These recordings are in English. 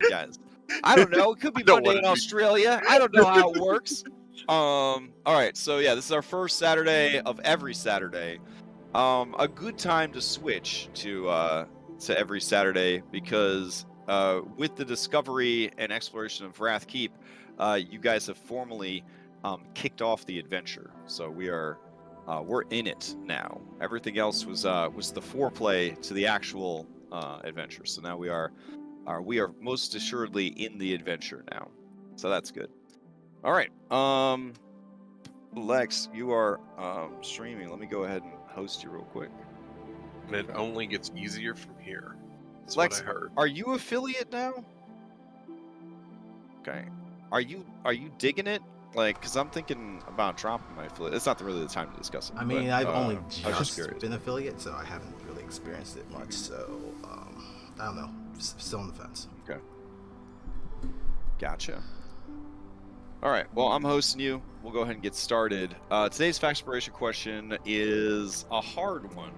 guys. I don't know. It could be Monday in Australia. I don't know how it works. All right. So yeah, this is our first Saturday of every Saturday. A good time to switch to every Saturday because with the discovery and exploration of Vraath Keep, you guys have formally kicked off the adventure. So we're in it now. Everything else was the foreplay to the actual adventure. So now we are most assuredly in the adventure now. So that's good. All right. Lex, you are streaming. Let me go ahead and host you real quick. And it only gets easier from here. That's Lex, what I heard. are you affiliate now? Okay. Are you digging it? Like, because I'm thinking about dropping my affiliate. It's not really the time to discuss it. I mean, I've only just been affiliate, so I haven't really experienced it much. So, I don't know. Still on the fence. Okay. Gotcha. All right. Well, I'm hosting you. We'll go ahead and get started. Today's fact exploration question is a hard one.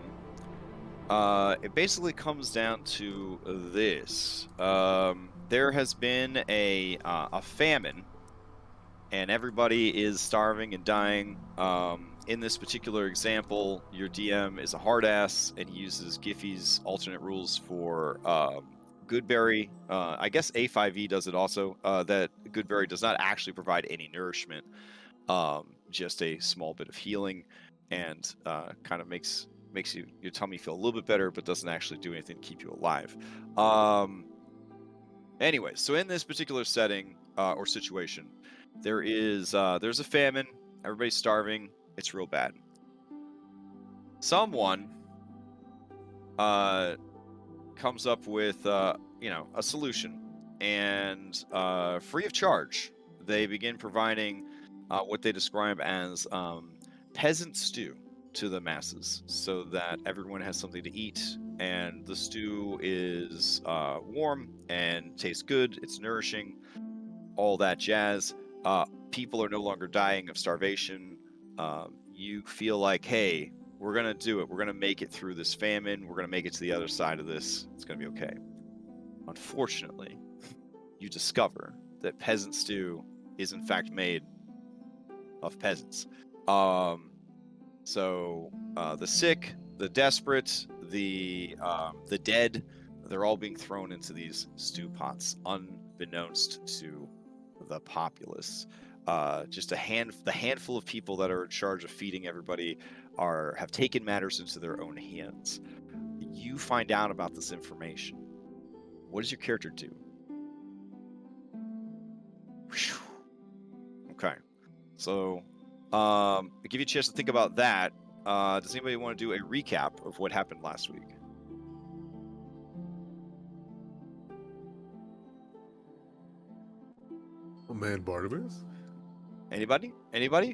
It basically comes down to this. There has been a famine, and everybody is starving and dying. In this particular example, your DM is a hard ass, and he uses Giphy's alternate rules for Goodberry. I guess A5E does it also. That Goodberry does not actually provide any nourishment, just a small bit of healing, and kind of makes your tummy feel a little bit better, but doesn't actually do anything to keep you alive. Anyway, so in this particular setting or situation, there's a famine. Everybody's starving. It's real bad. Someone comes up with a solution, and free of charge, they begin providing what they describe as peasant stew to the masses, so that everyone has something to eat, and the stew is warm and tastes good. It's nourishing, all that jazz. People are no longer dying of starvation. You feel like, hey, we're gonna do it. We're gonna make it through this famine. We're gonna make it to the other side of this. It's gonna be okay. Unfortunately, you discover that peasant stew is in fact made of peasants. So the sick, the desperate, the dead, they're all being thrown into these stew pots, unbeknownst to the populace. Just the handful of people that are in charge of feeding everybody have taken matters into their own hands. You find out about this information. What does your character do? Whew. Okay, so I'll give you a chance to think about that. Does anybody want to do a recap of what happened last week? Oh man, Barnabas? Anybody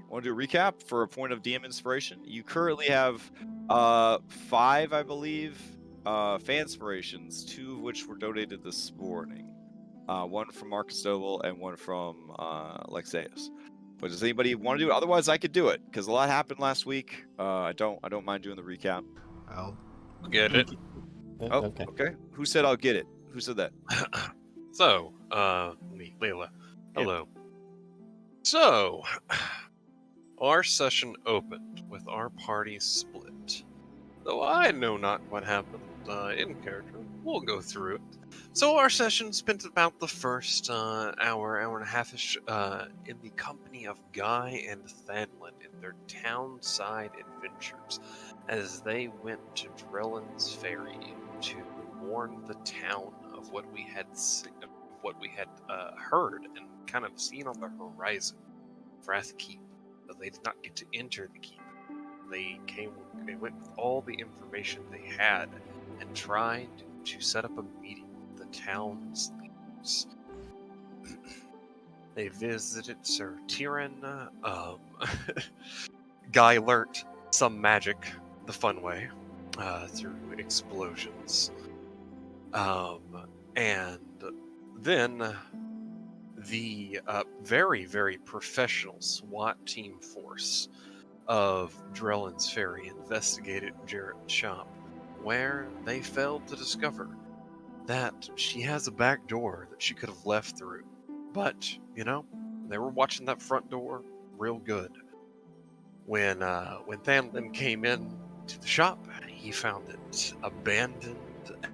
want to do a recap for a point of DM inspiration? You currently have 5, I believe, fan inspirations, 2 of which were donated this morning. One from Marcus Noble and one from Lexeus. But does anybody want to do it? Otherwise, I could do it because a lot happened last week. I don't mind doing the recap. I'll Get it? Oh, okay. Who said I'll get it? Who said that? So, me, Layla. Hello. So, our session opened with our party split. Though I know not what happened in character, we'll go through it. So our session spent about the first hour and a half-ish in the company of Guy and Thanlin in their townside adventures, as they went to Drellin's Ferry to warn the town of what we had heard and kind of seen on the horizon. Vraath Keep, but they did not get to enter the keep. They went with all the information they had and tried to set up a meeting with the town's leaders. They visited Sir Tyran. Guy learnt some magic the fun way through explosions. And then the very, very professional SWAT team force of Drellin's Ferry investigated Jarrett's shop, where they failed to discover that she has a back door that she could have left through. But, they were watching that front door real good. When Thanlin came in to the shop, he found it abandoned,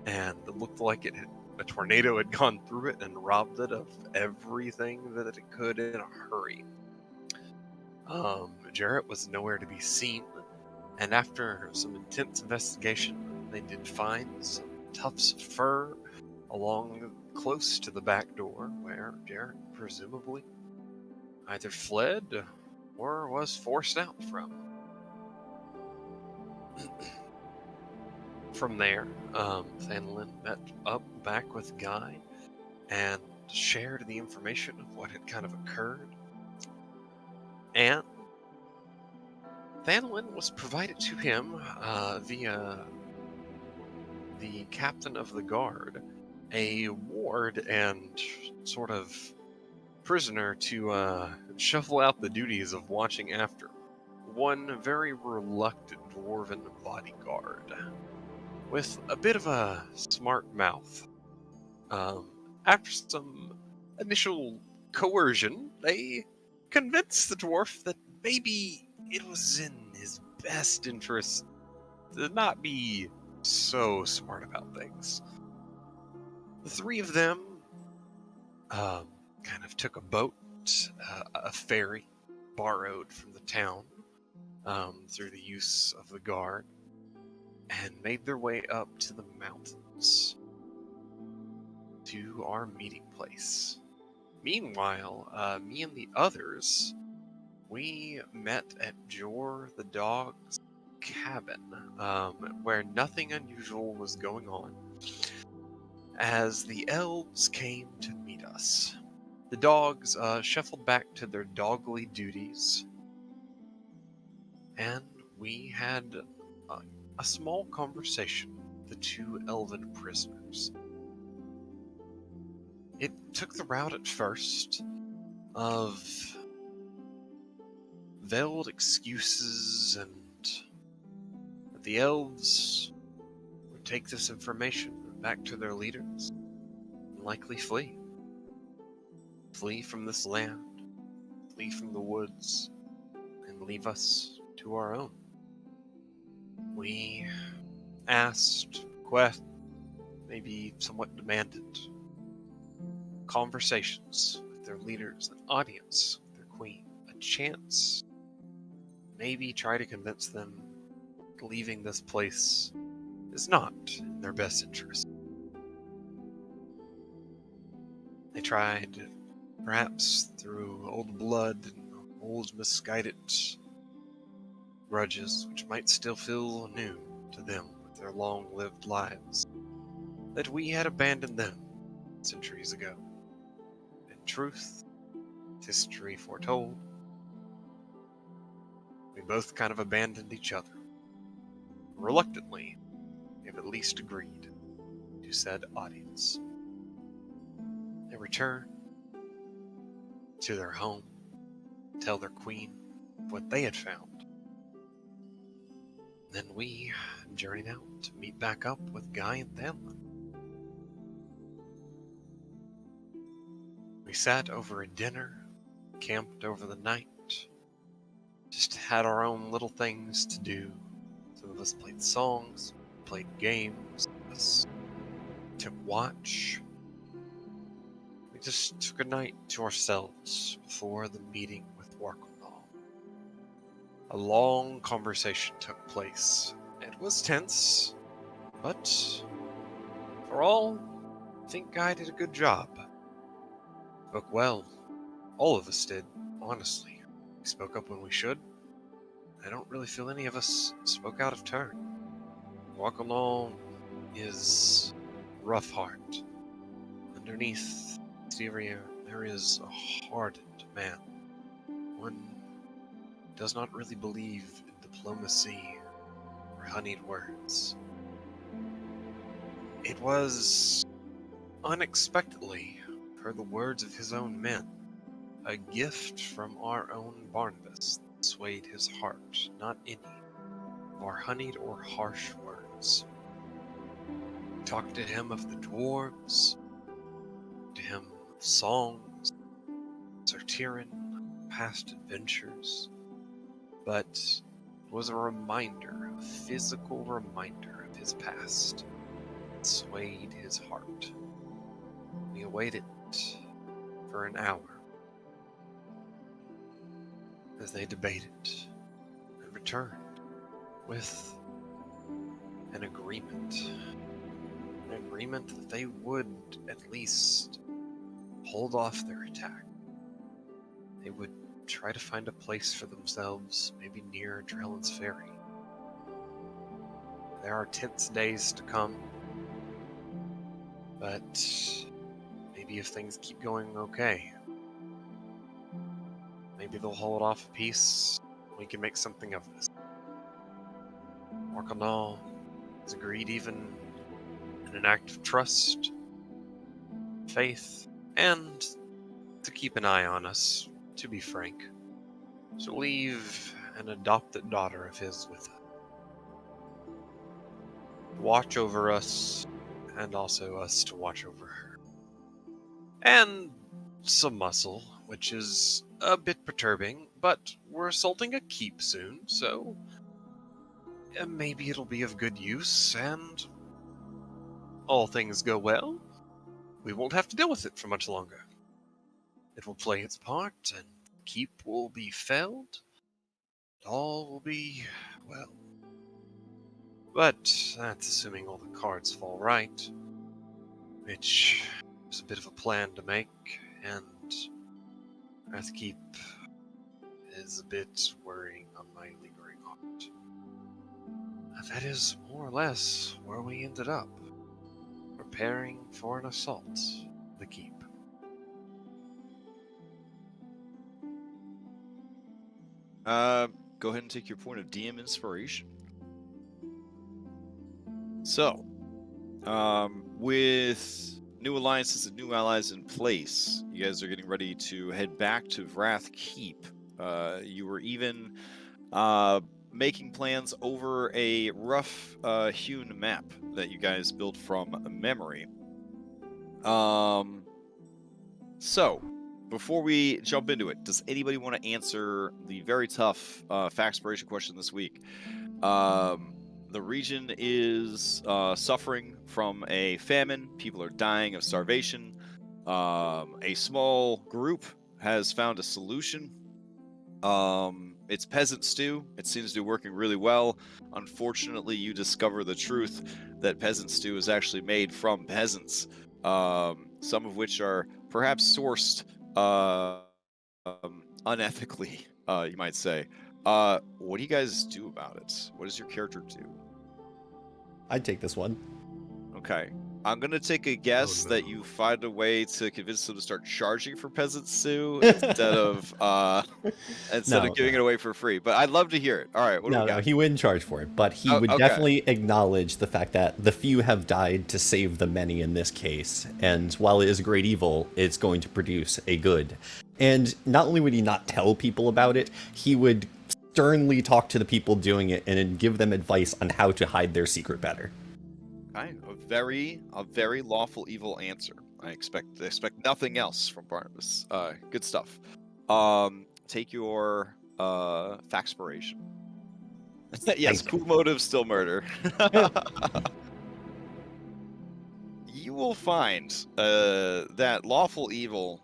and it looked like a tornado had gone through it and robbed it of everything that it could in a hurry. Jarrett was nowhere to be seen, and after some intense investigation, they did find some tufts of fur close to the back door, where Jarrett presumably either fled or was forced out from. From there, Thanlin met up back with Guy and shared the information of what had kind of occurred. And Thanlin was provided to him via the captain of the guard, a ward and sort of prisoner to shuffle out the duties of watching after one very reluctant dwarven bodyguard with a bit of a smart mouth. After some initial coercion, they convinced the dwarf that maybe it was in his best interest to not be so smart about things. The three of them kind of took a boat, a ferry, borrowed from the town through the use of the guard, and made their way up to the mountains to our meeting place. Meanwhile, me and the others, we met at Jor the dog's cabin, where nothing unusual was going on, as the elves came to meet us. The dogs shuffled back to their dogly duties, and we had a small conversation with the two elven prisoners. It took the route at first of veiled excuses, and the elves would take this information back to their leaders and likely flee. Flee from this land, flee from the woods, and leave us to our own. We asked, maybe somewhat demanded, conversations with their leaders, an audience with their queen, a chance, maybe try to convince them leaving this place is not in their best interest. They tried, perhaps through old blood and old misguided grudges, which might still feel new to them with their long-lived lives, that we had abandoned them centuries ago. In truth, history foretold, we both kind of abandoned each other. Reluctantly, we've at least agreed to said audience. They return to their home, tell their queen what they had found. Then we journeyed out to meet back up with Guy and Thanlin. We sat over a dinner, camped over the night, just had our own little things to do. Some of us played songs, played games, us took watch. We just took a night to ourselves before the meeting with Warklenall. A long conversation took place. It was tense, but for all, I think Guy did a good job. Spoke well. All of us did, honestly. We spoke up when we should. I don't really feel any of us spoke out of turn. Warklenall is rough heart. Underneath the exterior, there is a hardened man. One does not really believe in diplomacy or honeyed words. It was, unexpectedly, per the words of his own men, a gift from our own Barnabas that swayed his heart, not any of our honeyed or harsh words. talk to him of the dwarves, to him of songs, Sartiran, past adventures, but it was a reminder, a physical reminder of his past. It swayed his heart. He awaited for an hour as they debated and returned with an agreement. An agreement that they would at least hold off their attack. They would try to find a place for themselves, maybe near Drellin's Ferry. There are tense days to come, but maybe if things keep going okay, maybe they'll hold off a peace. We can make something of this. Marcanal has agreed even in an act of trust, faith, and to keep an eye on us, to be frank, to leave an adopted daughter of his with us. Watch over us, and also us to watch over her. And some muscle, which is a bit perturbing, but we're assaulting a keep soon, so maybe it'll be of good use, and all things go well, we won't have to deal with it for much longer. It will play its part, and keep will be felled, and all will be well. But that's assuming all the cards fall right, which is a bit of a plan to make, and Vraath Keep is a bit worrying on my lingering heart. That is more or less where we ended up, preparing for an assault, the keep. Go ahead and take your point of DM inspiration. So, with new alliances and new allies in place, you guys are getting ready to head back to Vraath Keep. You were even making plans over a rough hewn map that you guys built from memory. So, before we jump into it, does anybody want to answer the very tough Factspiration question this week? The region is suffering from a famine. People are dying of starvation. A small group has found a solution. It's peasant stew. It seems to be working really well. Unfortunately, you discover the truth that peasant stew is actually made from peasants, some of which are perhaps sourced unethically, you might say. What do you guys do about it? What does your character do? I'd take this one. Okay. I'm going to take a guess that you find a way to convince them to start charging for peasant stew instead of giving it away for free. But I'd love to hear it. All right, what do we got? He wouldn't charge for it, but he would definitely acknowledge the fact that the few have died to save the many in this case. And while it is a great evil, it's going to produce a good. And not only would he not tell people about it, he would sternly talk to the people doing it and give them advice on how to hide their secret better. Okay, a very lawful evil answer. I expect nothing else from Barnabas. Good stuff. Take your Factspiration. Yes, cool motive, still murder. You will find that lawful evil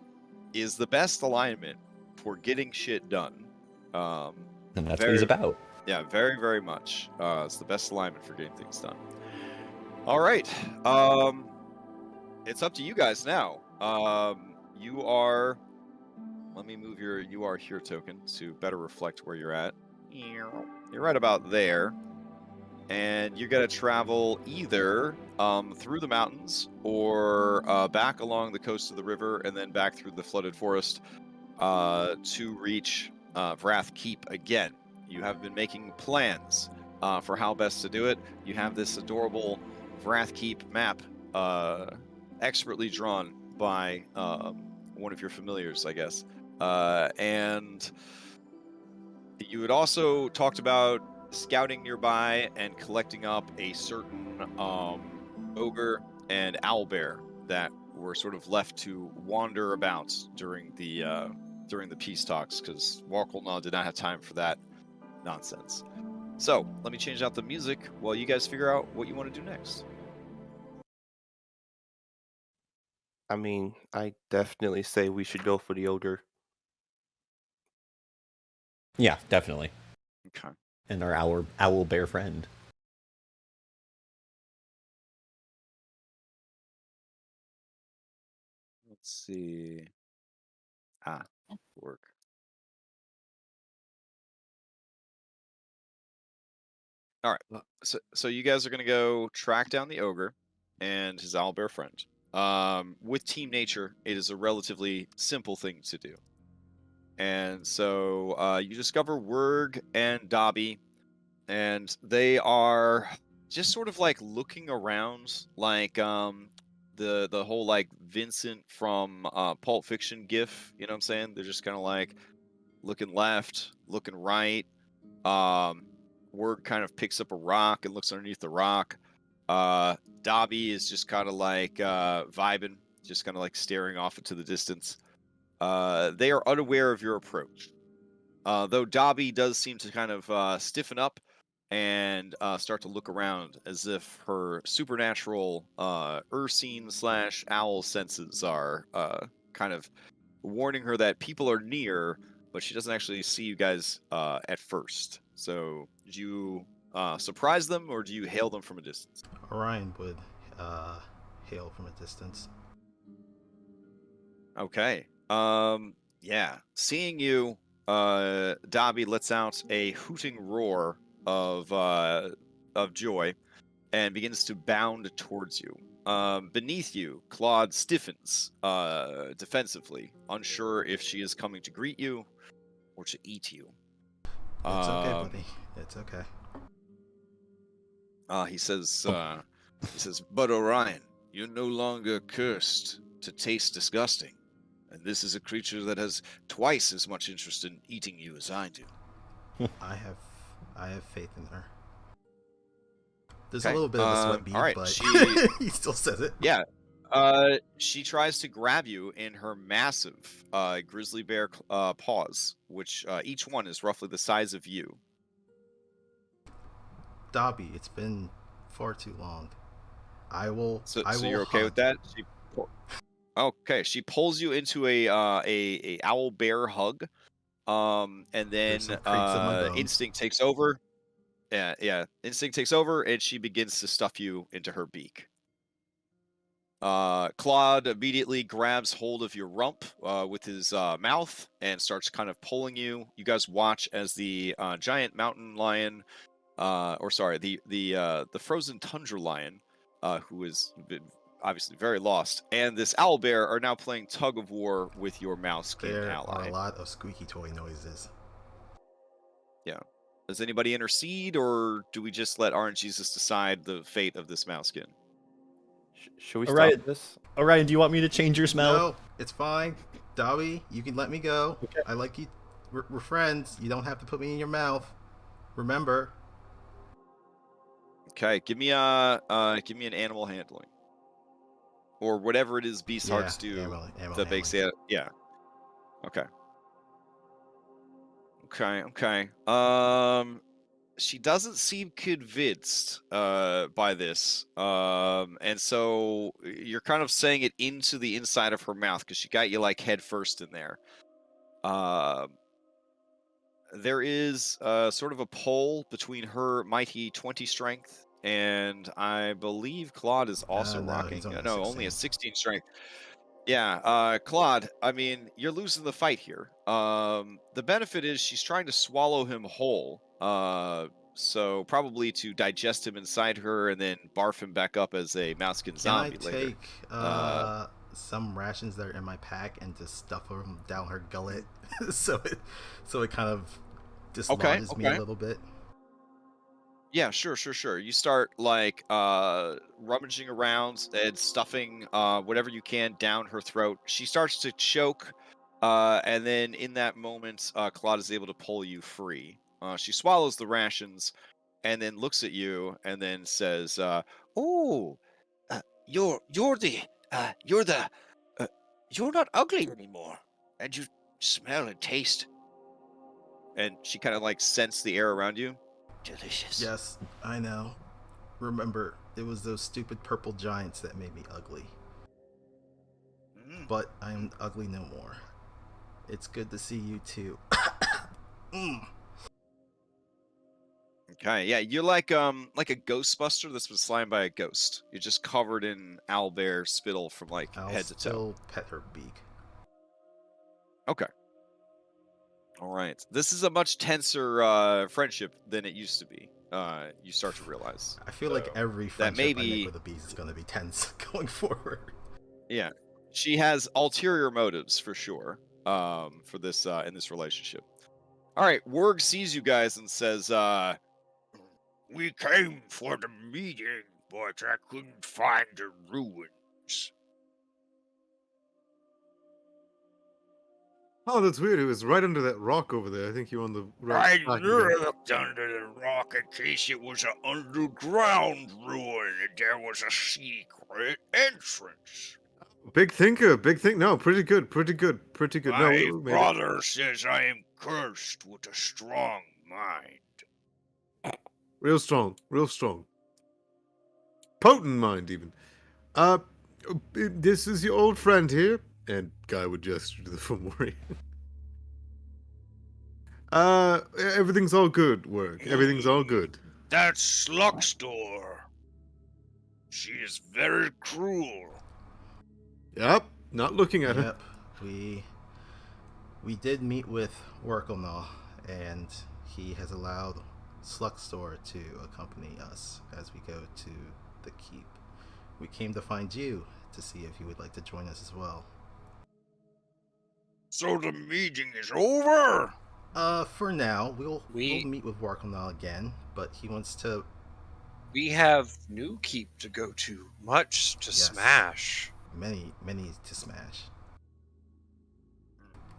is the best alignment for getting shit done. And that's what he's about. Yeah, very, very much. It's the best alignment for getting things done. All right. It's up to you guys now. You are... Let me move your "you are here" token to better reflect where you're at. You're right about there. And you're going to travel either through the mountains or back along the coast of the river and then back through the flooded forest to reach Vraath Keep again. You have been making plans for how best to do it. You have this adorable Vraath Keep map expertly drawn by one of your familiars, I guess. And you had also talked about scouting nearby and collecting up a certain ogre and owlbear that were sort of left to wander about during the peace talks, because Warkelnaw did not have time for that nonsense. So let me change out the music while you guys figure out what you want to do next. I mean, I definitely say we should go for the ogre. Yeah, definitely. Okay. And our owl bear friend. Let's see. Work. All right. So you guys are gonna go track down the ogre and his owlbear friend. With Team Nature, it is a relatively simple thing to do. And so you discover Werg and Dobby, and they are just sort of like looking around, like the whole like Vincent from Pulp Fiction gif. You know what I'm saying? They're just kind of like looking left, looking right. Werg kind of picks up a rock and looks underneath the rock. Dobby is just kind of like vibing, just kind of like staring off into the distance. They are unaware of your approach. Though Dobby does seem to kind of stiffen up and start to look around as if her supernatural Ursine/owl senses are kind of warning her that people are near, but she doesn't actually see you guys at first. So, do you surprise them, or do you hail them from a distance? Orion would hail from a distance. Okay. Yeah. Seeing you, Dobby lets out a hooting roar of joy and begins to bound towards you. Beneath you, Claude stiffens defensively, unsure if she is coming to greet you or to eat you. It's okay, buddy. It's okay. He says, but Orion, you're no longer cursed to taste disgusting. And this is a creature that has twice as much interest in eating you as I do. I have faith in her. There's Okay. a little bit of a sweat bead, all right, but she- he still says it. Yeah. She tries to grab you in her massive grizzly bear paws, which each one is roughly the size of you. Dobby, it's been far too long. I will. So I will you're okay with that? Okay. She pulls you into a owl bear hug, and then There's some creeps in my bones. instinct takes over. Yeah. Instinct takes over, and she begins to stuff you into her beak. Claude immediately grabs hold of your rump with his mouth and starts kind of pulling you. You guys watch as the giant mountain lion, the frozen tundra lion, who has been obviously very lost, and this owlbear are now playing tug of war with your mouse-skin There ally. are a lot of squeaky toy noises. Yeah. Does anybody intercede, or do we just let RNGesus decide the fate of this mouse-skin? Should we Alright. stop this? Orion, do you want me to change your smell? No, it's fine. Dobby, you can let me go. Okay. I like you. We're friends. You don't have to put me in your mouth. Remember. Okay, give me an animal handling, or whatever it is beast hearts do animal that makes handling. it. Yeah. Okay. She doesn't seem convinced by this, and so you're kind of saying it into the inside of her mouth because she got you like head first in there. There is sort of a pull between her mighty 20 strength, and I believe Claude is also No, rocking. he's only No, only a 16. 16 strength. Yeah, Claude, I mean, you're losing the fight here. The benefit is she's trying to swallow him whole, so probably to digest him inside her and then barf him back up as a mouse-skin zombie Can I later. take some rations that are in my pack and just stuff them down her gullet so it kind of dislodges me a little bit? Yeah, sure. You start like rummaging around and stuffing whatever you can down her throat. She starts to choke, and then in that moment, Claude is able to pull you free. She swallows the rations and then looks at you and then says, "Oh, you're not ugly anymore, and you smell and taste. And she kind of like scents the air around you. Delicious. Yes, I know. Remember, it was those stupid purple giants that made me ugly. But I'm ugly no more. It's good to see you too. Okay, yeah, you're like a Ghostbuster that's been slain by a ghost. You're just covered in owlbear spittle from like I'll head to toe. still pet her beak. Okay. All right. This is a much tenser friendship than it used to be. You start to realize. I feel like every friendship I maybe- make with a beast is going to be tense going forward. Yeah, she has ulterior motives for sure. For this in this relationship. All right, Werg sees you guys and says, "We came for the meeting, but I couldn't find the ruins." Oh, that's weird. It was right under that rock over there. I think you're on the right I track again. looked under the rock in case it was an underground ruin and there was a secret entrance. Big thinker, big think. No, pretty good, pretty good, pretty good. No, My we made it. brother says I am cursed with a strong mind. Real strong, real strong. Potent mind, even. This is your old friend here. And guy would gesture to the Fomori. Everything's all good, work. Everything's all good. That's Sluxdor. She is very cruel. Yep, not looking at her. Yep, we did meet with Workelnaw, and he has allowed Sluxdor to accompany us as we go to the keep. We came to find you to see if you would like to join us as well. So the meeting is over? For now, we'll We- meet with Workelnaw again, but he wants to. We have new keep to go to, much to Yes. smash. Many to smash.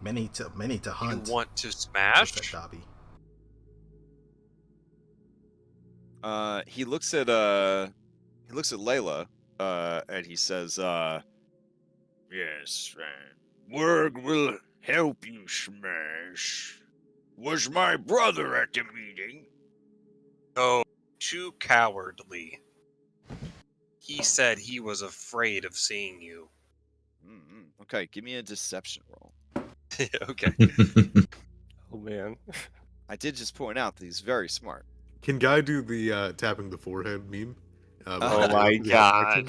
Many to hunt. You want to What's smash? that, Dobby? He looks at Layla, and he says, "Yes, Werg will help you smash. Was my brother at the meeting?" No, too cowardly. He said he was afraid of seeing you. Okay, give me a deception roll. Okay. Oh man. I did just point out that he's very smart. Can guy do the tapping the forehead meme? Oh my god.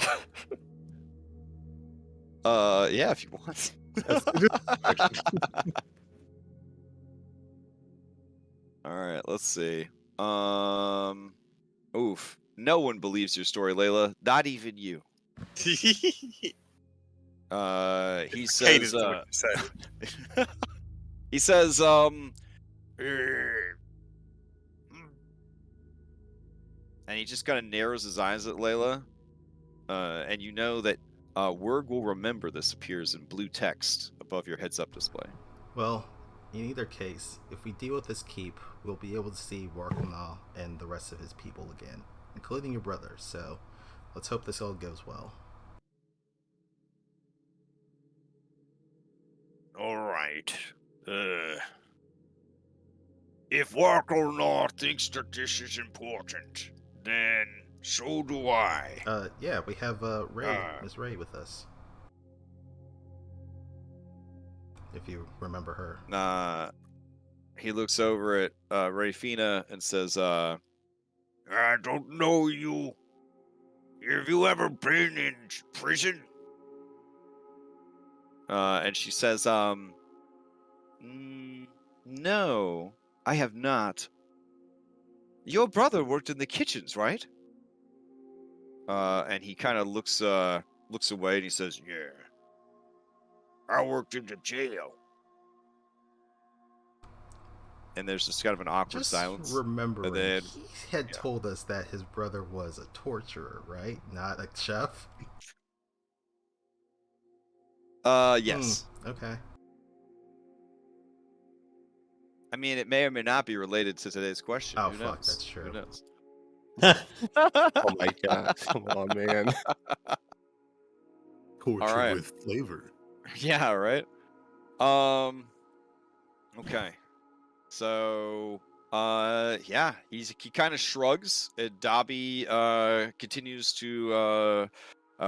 Yeah, if you want. All right, let's see. Oof. No one believes your story, Layla. Not even you. He Hated says, what you said. he says, and he just kind of narrows his eyes at Layla. And you know that Werg will remember this appears in blue text above your heads-up display. Well, in either case, if we deal with this keep, we'll be able to see Workelnaw and the rest of his people again, including your brother, so let's hope this all goes well. All right. If Workelnaw thinks that this is important, then so do I. Yeah, we have Miss Ray with us. If you remember her. He looks over at Rayfina and says, "I don't know you. Have you ever been in prison?" And she says, "No, I have not. Your brother worked in the kitchens, right?" And he kind of looks away and he says, "Yeah, I worked in the jail." And there's just kind of an awkward Just silence. remembering, And then- he had told us that his brother was a torturer, right? Not a chef? Yes. Okay. I mean, it may or may not be related to today's question. Oh, Who fuck, knows? that's true. Who knows? Oh my god. Come on, man. Torture All right. with flavor. Yeah, right. Okay. So, yeah, he kind of shrugs. Dobby continues to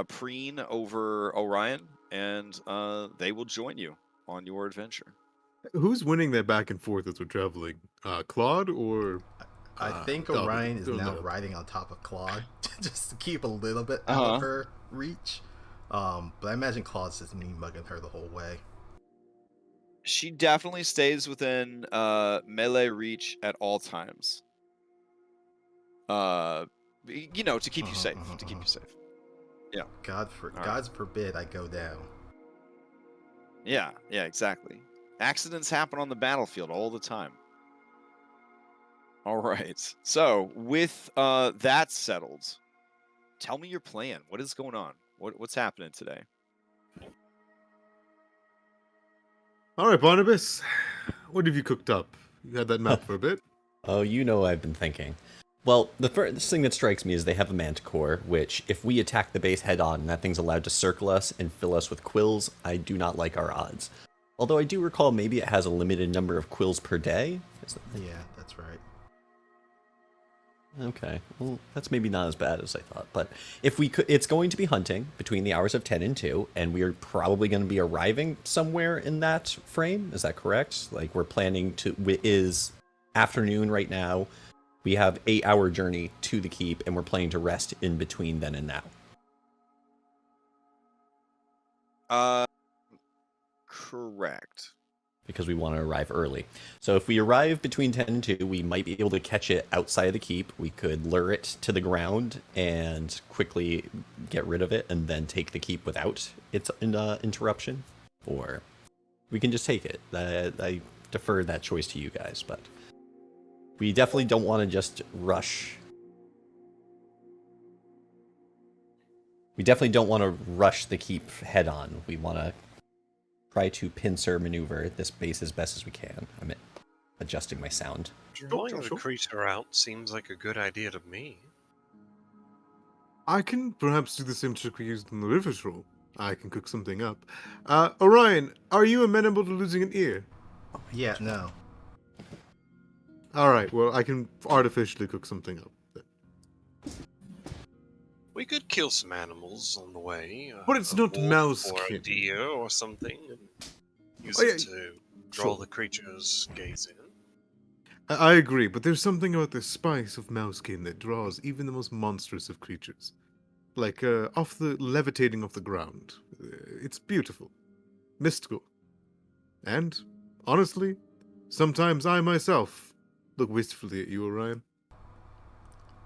preen over Orion, and they will join you on your adventure. Who's winning that back and forth as we're traveling? Claude or I think Dobby? Orion is Don't now know. riding on top of Claude just to keep a little bit out Uh-huh. of her reach. But I imagine Claude's just me mugging her the whole way. She definitely stays within melee reach at all times. To keep you safe. To keep you safe. Yeah. God forbid I go down. Yeah, exactly. Accidents happen on the battlefield all the time. All right. So, with that settled, tell me your plan. What is going on? What's happening today? All right, Barnabas. What have you cooked up? You had that map for a bit. Oh, you know I've been thinking. Well, the first thing that strikes me is they have a manticore, which, if we attack the base head-on and that thing's allowed to circle us and fill us with quills, I do not like our odds. Although I do recall maybe it has a limited number of quills per day. Yeah, that's right. Okay, well, that's maybe not as bad as I thought. But if we could, it's going to be hunting between the hours of 10 and 2, and we are probably going to be arriving somewhere in that frame. Is that correct? Like, we're planning to, is afternoon right now. We have 8-hour journey to the keep, and we're planning to rest in between then and now. Correct. Because we want to arrive early. So if we arrive between 10 and 2, we might be able to catch it outside of the keep. We could lure it to the ground and quickly get rid of it and then take the keep without its interruption. Or we can just take it. I defer that choice to you guys, but we definitely don't want to just rush. We definitely don't want to rush the keep head on. We want to try to pincer maneuver this base as best as we can. I'm adjusting my sound. Drawing the creature out seems like a good idea to me. I can perhaps do the same trick we used in the river troll. I can cook something up. Orion, are you amenable to losing an ear? Yeah, no. All right, well, I can artificially cook something up. We could kill some animals on the way. But it's not mouse or a kin. deer or something, and use Oh, yeah, it to draw sure. the creature's gaze in. I agree, but there's something about the spice of mousekin that draws even the most monstrous of creatures. Like, off the levitating off the ground. It's beautiful. Mystical. And, honestly, sometimes I myself look wistfully at you, Orion.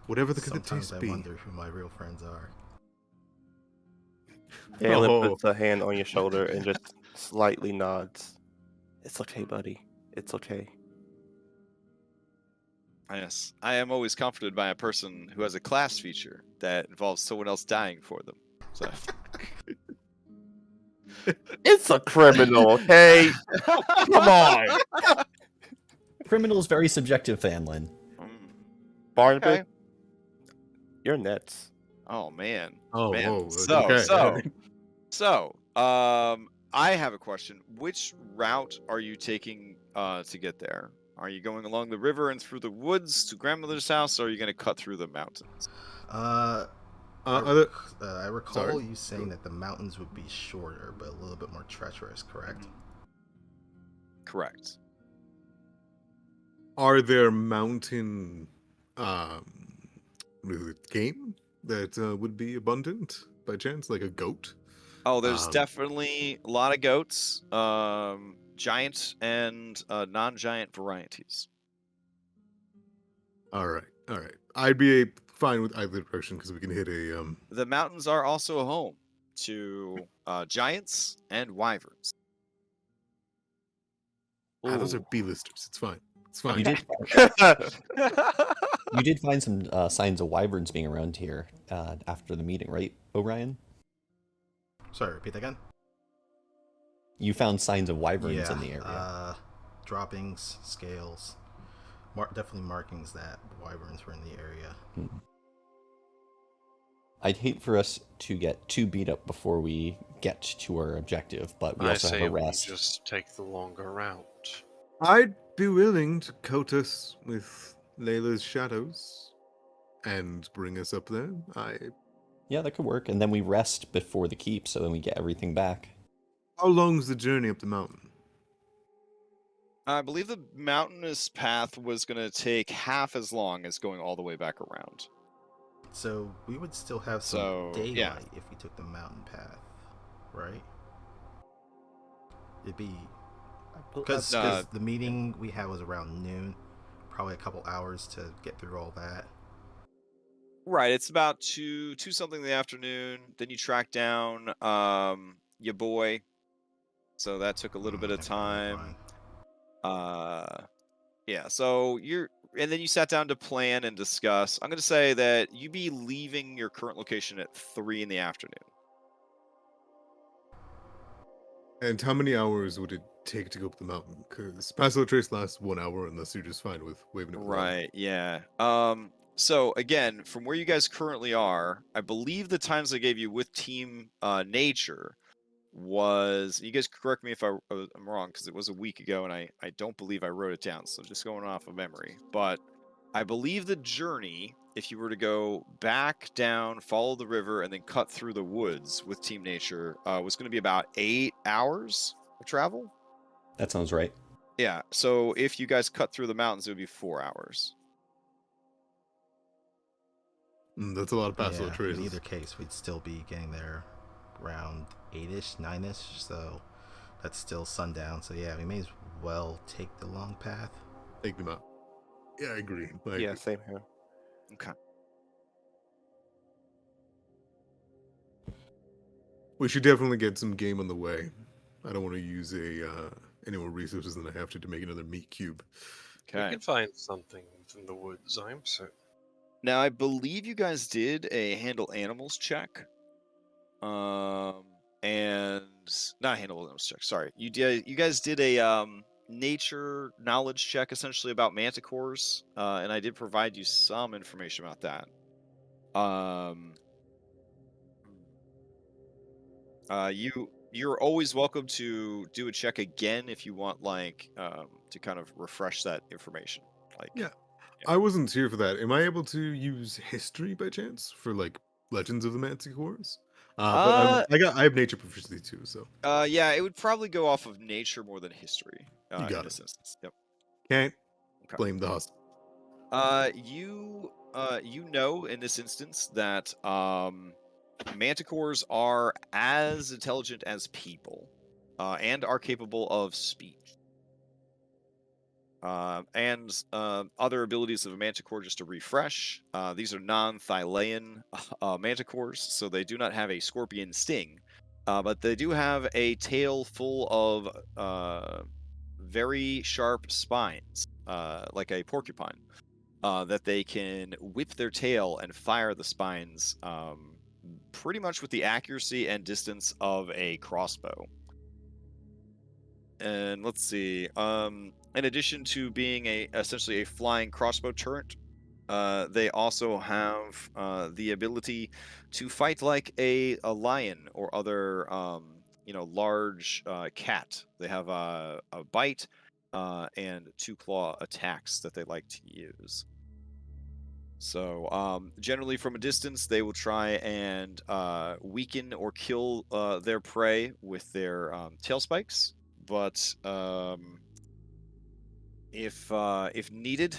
Whatever the Sometimes taste I be. wonder who my real friends are. Alan Oh. puts a hand on your shoulder and just slightly nods. It's okay, buddy. It's okay. Yes, I am always comforted by a person who has a class feature that involves someone else dying for them. So, It's a criminal, okay? Come on! Criminal is very subjective, Fanlin. Barnabas, Okay. you're nuts. Oh man. Oh, Man. whoa, So, okay. I have a question. Which route are you taking to get there? Are you going along the river and through the woods to grandmother's house, or are you going to cut through the mountains? I recall Sorry. you saying that the mountains would be shorter, but a little bit more treacherous, correct? Correct. Are there mountain game that would be abundant by chance, like a goat? Oh, there's definitely a lot of goats, giant and non-giant varieties. All right. I'd be fine with either direction because we can hit a The mountains are also a home to giants and wyverns. those are B-listers. It's fine. It's fine. You did find some signs of wyverns being around here after the meeting, right, Orion? Sorry, repeat that again? You found signs of wyverns in the area. Droppings, scales. Definitely markings that wyverns were in the area. I'd hate for us to get too beat up before we get to our objective, but we I also have say a we rest. just take the longer route. I'd be willing to coat us with Layla's shadows and bring us up there. Yeah, that could work. And then we rest before the keep, so then we get everything back. How long's the journey up the mountain? I believe the mountainous path was going to take half as long as going all the way back around. So we would still have some So, daylight yeah. if we took the mountain path, right? It'd be because the meeting we had was around noon, probably a couple hours to get through all that. Right, it's about two something in the afternoon. Then you track down your boy. So that took a little bit of I gotta make time. mine. Yeah, so and then you sat down to plan and discuss. I'm going to say that you'd be leaving your current location at 3 in the afternoon. And how many hours would it take to go up the mountain? Because Pass Without Trace lasts 1 hour unless you're just fine with waving it. Right, yeah. So again, from where you guys currently are, I believe the times I gave you with Team Nature was, you guys correct me if I'm wrong, because it was a week ago and I don't believe I wrote it down, so just going off of memory. But I believe the journey, if you were to go back down, follow the river, and then cut through the woods with Team Nature, was going to be about 8 hours of travel. That sounds right. Yeah, so if you guys cut through the mountains, it would be 4 hours. That's a lot of Pass Without Traces. In either case, we'd still be getting there around 8-ish, 9-ish, so that's still sundown. So yeah, we may as well take the long path. Take them out. Yeah, I agree. Yeah, same here. Okay. We should definitely get some game on the way. I don't want to use any more resources than I have to make another meat cube. Okay. We can find something within the woods, I'm certain. Now, I believe you guys did a handle animals check. And not handle animals check. Sorry, you guys did a nature knowledge check essentially about manticores, and I did provide you some information about that. You're always welcome to do a check again if you want, like, to kind of refresh that information. Like, yeah. I wasn't here for that. Am I able to use history by chance for like Legends of the Manticores? But I have nature proficiency too, so. Yeah, it would probably go off of nature more than history. You got in it. this instance. Yep. Can't Okay. blame the hustle. You know in this instance that manticores are as intelligent as people, and are capable of speech. And other abilities of a manticore, just to refresh, these are non-Thylean manticores, so they do not have a scorpion sting, but they do have a tail full of very sharp spines, like a porcupine, that they can whip their tail and fire the spines pretty much with the accuracy and distance of a crossbow. And let's see. In addition to being essentially a flying crossbow turret, they also have the ability to fight like a lion or other large cat. They have a bite and 2-claw attacks that they like to use. So generally from a distance, they will try and weaken or kill their prey with their tail spikes. But if needed,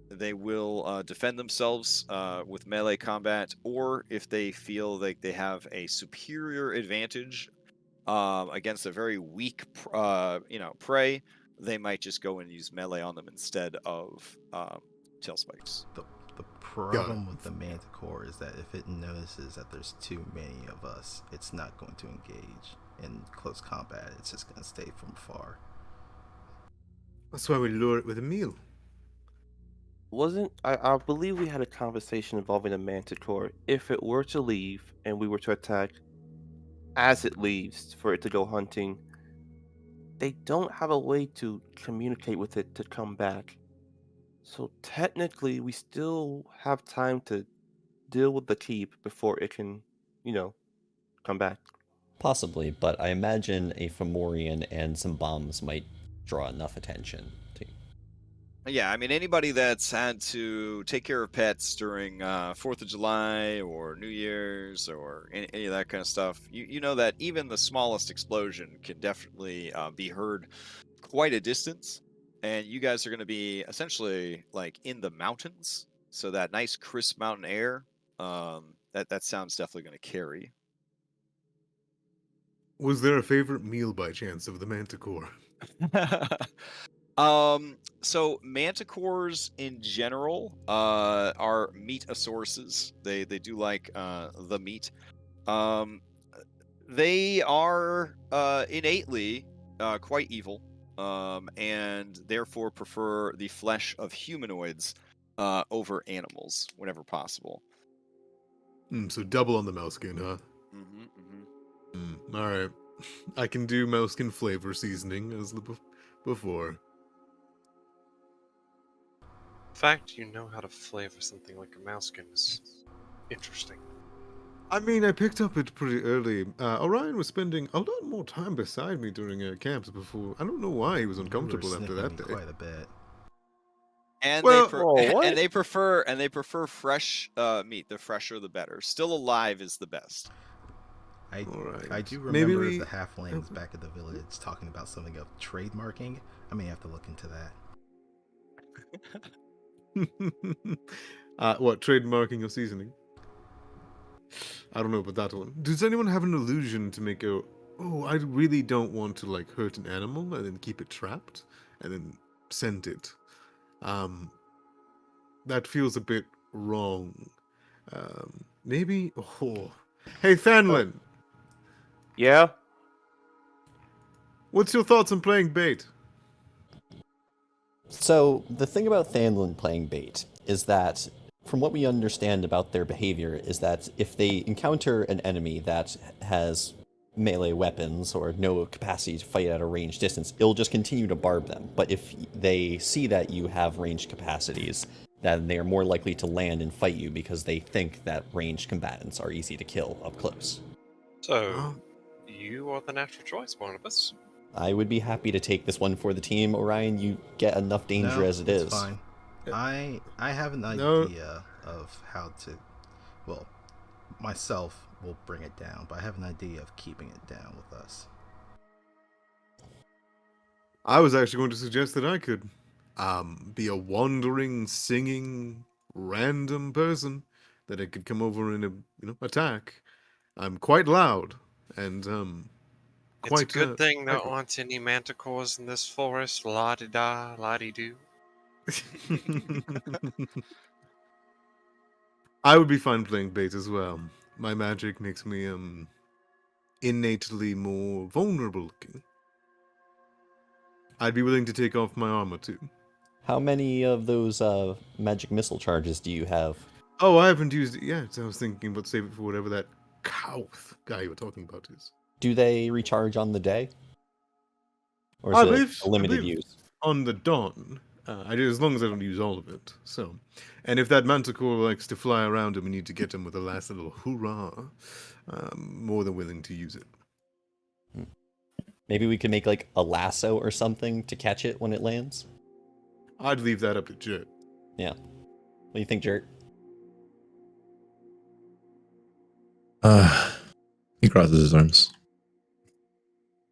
they will defend themselves with melee combat, or if they feel like they have a superior advantage against a very weak prey, they might just go and use melee on them instead of tail spikes. The problem with the manticore is that if it notices that there's too many of us, it's not going to engage in close combat. It's just going to stay from far. That's why we lure it with a meal. I believe we had a conversation involving a manticore. If it were to leave and we were to attack as it leaves for it to go hunting, they don't have a way to communicate with it to come back. So technically, we still have time to deal with the keep before it can, come back. Possibly, but I imagine a Fomorian and some bombs might draw enough attention. Yeah, I mean, anybody that's had to take care of pets during 4th of July or New Year's or any of that kind of stuff, you know that even the smallest explosion can definitely be heard quite a distance. And you guys are going to be essentially like in the mountains. So that nice crisp mountain air, that sound's definitely going to carry. Was there a favorite meal by chance of the manticore? So manticores in general are meat-a-sources. They do like the meat. They are innately quite evil, and therefore prefer the flesh of humanoids over animals whenever possible. So double on the mousekin, huh? All right. I can do mousekin flavor seasoning as before. The fact you know how to flavor something like a mousekin is interesting. I mean, I picked up it pretty early. Orion was spending a lot more time beside me during camps before. I don't know why he was uncomfortable after that day. Quite a bit. And what? and they prefer fresh meat. The fresher, the better. Still alive is the best. I do Maybe remember we- the halflings back at the village talking about something of trademarking. I may have to look into that. What, trademarking or seasoning? I don't know about that one. Does anyone have an illusion to make a... Oh, I really don't want to, like, hurt an animal and then keep it trapped and then send it. That feels a bit wrong. Maybe... Oh. Hey, Thanlin! Yeah? What's your thoughts on playing bait? So, the thing about Thanlin playing bait is that, from what we understand about their behavior, is that if they encounter an enemy that has melee weapons or no capacity to fight at a ranged distance, it'll just continue to barb them. But if they see that you have ranged capacities, then they are more likely to land and fight you because they think that ranged combatants are easy to kill up close. So, you are the natural choice, Barnabas. I would be happy to take this one for the team, Orion. You get enough danger as it it's is. Fine. I have an idea of how to... Well, myself will bring it down, but I have an idea of keeping it down with us. I was actually going to suggest that I could be a wandering, singing, random person that I could come over and attack. I'm quite loud and It's a good thing there aren't any manticores in this forest. La-di-da, la-di-do. I would be fine playing bait as well. My magic makes me innately more vulnerable looking. I'd be willing to take off my armor too. How many of those magic missile charges do you have? Oh, I haven't used it yet. I was thinking about saving it for whatever that Kauth guy you were talking about is. Do they recharge on the day? Or is it a limited use? On the dawn. As long as I don't use all of it. So, and if that manticore likes to fly around and we need to get him with a last little hoorah, I'm more than willing to use it. Maybe we could make like a lasso or something to catch it when it lands? I'd leave that up to Jert. Yeah. What do you think, Jert? He crosses his arms.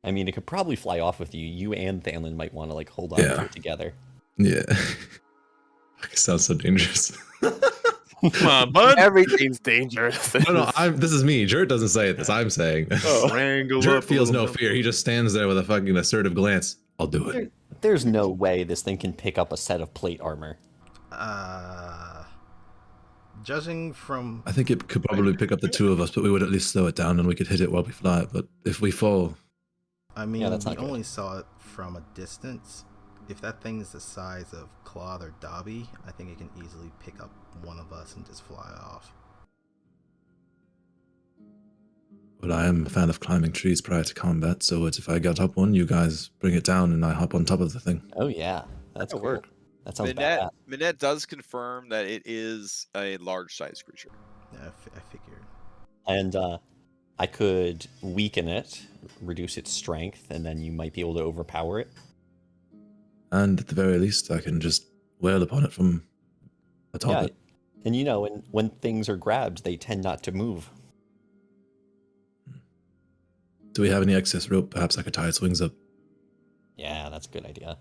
I mean, it could probably fly off with you. You and Thanlin might want to like hold on to it together. Yeah. It sounds so dangerous. Come on, bud. Everything's dangerous. No, this is me. Jert doesn't say this. I'm saying this. Jert feels no fear. He just stands there with a fucking assertive glance. I'll do it. There's no way this thing can pick up a set of plate armor. Judging from... I think it could probably pick up the two of us, but we would at least slow it down and we could hit it while we fly. But if we fall... I mean, that's not we good. only saw it from a distance. If that thing is the size of Claude or Dobby, I think it can easily pick up one of us and just fly off. But I am a fan of climbing trees prior to combat, so if I get up one, you guys bring it down and I hop on top of the thing. Oh yeah, that's cool. work. That sounds badass. Minette does confirm that it is a large-sized creature. Yeah, I figured. And I could weaken it, reduce its strength, and then you might be able to overpower it. And at the very least, I can just wail upon it from atop it. And you know, when things are grabbed, they tend not to move. Do we have any excess rope? Perhaps I could tie its wings up. Yeah, that's a good idea.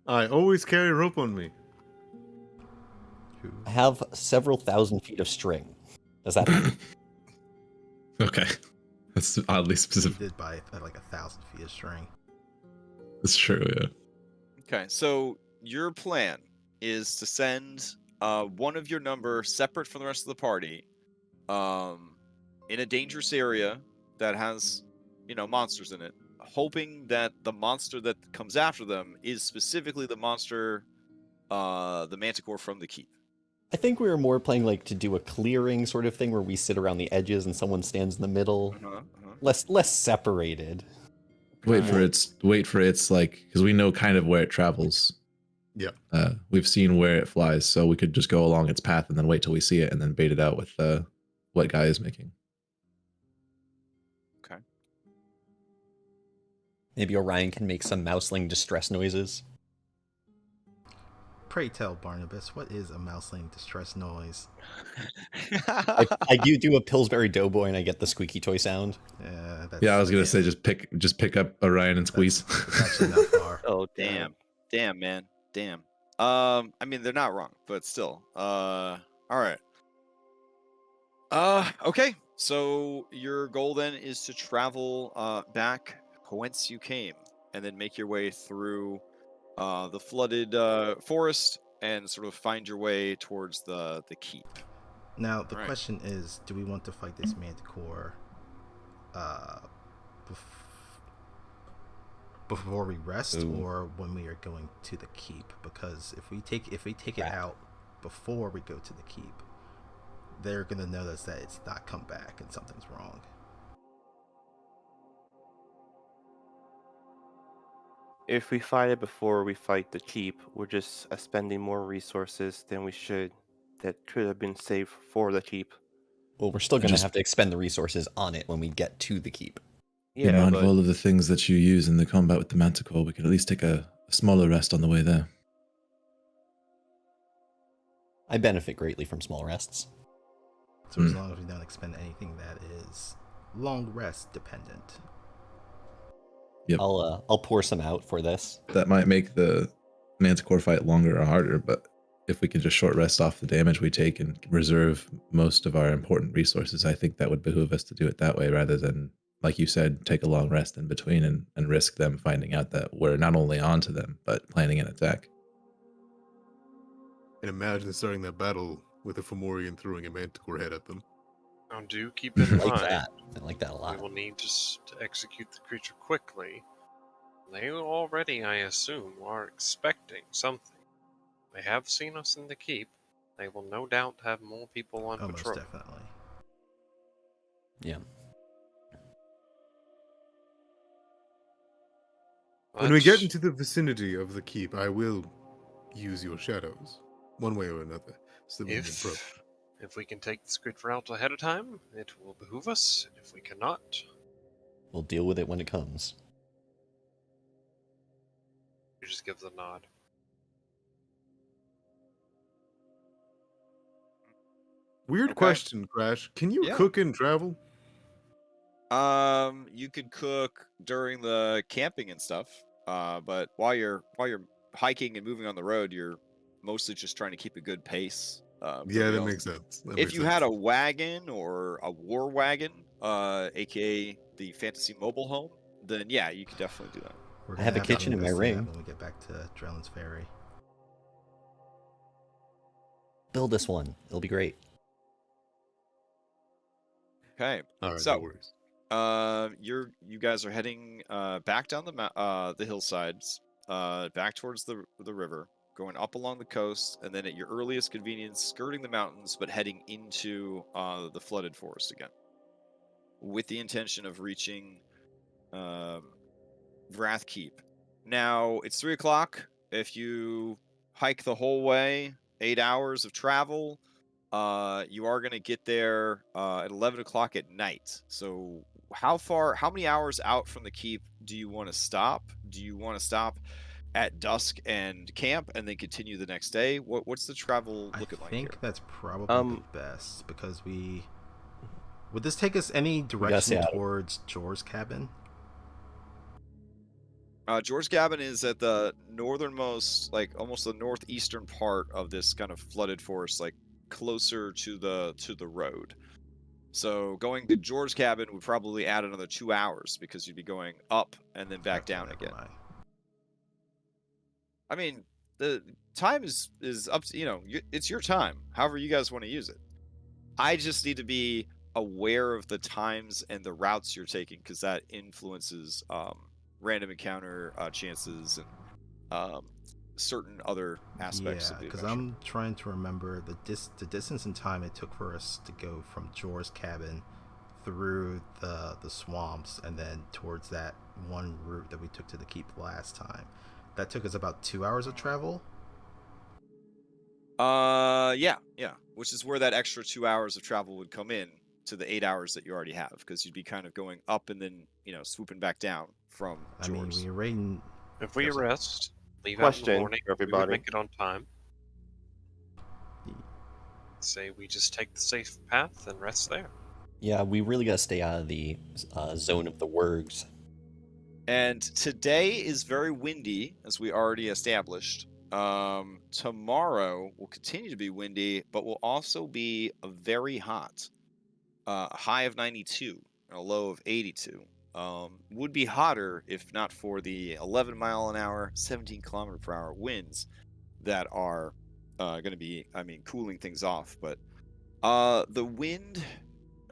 I always carry rope on me. I have several thousand feet of string. Does that help? Okay. That's oddly He specific. did buy like 1,000 feet of string. That's true, yeah. Okay, so your plan is to send one of your number separate from the rest of the party in a dangerous area that has, monsters in it, hoping that the monster that comes after them is specifically the monster, the manticore from the keep. I think we were more playing like to do a clearing sort of thing where we sit around the edges and someone stands in the middle. Less separated. Wait for its like, because we know kind of where it travels. Yeah. We've seen where it flies, so we could just go along its path and then wait till we see it and then bait it out with what Guy is making. Okay. Maybe Orion can make some mouseling distress noises. Pray tell, Barnabas, what is a mouseling distress noise? I do a Pillsbury Doughboy and I get the squeaky toy sound. Yeah, I was gonna say just pick up Orion and squeeze. That's actually not far. Oh damn, man, damn. I mean they're not wrong, but still. All right. Okay. So your goal then is to travel back whence you came, and then make your way through the flooded forest and sort of find your way towards the keep. Now, the question is, do we want to fight this manticore before we rest, or when we are going to the keep? Because if we take it out before we go to the keep, they're going to notice that it's not come back and something's wrong. If we fight it before we fight the keep, we're just spending more resources than we should that could have been saved for the keep. Well, we're still going to have to expend the resources on it when we get to the keep. Be mindful of the things that you use in the combat with the manticore. We could at least take a smaller rest on the way there. I benefit greatly from small rests. So as long as we don't expend anything that is long rest dependent. Yep. I'll pour some out for this. That might make the manticore fight longer or harder, but if we can just short rest off the damage we take and reserve most of our important resources, I think that would behoove us to do it that way rather than, like you said, take a long rest in between and risk them finding out that we're not only onto them, but planning an attack. And imagine starting that battle with a Fomorian throwing a manticore head at them. Now, do keep in mind, I like that a lot. we will need to execute the creature quickly. They already, I assume, are expecting something. They have seen us in the keep. They will no doubt have more people on patrol. Most definitely. Yeah. When we get into the vicinity of the keep, I will use your shadows, one way or another, so that we can approach. If we can take this creature out ahead of time, it will behoove us. If we cannot, we'll deal with it when it comes. You just give the nod. Weird question, Crash. Can you cook and travel? You could cook during the camping and stuff, but while you're hiking and moving on the road, you're mostly just trying to keep a good pace. Yeah, that makes sense. If you had a wagon or a war wagon, aka the fantasy mobile home, then yeah, you could definitely do that. I have a kitchen in my ring. When we get back to Drellin's Ferry. Build this one. It'll be great. Okay. All right, so, no worries. you guys are heading back down the hillsides, back towards the river, going up along the coast, and then at your earliest convenience, skirting the mountains, but heading into the flooded forest again, with the intention of reaching Vraath Keep. Now it's 3 o'clock. If you hike the whole way, 8 hours of travel, you are going to get there at 11 o'clock at night. So how many hours out from the keep do you want to stop? Do you want to stop at dusk and camp and then continue the next day? What's the travel looking like here? I think that's probably the best, because would this take us any direction towards Jor's cabin? Jor's cabin is at the northernmost, like almost the northeastern part of this kind of flooded forest, like closer to the road. So going to Jor's cabin would probably add another 2 hours, because you'd be going up and then back down again. Mind. I mean, the time is up to, it's your time, however you guys want to use it. I just need to be aware of the times and the routes you're taking, because that influences random encounter chances and certain other aspects of the because adventure. I'm trying to remember the distance and time it took for us to go from Jor's cabin through the swamps and then towards that one route that we took to the keep last time. That took us about 2 hours of travel. Yeah, which is where that extra 2 hours of travel would come in to the 8 hours that you already have, because you'd be kind of going up and then swooping back down from Jor's. I mean, we're raiding. If we rest, leave out in the Question morning, for we would everybody. make it on time. Say we just take the safe path and rest there. Yeah, we really gotta stay out of the zone of the Wurgs. And today is very windy, as we already established. Tomorrow will continue to be windy, but will also be very hot. A high of 92 and a low of 82. Would be hotter if not for the 11 mile an hour, 17 kilometer per hour winds that are going to be, cooling things off. But the wind,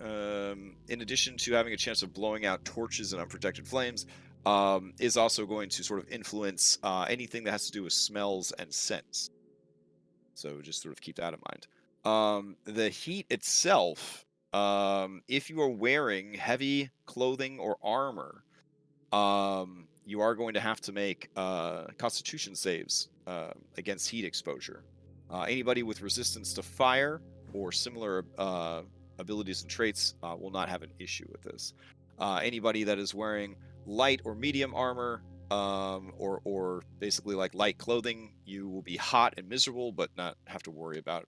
in addition to having a chance of blowing out torches and unprotected flames, is also going to sort of influence anything that has to do with smells and scents. So just sort of keep that in mind. The heat itself, if you are wearing heavy clothing or armor, you are going to have to make constitution saves against heat exposure. Anybody with resistance to fire or similar abilities and traits will not have an issue with this. Anybody that is wearing light or medium armor, or basically like light clothing, you will be hot and miserable, but not have to worry about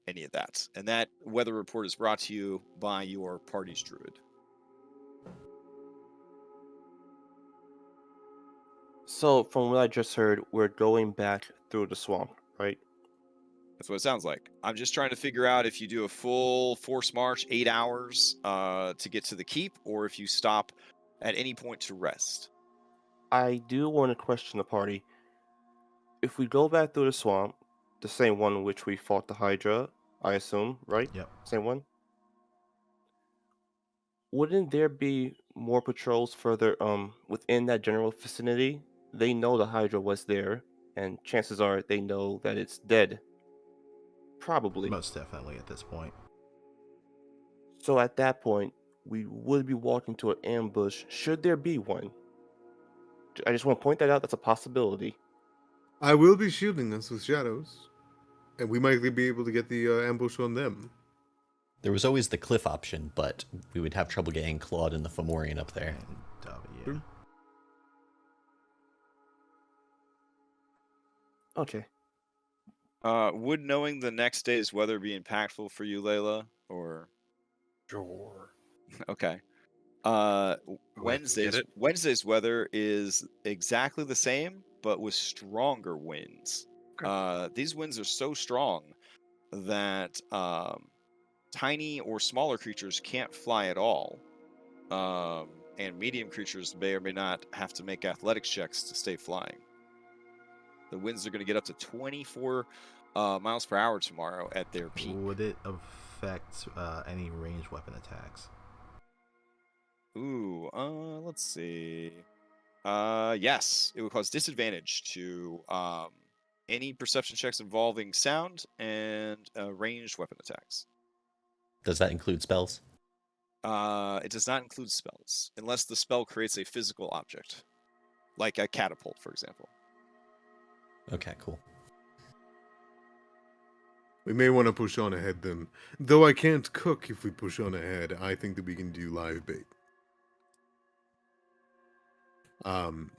any of that. And that weather report is brought to you by your party's druid. So, from what I just heard, we're going back through the swamp, right? That's what it sounds like. I'm just trying to figure out if you do a full force march, 8 hours to get to the keep, or if you stop at any point to rest. I do want to question the party. If we go back through the swamp, the same one in which we fought the Hydra, I assume, right? Yep. Same one? Wouldn't there be more patrols further within that general vicinity? They know the Hydra was there, and chances are they know that it's dead. Probably. Most definitely at this point. So at that point, we would be walking to an ambush, should there be one. I just want to point that out. That's a possibility. I will be shielding us with shadows, and we might be able to get the ambush on them. There was always the cliff option, but we would have trouble getting Claude and the Fomorian up there. And, Okay. Would knowing the next day's weather be impactful for you, Layla? Or Sure. okay. Get it? Wednesday's weather is exactly the same, but with stronger winds. These winds are so strong that tiny or smaller creatures can't fly at all, and medium creatures may or may not have to make athletics checks to stay flying. The winds are going to get up to 24 miles per hour tomorrow at their peak. would it affect any ranged weapon attacks? Ooh, let's see. Yes, it would cause disadvantage to any perception checks involving sound and ranged weapon attacks. Does that include spells? It does not include spells, unless the spell creates a physical object, like a catapult, for example. Okay, cool. We may want to push on ahead then. Though I can't cook if we push on ahead, I think that we can do live bait. And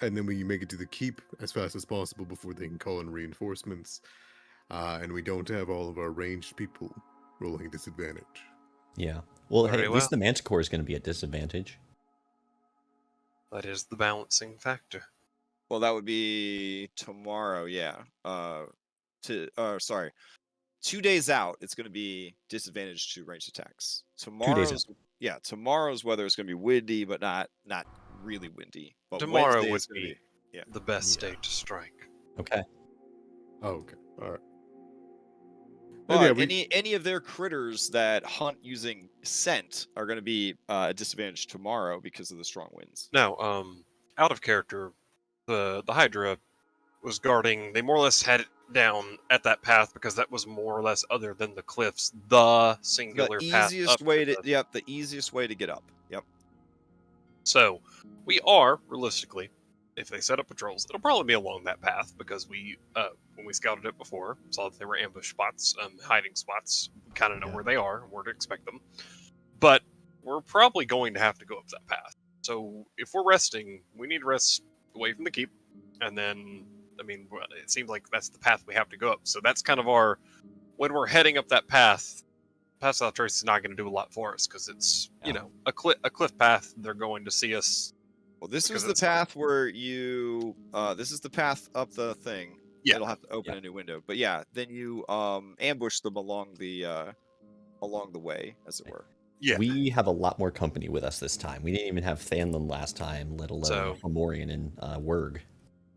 then we make it to the keep as fast as possible before they can call in reinforcements. And we don't have all of our ranged people rolling disadvantage. Yeah. Well, hey, Very at least well. the Manticore is going to be at disadvantage. That is the balancing factor. Well, that would be tomorrow, yeah. Sorry. 2 days out, it's going to be disadvantage to ranged attacks. 2 days out. Tomorrow's weather is going to be windy, but not really windy. But Tomorrow Wednesday would is going to be be the best Yeah. day to strike. Okay. Oh, okay. All right. But And any of their critters that hunt using scent are going to be at disadvantage tomorrow because of the strong winds. Now, out of character, the Hydra was guarding. They more or less had it down at that path because that was more or less, other than the cliffs, the singular path up The easiest way to get up. Yep. So we are realistically, if they set up patrols, it'll probably be along that path because we, when we scouted it before, saw that there were ambush spots, hiding spots. We kind of know Yeah. where they are, and where to expect them. But we're probably going to have to go up that path. So if we're resting, we need to rest away from the keep, and then, I mean, it seems like that's the path we have to go up. So that's kind of our, when we're heading up that path, Pass South Trace is not going to do a lot for us because it's, you know, a cliff path. They're going to see us. Well, this Because is the it's path where you. This is the path up the thing. Yeah. It'll have to open a new window. But yeah, then you ambush them along the way, as it were. Yeah. We have a lot more company with us this time. We didn't even have Thanlin last time, let alone So- Amorian and Werg.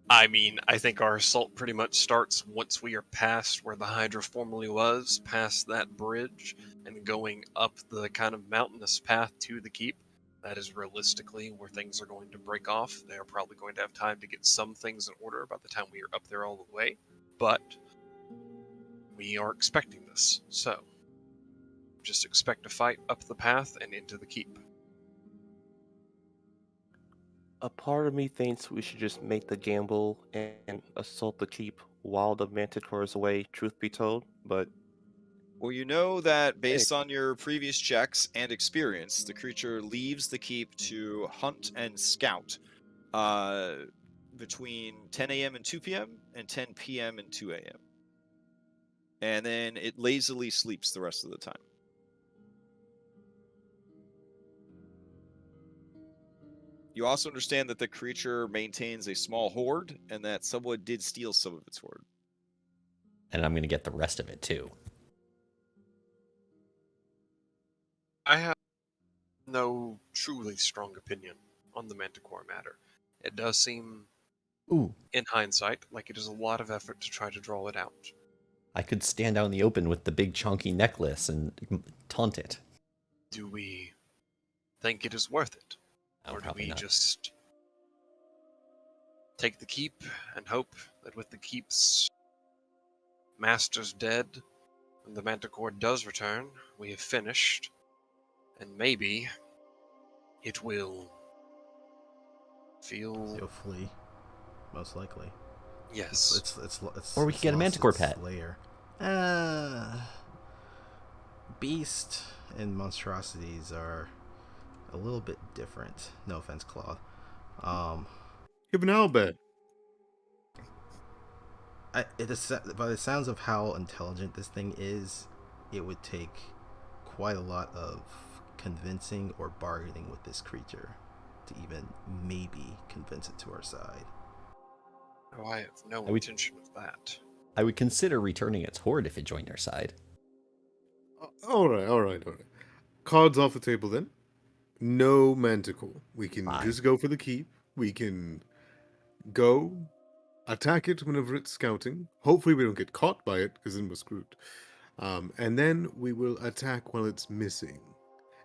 I mean, I think our assault pretty much starts once we are past where the Hydra formerly was, past that bridge, and going up the kind of mountainous path to the keep. That is realistically where things are going to break off. They are probably going to have time to get some things in order by the time we are up there all the way. But we are expecting this. So just expect to fight up the path and into the keep. A part of me thinks we should just make the gamble and assault the keep while the Manticore is away, truth be told, but Well, you know that based on your previous checks and experience, the creature leaves the keep to hunt and scout between 10 a.m. and 2 p.m. and 10 p.m. and 2 a.m. And then it lazily sleeps the rest of the time. You also understand that the creature maintains a small hoard and that someone did steal some of its hoard. And I'm going to get the rest of it too. I have no truly strong opinion on the Manticore matter. It does seem, Ooh, in hindsight, like it is a lot of effort to try to draw it out. I could stand out in the open with the big chunky necklace and taunt it. Do we think it is worth it? Oh, Or do probably we not. just take the keep and hope that with the keep's masters dead, when the Manticore does return, we have finished, and maybe it will feel... He'll flee, most likely. Yes. It's Or we could get a lost Manticore its pet. Lair. Beast and monstrosities are a little bit different. No offense, Claude. give an owlbear. By the sounds of how intelligent this thing is, it would take quite a lot of convincing or bargaining with this creature to even maybe convince it to our side. Oh, I have no would- intention of that. I would consider returning its horde if it joined our side. All right. Cards off the table then. No manticore. We can Fine. just go for the keep. We can go attack it whenever it's scouting. Hopefully we don't get caught by it, because then we're screwed. And then we will attack while it's missing.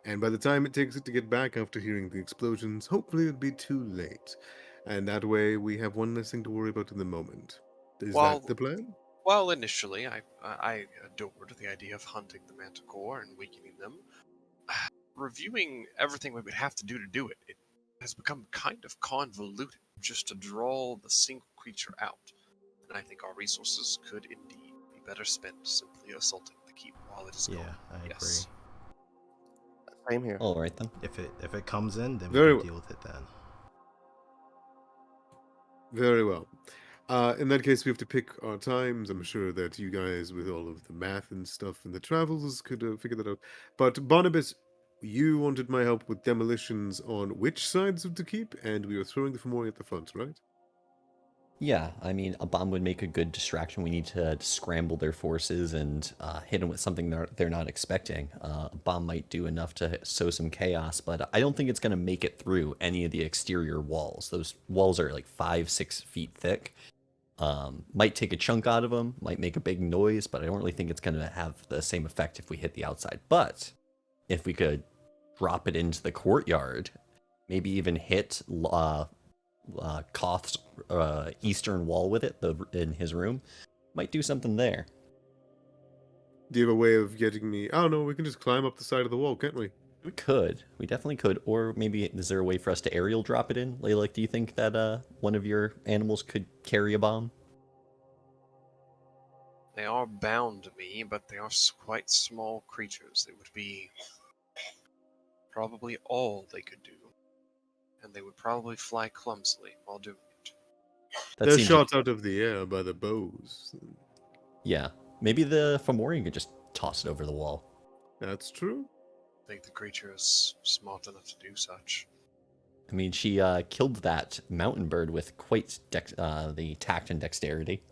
And by the time it takes it to get back after hearing the explosions, hopefully it'll be too late. And that way we have one less thing to worry about in the moment. Is Well- that the plan? Well, initially, I adored the idea of hunting the Manticore and weakening them. Reviewing everything we would have to do it, it has become kind of convoluted just to draw the single creature out. And I think our resources could indeed be better spent simply assaulting the keep while it is gone. Yeah, I Yes. agree. Same here. All right then. If it comes in, then Very we well. can deal with it then. Very well. In that case, we have to pick our times. I'm sure that you guys, with all of the math and stuff and the travels, could figure that out. But Barnabas, you wanted my help with demolitions on which sides of the keep, and we were throwing the Fomori at the front, right? Yeah, I mean, a bomb would make a good distraction. We need to scramble their forces and hit them with something they're not expecting. A bomb might do enough to sow some chaos, but I don't think it's going to make it through any of the exterior walls. Those walls are like 5-6 feet thick. Might take a chunk out of them, might make a big noise, but I don't really think it's going to have the same effect if we hit the outside. But if we could drop it into the courtyard, maybe even hit Koth's eastern wall with it in his room, might do something there. Do you have a way of getting me? I don't know. We can just climb up the side of the wall, can't we? We definitely could. Or maybe is there a way for us to aerial drop it in? Layla, do you think that one of your animals could carry a bomb? They are bound to me, but they are quite small creatures. They would be probably all they could do. And they would probably fly clumsily while doing it. That They're seems shot out of the air by the bows. Yeah. Maybe the Fomorian could just toss it over the wall. That's true. I think the creature is smart enough to do such. I mean, she killed that mountain bird with quite the tact and dexterity.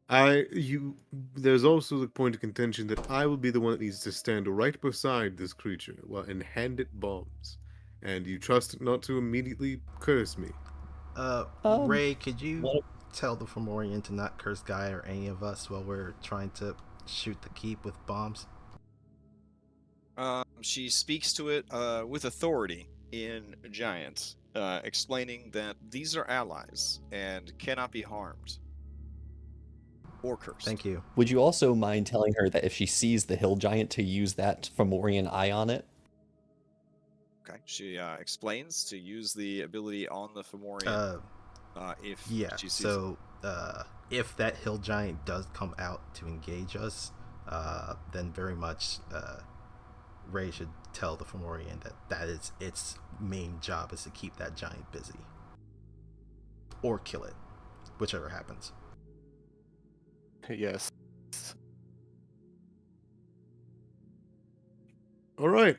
There's also the point of contention that I will be the one that needs to stand right beside this creature and hand it bombs. And you trust it not to immediately curse me. Ray, could you tell the Fomorian to not curse Guy or any of us while we're trying to shoot the keep with bombs? She speaks to it with authority in Giant, explaining that these are allies and cannot be harmed or cursed. Thank you. Would you also mind telling her that if she sees the hill giant to use that Fomorian eye on it? Okay. She explains to use the ability on the Fomorian if she sees it. If that hill giant does come out to engage us, then very much Ray should tell the Fomorian that is its main job is to keep that giant busy. Or kill it, whichever happens. Yes. All right.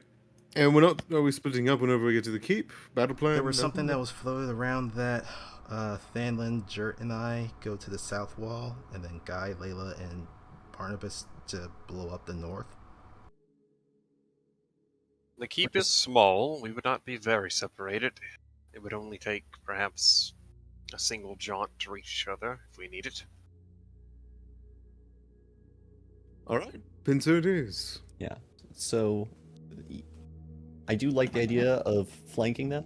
And are we splitting up whenever we get to the keep? Battle plan? There was something that was floated around that Thanlin, Jert, and I go to the south wall, and then Guy, Layla, and Barnabas to blow up the north. The keep is small. We would not be very separated. It would only take, perhaps, a single jaunt to reach each other if we need it. All right. Pincer it is. Yeah. So I do like the idea of flanking them.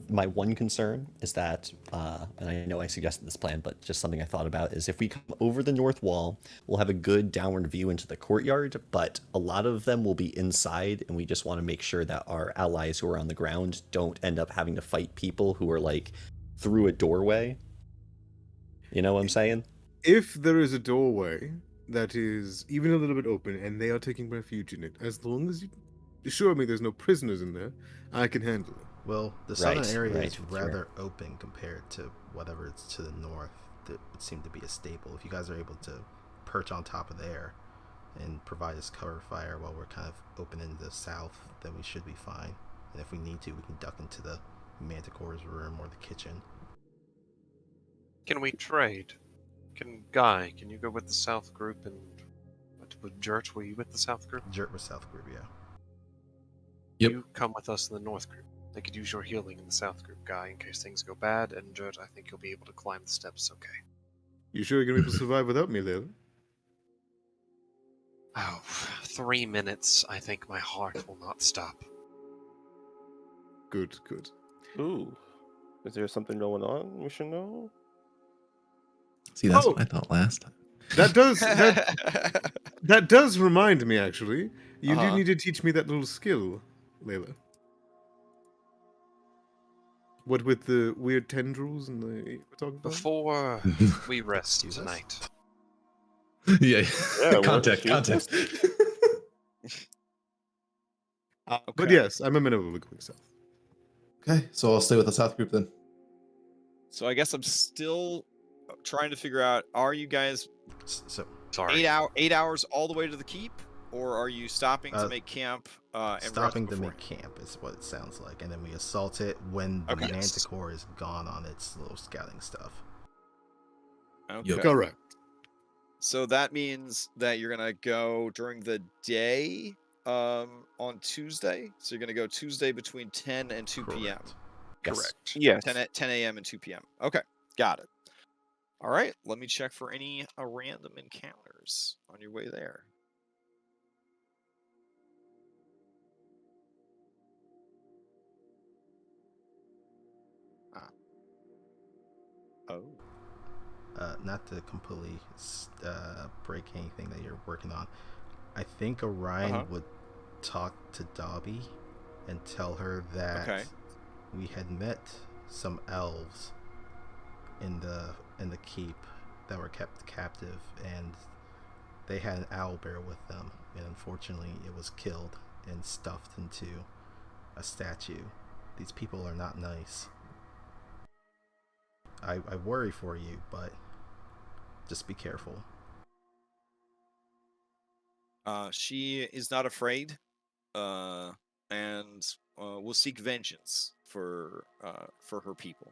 My one concern is that, and I know I suggested this plan, but just something I thought about is if we come over the north wall, we'll have a good downward view into the courtyard, but a lot of them will be inside, and we just want to make sure that our allies who are on the ground don't end up having to fight people who are like through a doorway. You know what I'm saying? If there is a doorway that is even a little bit open and they are taking refuge in it, as long as you assure me there's no prisoners in there, I can handle it. Well, the southern area right, is rather open compared to whatever it's to the north. That would seem to be a staple. If you guys are able to perch on top of there and provide us cover fire while we're kind of open in the south, then we should be fine. And if we need to, we can duck into the Manticore's room or the kitchen. Can we trade? Guy, can you go with the south group and with Jert, were you with the south group? Jert was south group, yeah. Yep. You come with us in the north group. They could use your healing in the south group, Guy, in case things go bad, and Jert, I think you'll be able to climb the steps okay. You sure you're going to be able to survive without me, Lil? Oh, 3 minutes. I think my heart will not stop. Good, good. Ooh. Is there something going on we should know? See, that's what I thought last time. That does remind me, actually. You do Uh-huh. need to teach me that little skill, Layla. What with the weird tendrils and the we're talking about? Before we rest Jesus. tonight, Yeah. Yeah, Context. well, Context. But Okay. yes, I'm amenable to going south. Okay, so I'll stay with the South group then. So I guess I'm still trying to figure out: are you guys So, sorry. 8 hours all the way to the keep, or are you stopping to make camp and stopping rest to before? make camp is what it sounds like, and then we assault it when the Okay. Manticore is gone on its little scouting stuff. Okay. Correct. So that means that you're gonna go during the day on Tuesday. So you're gonna go Tuesday between 10 and 2 p.m. Correct. Yes. Correct. yes. 10 a.m. and 2 p.m. Okay, got it. All right, let me check for any random encounters on your way there. Oh. Not to completely break anything that you're working on. I think Orion would talk to Dobby and tell her that we had met some elves in the keep that were kept captive, and they had an owlbear with them, and unfortunately it was killed and stuffed into a statue. These people are not nice. I worry for you, but just be careful. She is not afraid, and will seek vengeance for her people.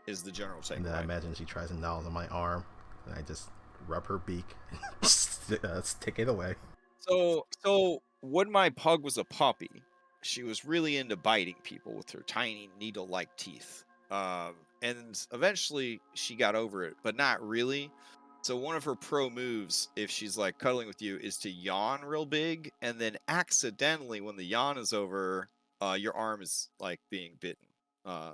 Is the general takeaway. And then I imagine she tries to gnaw on my arm, and I just rub her beak and stick it away. So when my pug was a puppy, she was really into biting people with her tiny needle-like teeth. And eventually she got over it, but not really. So one of her pro moves, if she's like cuddling with you, is to yawn real big, and then accidentally, when the yawn is over, your arm is like being bitten.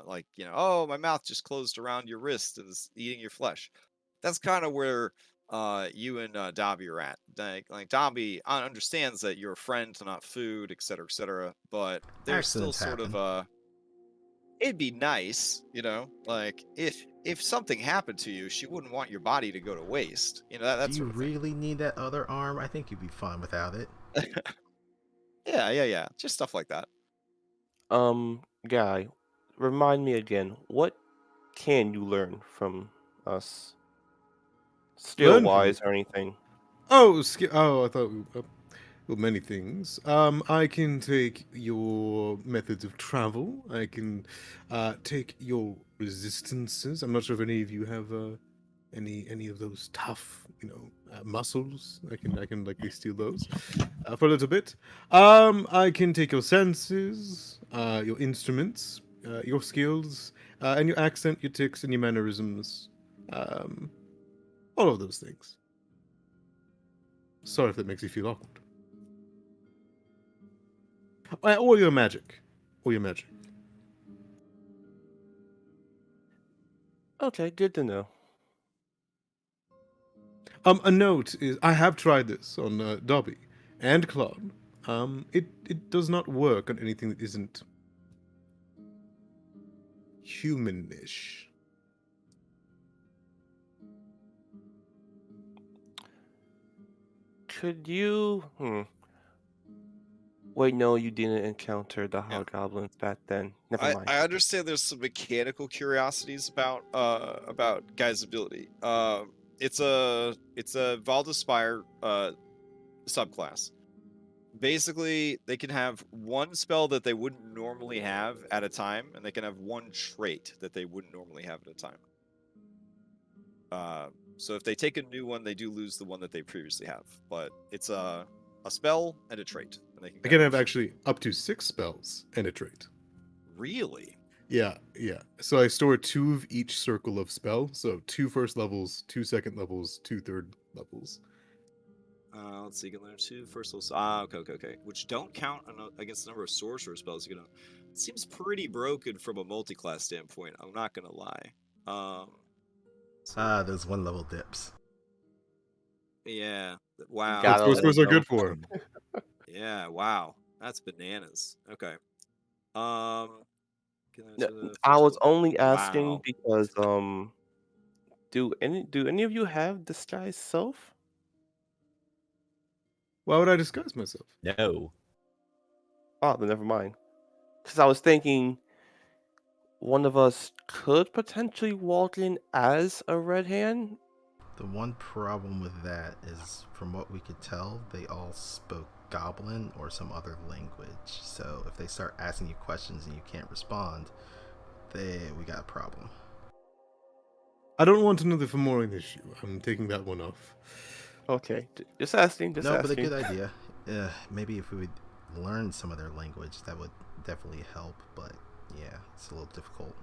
Like, oh, my mouth just closed around your wrist and is eating your flesh. That's kind of where you and Dobby are at. Like Dobby understands that you're a friend, not food, etc., but there's still Accidents sort happen. of it'd be nice, like if something happened to you, she wouldn't want your body to go to waste. That Do you sort of really need that other arm? I think you'd be fine without it. thing. Yeah. Just stuff like that. Guy, remind me again, what can you learn from us? Learn from Skill-wise or anything? Oh, I thought well, many things. I can take your methods of travel. I can take your resistances. I'm not sure if any of you have any of those tough, muscles. I can likely steal those for a little bit. I can take your senses, your instruments, your skills, and your accent, your tics, and your mannerisms. All of those things. Sorry if that makes you feel awkward. Or your magic. Okay, good to know. A note is I have tried this on Dobby and Claude. It does not work on anything that isn't humanish. Could you... Wait, no, you didn't encounter the hobgoblins back then. Never mind. I understand there's some mechanical curiosities about Guy's ability. It's a Valdespire subclass. Basically, they can have one spell that they wouldn't normally have at a time, and they can have one trait that they wouldn't normally have at a time. So if they take a new one, they do lose the one that they previously have. But it's a spell and a trait. And they I can have actually up to 6 spells and a trait. Really? Yeah. So I store 2 of each circle of spell. So 2 first levels, 2 second levels, 2 third levels. Let's see, you can learn 2 first levels. Okay. Which don't count against the number of sorcerer spells you can. It seems pretty broken from a multi-class standpoint. I'm not gonna lie. Those 1 level dips. Yeah. Wow. That's what sorcerers are good for. Yeah. Wow. That's bananas. Okay. Get No, into the I was physical- only asking Wow. because do any of you have disguise self? Why would I disguise myself? No. Oh, then never mind. Because I was thinking one of us could potentially walk in as a red hand. The one problem with that is, from what we could tell, they all spoke Goblin or some other language. So if they start asking you questions and you can't respond, we got a problem. I don't want another Fomorian issue. I'm taking that one off. Okay, just asking. Just No, asking. but a good idea. Maybe if we would learn some of their language, that would definitely help. But yeah, it's a little difficult.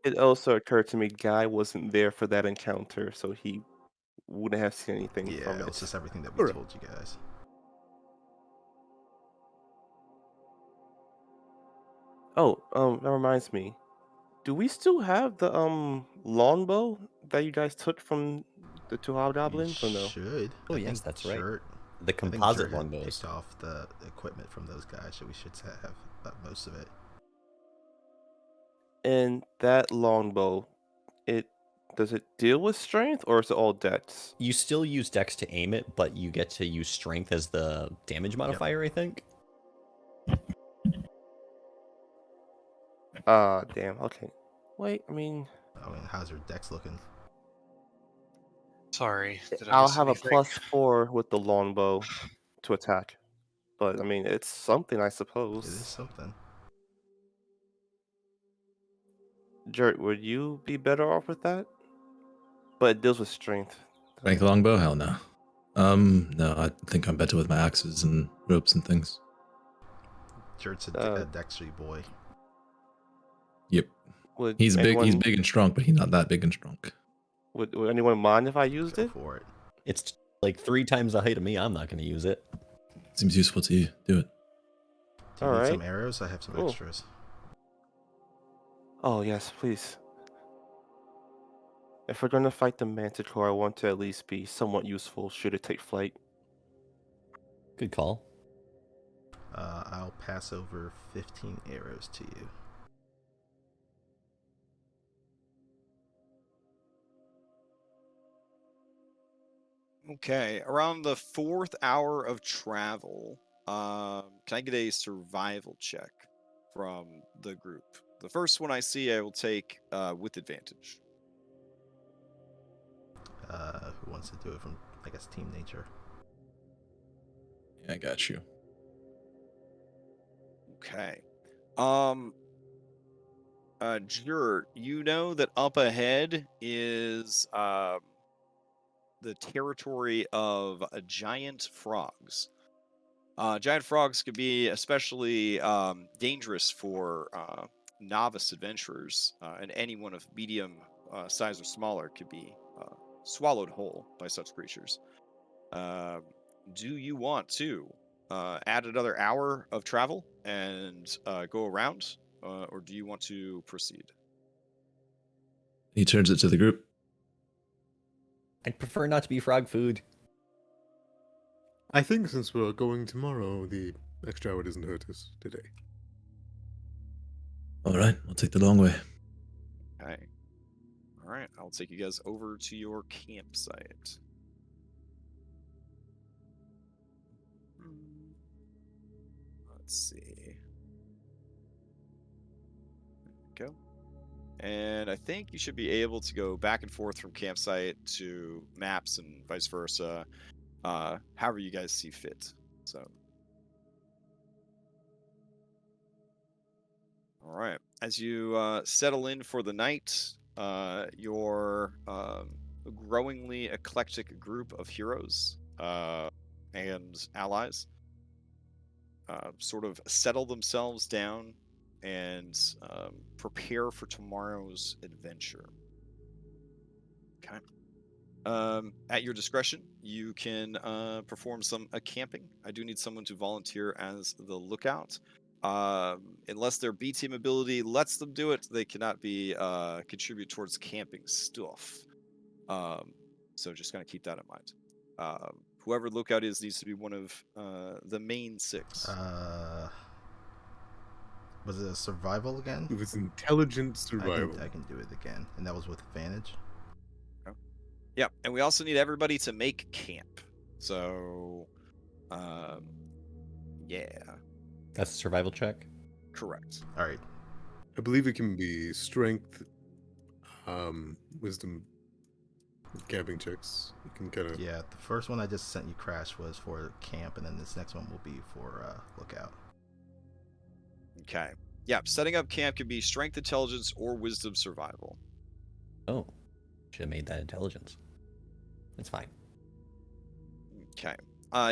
It also occurred to me Guy wasn't there for that encounter, so he wouldn't have seen anything Yeah, from it. it's just everything that we Alright. told you guys. Oh, that reminds me. Do we still have the longbow that you guys took from the two hobgoblins or no? Should. Oh, I yes, think that's right. Jert, The I think composite Jert had longbows. picked off the equipment from those guys, so we should have most of it. And that longbow, does it deal with strength or is it all dex? You still use dex to aim it, but you get to use strength as the damage modifier, I think. Ah, damn. Okay. Wait, I mean, I mean, how's your dex looking? Sorry, did I I'll miss have anything? a +4 with the longbow to attack. But I mean, it's something, I suppose. It is something. Jert, would you be better off with that? But it deals with strength. Strength longbow? Hell no. No, I think I'm better with my axes and ropes and things. Jert's a dextery boy. Yep. Would He's big. He's anyone- big and strong, but he's not that big and strong. Would anyone mind if I used Go it? for it. It's like 3 times the height of me. I'm not going to use it. Seems useful to you. Do it. Do you need Alright. some arrows? I have some Cool. extras. Oh, yes, please. If we're gonna fight the manticore, I want to at least be somewhat useful should it take flight. Good call. I'll pass over 15 arrows to you. Okay, around the 4th hour of travel, can I get a survival check from the group? The first one I see, I will take with advantage. Who wants to do it from, I guess, team nature? Yeah, I got you. Okay. Jurt, you know that up ahead is the territory of giant frogs. Giant frogs could be especially dangerous for novice adventurers, and anyone of medium size or smaller could be swallowed whole by such creatures. Do you want to add another hour of travel and go around, or do you want to proceed? He turns it to the group. I'd prefer not to be frog food. I think since we're going tomorrow, the extra hour doesn't hurt us today. All right, we'll take the long way. Okay. All right, I'll take you guys over to your campsite. Let's see. There we go. And I think you should be able to go back and forth from campsite to maps and vice versa, however you guys see fit. So, all right. As you settle in for the night, your growingly eclectic group of heroes and allies sort of settle themselves down and prepare for tomorrow's adventure. Okay. At your discretion, you can perform some camping. I do need someone to volunteer as the lookout. Unless their B team ability lets them do it, they cannot be contribute towards camping stuff. So just kind of keep that in mind. Whoever lookout is needs to be one of the main 6. Was it a survival again? It was intelligent survival. I can do it again, and that was with advantage. Yeah, and we also need everybody to make camp. So, yeah, That's a survival check. correct. All right. I believe it can be strength, wisdom, camping checks. You can kind of. Yeah, the first one I just sent you, Crash, was for camp, and then this next one will be for lookout. Okay. Yeah, setting up camp can be strength, intelligence, or wisdom survival. Oh, should have made that intelligence. It's fine. Okay.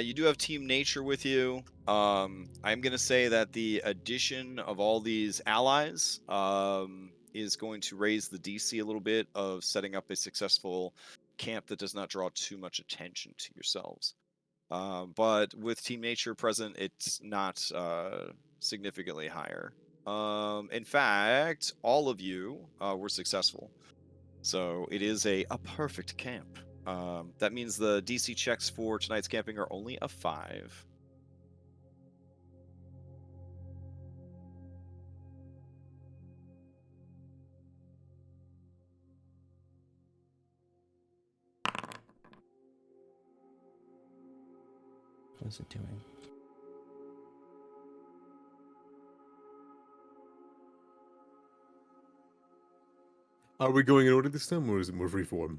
You do have Team Nature with you. I'm going to say that the addition of all these allies is going to raise the DC a little bit of setting up a successful camp that does not draw too much attention to yourselves. But with Team Nature present, it's not significantly higher. In fact, all of you were successful. So it is a perfect camp. That means the DC checks for tonight's camping are only a 5. What is it doing? Are we going in order this time, or is it more freeform?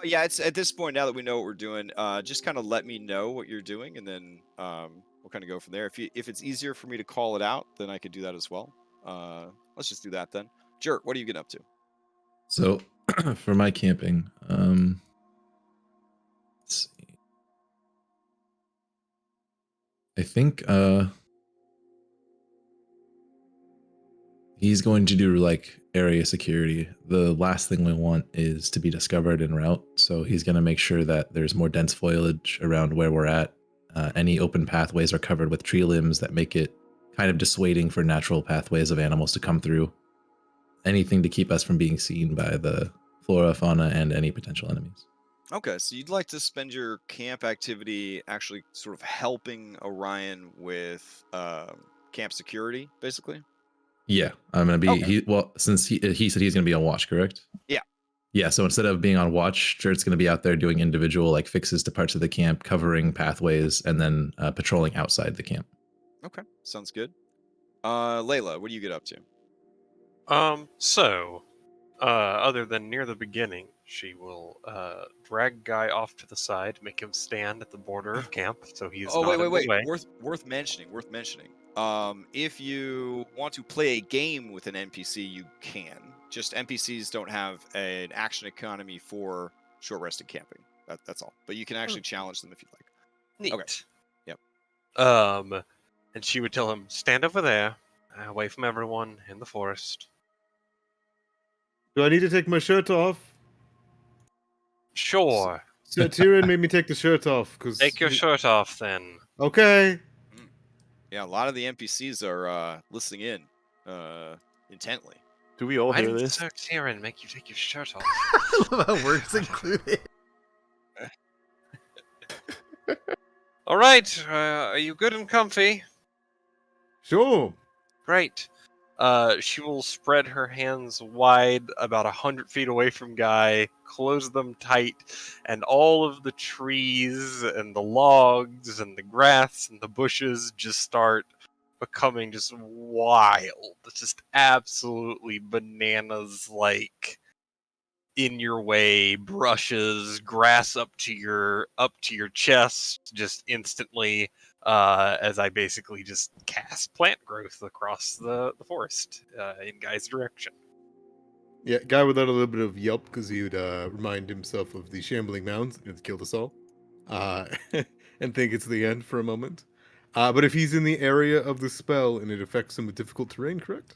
Yeah, it's at this point now that we know what we're doing. Just kind of let me know what you're doing, and then we'll kind of go from there. If it's easier for me to call it out, then I could do that as well. Let's just do that then. Jerk, what are you getting up to? So for my camping, let's see. I think he's going to do like area security. The last thing we want is to be discovered en route. So he's going to make sure that there's more dense foliage around where we're at. Any open pathways are covered with tree limbs that make it kind of dissuading for natural pathways of animals to come through. Anything to keep us from being seen by the flora, fauna, and any potential enemies. Okay, so you'd like to spend your camp activity actually sort of helping Orion with camp security, basically? Yeah, I'm gonna be. Okay. Since he said he's gonna be on watch, correct? Yeah. Yeah. So instead of being on watch, Jert's gonna be out there doing individual like fixes to parts of the camp, covering pathways, and then patrolling outside the camp. Okay, sounds good. Layla, what do you get up to? Other than near the beginning, she will drag Guy off to the side, make him stand at the border of camp, so he's not in the way. Worth mentioning. If you want to play a game with an NPC, you can. Just NPCs don't have an action economy for short-rested camping. That's all. But you can actually challenge them if you'd like. Neat. Okay. Yep. And she would tell him, stand over there, away from everyone in the forest. Do I need to take my shirt off? Sure. So Tyrion made me take the shirt off because. Take your shirt off, then. Okay. Yeah, a lot of the NPCs are listening in intently. Do we all Why hear did this? Sir Tyrion make you take your shirt off? Words included. All right, are you good and comfy? Sure. Great. She will spread her hands wide, about 100 feet away from Guy, close them tight, and all of the trees and the logs and the grass and the bushes just start becoming just wild, just absolutely bananas, like in your way, brushes, grass up to your chest, just instantly. As I basically just cast plant growth across the forest in Guy's direction. Yeah, Guy would let a little bit of yelp because he would remind himself of the shambling mounds that had killed us all, and think it's the end for a moment. But if he's in the area of the spell and it affects him with difficult terrain, correct?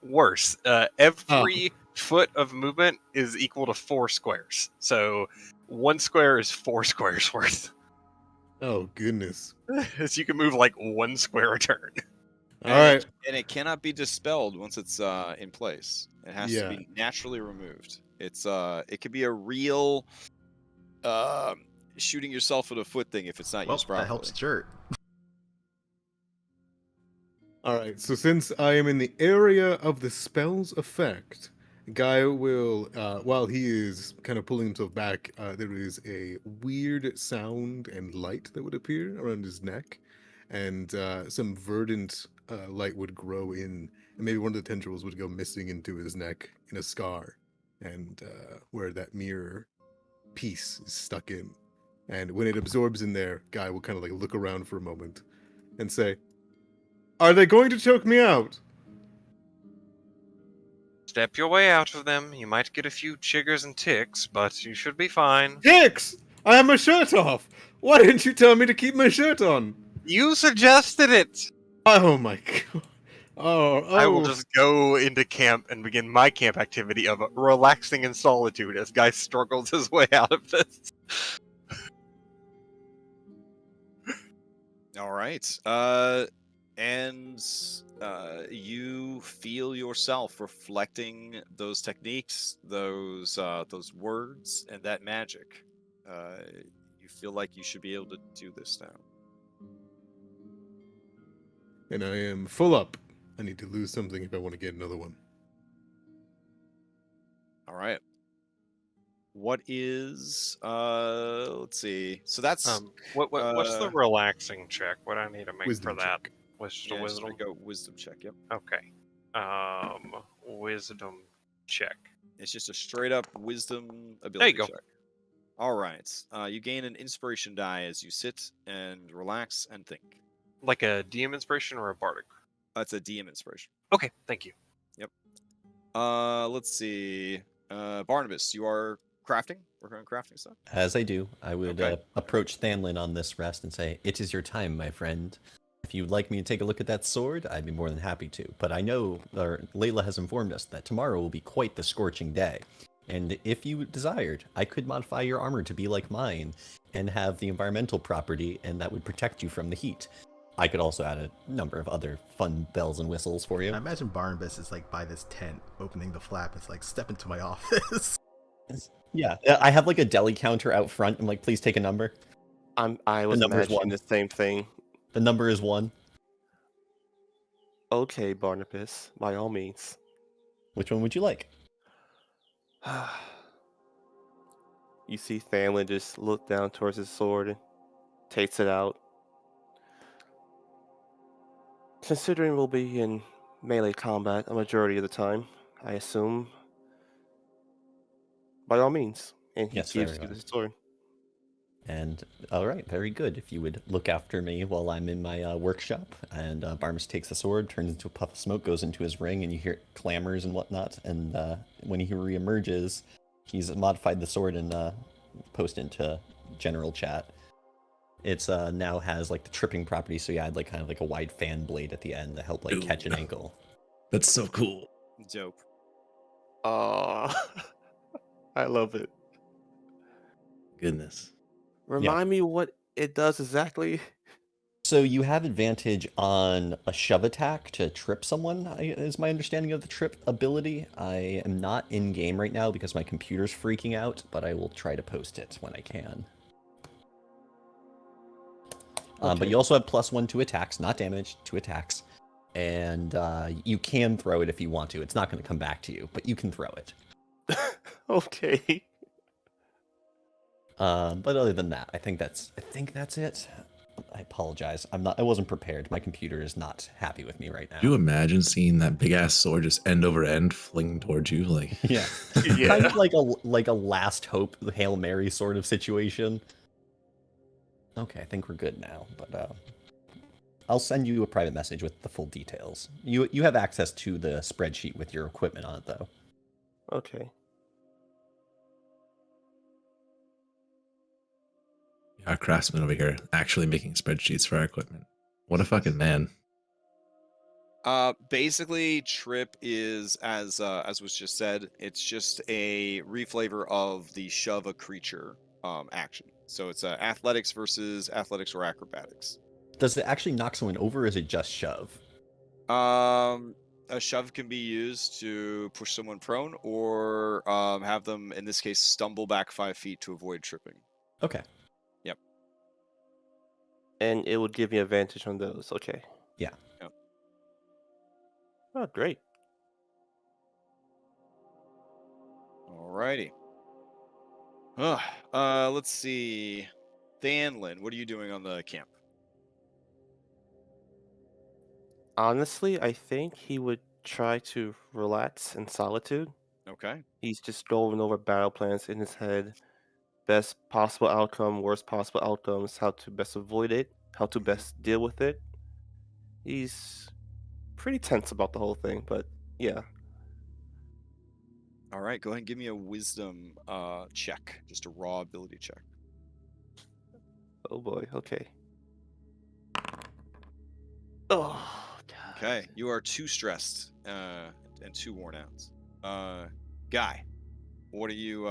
Worse. Every foot of movement is equal to 4 squares. So 1 square is 4 squares worth. Oh, goodness. So you can move like 1 square a turn. All right. And it cannot be dispelled once it's in place. It has to be naturally removed. It could be a real shooting yourself in the foot thing if it's not used properly. That helps Jert. All right, so since I am in the area of the spell's effect, Guy will, while he is kind of pulling himself back, there is a weird sound and light that would appear around his neck, and some verdant light would grow in, and maybe one of the tendrils would go missing into his neck in a scar, and where that mirror piece is stuck in. And when it absorbs in there, Guy will kind of like look around for a moment and say, "Are they going to choke me out?" Step your way out of them. You might get a few chiggers and ticks, but you should be fine. Hicks! I have my shirt off! Why didn't you tell me to keep my shirt on? You suggested it! Oh my god. Oh. I will just go into camp and begin my camp activity of relaxing in solitude as Guy struggles his way out of this. All right. And you feel yourself reflecting those techniques, those words, and that magic. You feel like you should be able to do this now. And I am full up. I need to lose something if I want to get another one. All right. What is let's see. So that's What's the relaxing check? What do I need to make Wisdom for that? check. Wisdom. Go wisdom check. Yep. Okay. Wisdom check. It's just a straight up wisdom ability There you go. check. All right. You gain an inspiration die as you sit and relax and think. Like a DM inspiration or a bardic? That's a DM inspiration. Okay, thank you. Yep. Let's see. Barnabas, you are crafting? Working on crafting stuff? As I do, I would Okay. approach Thanlin on this rest and say, "It is your time, my friend. If you'd like me to take a look at that sword, I'd be more than happy to. But I know, or Layla has informed us, that tomorrow will be quite the scorching day. And if you desired, I could modify your armor to be like mine and have the environmental property, and that would protect you from the heat. I could also add a number of other fun bells and whistles for you." I imagine Barnabas is like by this tent, opening the flap. It's like, step into my office. Yeah, I have like a deli counter out front. I'm like, "Please take a number." I was number is imagining one. the same thing. The number is 1. Okay, Barnabas, by all means. Which one would you like? You see Thamlin just look down towards his sword and takes it out. Considering we'll be in melee combat a majority of the time, I assume, by all means. And he Yes, gives very you well. the sword. And all right, very good. If you would look after me while I'm in my workshop, and Barnabas takes the sword, turns into a puff of smoke, goes into his ring, and you hear clamors and whatnot. And when he reemerges, he's modified the sword and post into general chat. It's now has like the tripping property, so you add like kind of like a wide fan blade at the end to help like catch an ankle. That's so cool. Dope. Oh, I love it. Goodness. Remind me what it does exactly. So you have advantage on a shove attack to trip someone, is my understanding of the trip ability. I am not in game right now because my computer's freaking out, but I will try to post it when I can. But you also have +1 to attacks, not damage, to attacks. And you can throw it if you want to. It's not going to come back to you, but you can throw it. Okay. But other than that, I think that's it. I apologize. I wasn't prepared. My computer is not happy with me right now. Do you imagine seeing that big ass sword just end over end fling towards you? Like, Yeah. Yeah. Kind of like a last hope Hail Mary sort of situation. Okay, I think we're good now, but I'll send you a private message with the full details. You have access to the spreadsheet with your equipment on it, though. Okay. our craftsman over here actually making spreadsheets for our equipment. What a fucking man. Basically, trip is as was just said. It's just a reflavor of the shove a creature action. So it's athletics versus athletics or acrobatics. Does it actually knock someone over, or is it just shove? A shove can be used to push someone prone, or have them, in this case, stumble back 5 feet to avoid tripping. Okay. Yep. And it would give me advantage on those. Okay. Yeah. Yep. Oh, great. Alrighty. Let's see. Thanlin, what are you doing on the camp? Honestly, I think he would try to relax in solitude. Okay. He's just going over battle plans in his head, best possible outcome, worst possible outcomes, how to best avoid it, how to best deal with it. He's pretty tense about the whole thing, but yeah. All right, go ahead and give me a wisdom check, just a raw ability check. Oh boy, okay. Oh, God. Okay, you are too stressed and too worn out. Guy, what are you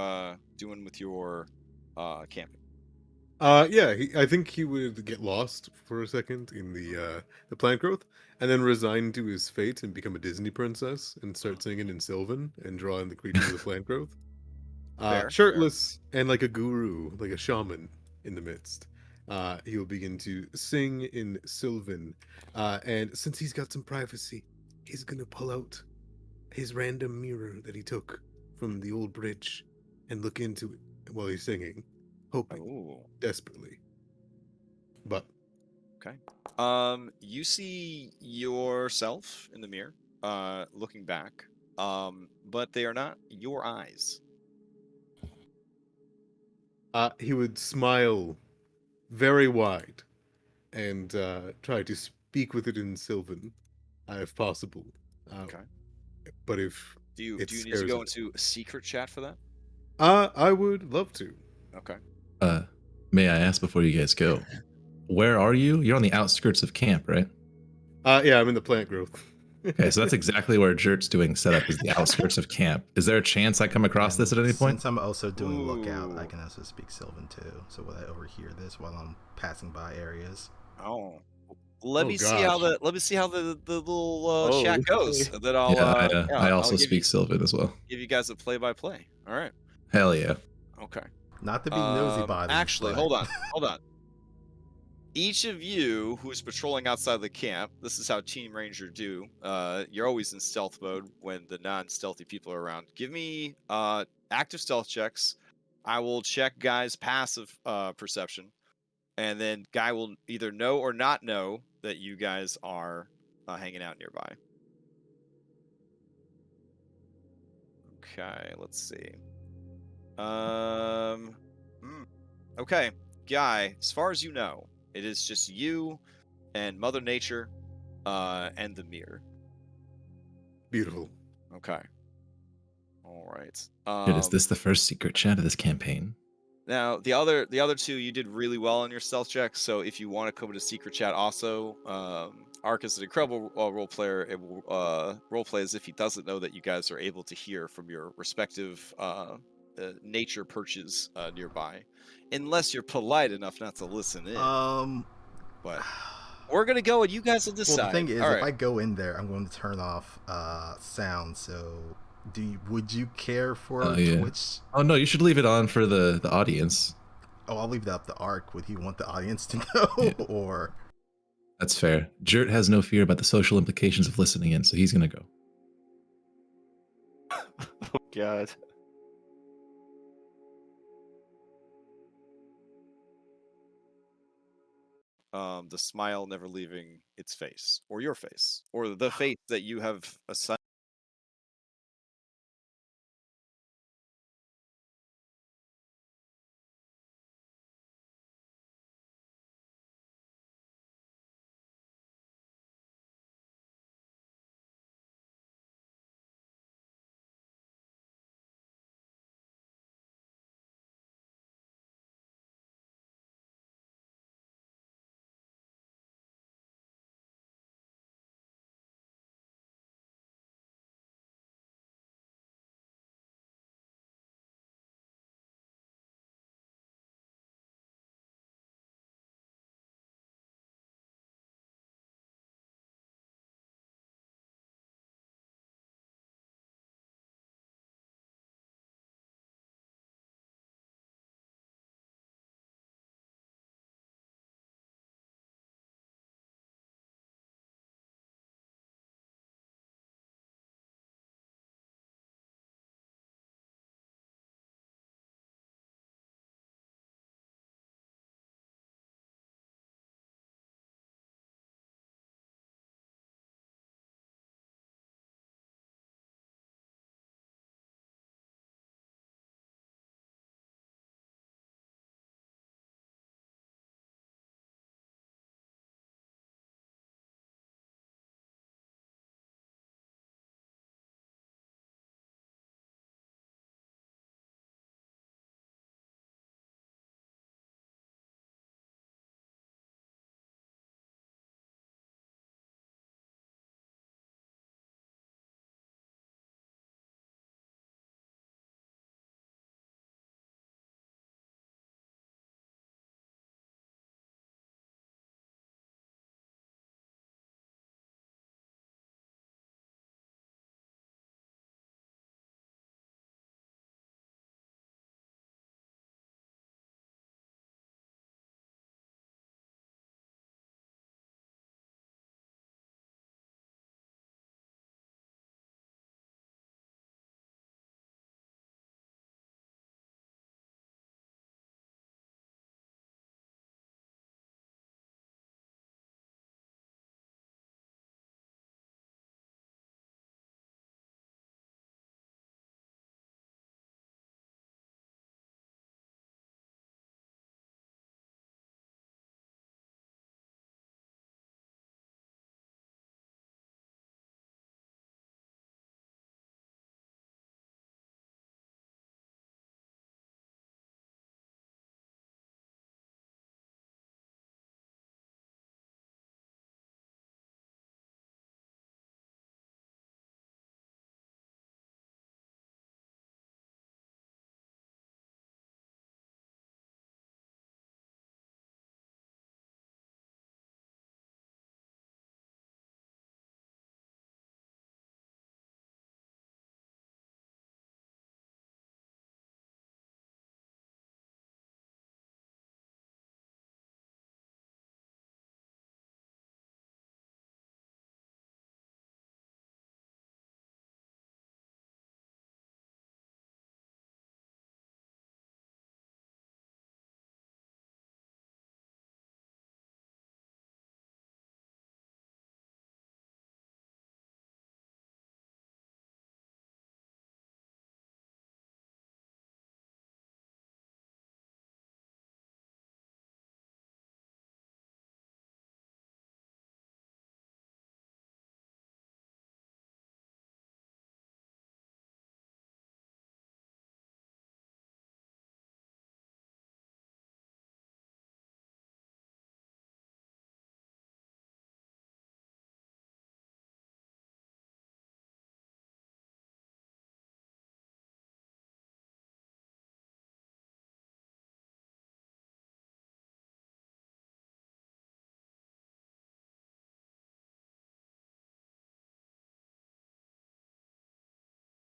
doing with your camping? Yeah, I think he would get lost for a second in the plant growth, and then resign to his fate and become a Disney princess and start singing in Sylvan and draw in the creatures of the plant growth. Fair. Shirtless and like a guru, like a shaman in the midst. He will begin to sing in Sylvan, and since he's got some privacy, he's gonna pull out his random mirror that he took from the old bridge and look into it while he's singing, hoping Oh, desperately. But okay. You see yourself in the mirror, looking back. But they are not your eyes. he would smile very wide and try to speak with it in Sylvan, if possible. Okay. But if it Do you need to scares go it, into secret chat for that? I would love to. Okay. May I ask before you guys go, where are you? You're on the outskirts of camp, right? Yeah, I'm in the plant growth. Okay, so that's exactly where Jert's doing setup, is the outskirts of camp. Is there a chance I come across this at any point? Since I'm also doing lookout, I Ooh. can also speak Sylvan too. So will I overhear this while I'm passing by areas? Oh. Let Oh, me see how gosh. the little Oh, chat goes. okay. And then I'll I I'll also speak Sylvan as well. give you guys a play-by-play. All right. Hell yeah. Okay. Not to be nosy bottoms, Actually, but... hold on. Each of you who's patrolling outside the camp, this is how Team Ranger do. You're always in stealth mode when the non-stealthy people are around. Give me active stealth checks. I will check Guy's passive perception, and then Guy will either know or not know that you guys are hanging out nearby. Okay, let's see. Okay, Guy, as far as you know, it is just you and Mother Nature and the mirror. Beautiful. Okay. All right. Dude, is this the first secret chat of this campaign? Now the other two, you did really well on your stealth check. So if you want to come to secret chat, also, Ark is an incredible role player. It will role play as if he doesn't know that you guys are able to hear from your respective nature perches nearby, unless you're polite enough not to listen in. But we're gonna go and you guys will decide. Well, the thing is, All if right. I go in there, I'm going to turn off sound. So, would you care for Twitch? Oh no, you should leave it on for the audience. Oh, I'll leave that up to Ark. Would he want the audience to know, Yeah. or? That's fair. Jert has no fear about the social implications of listening in, so he's gonna go. Oh, God. The smile never leaving its face, or your face, or the face that you have assigned.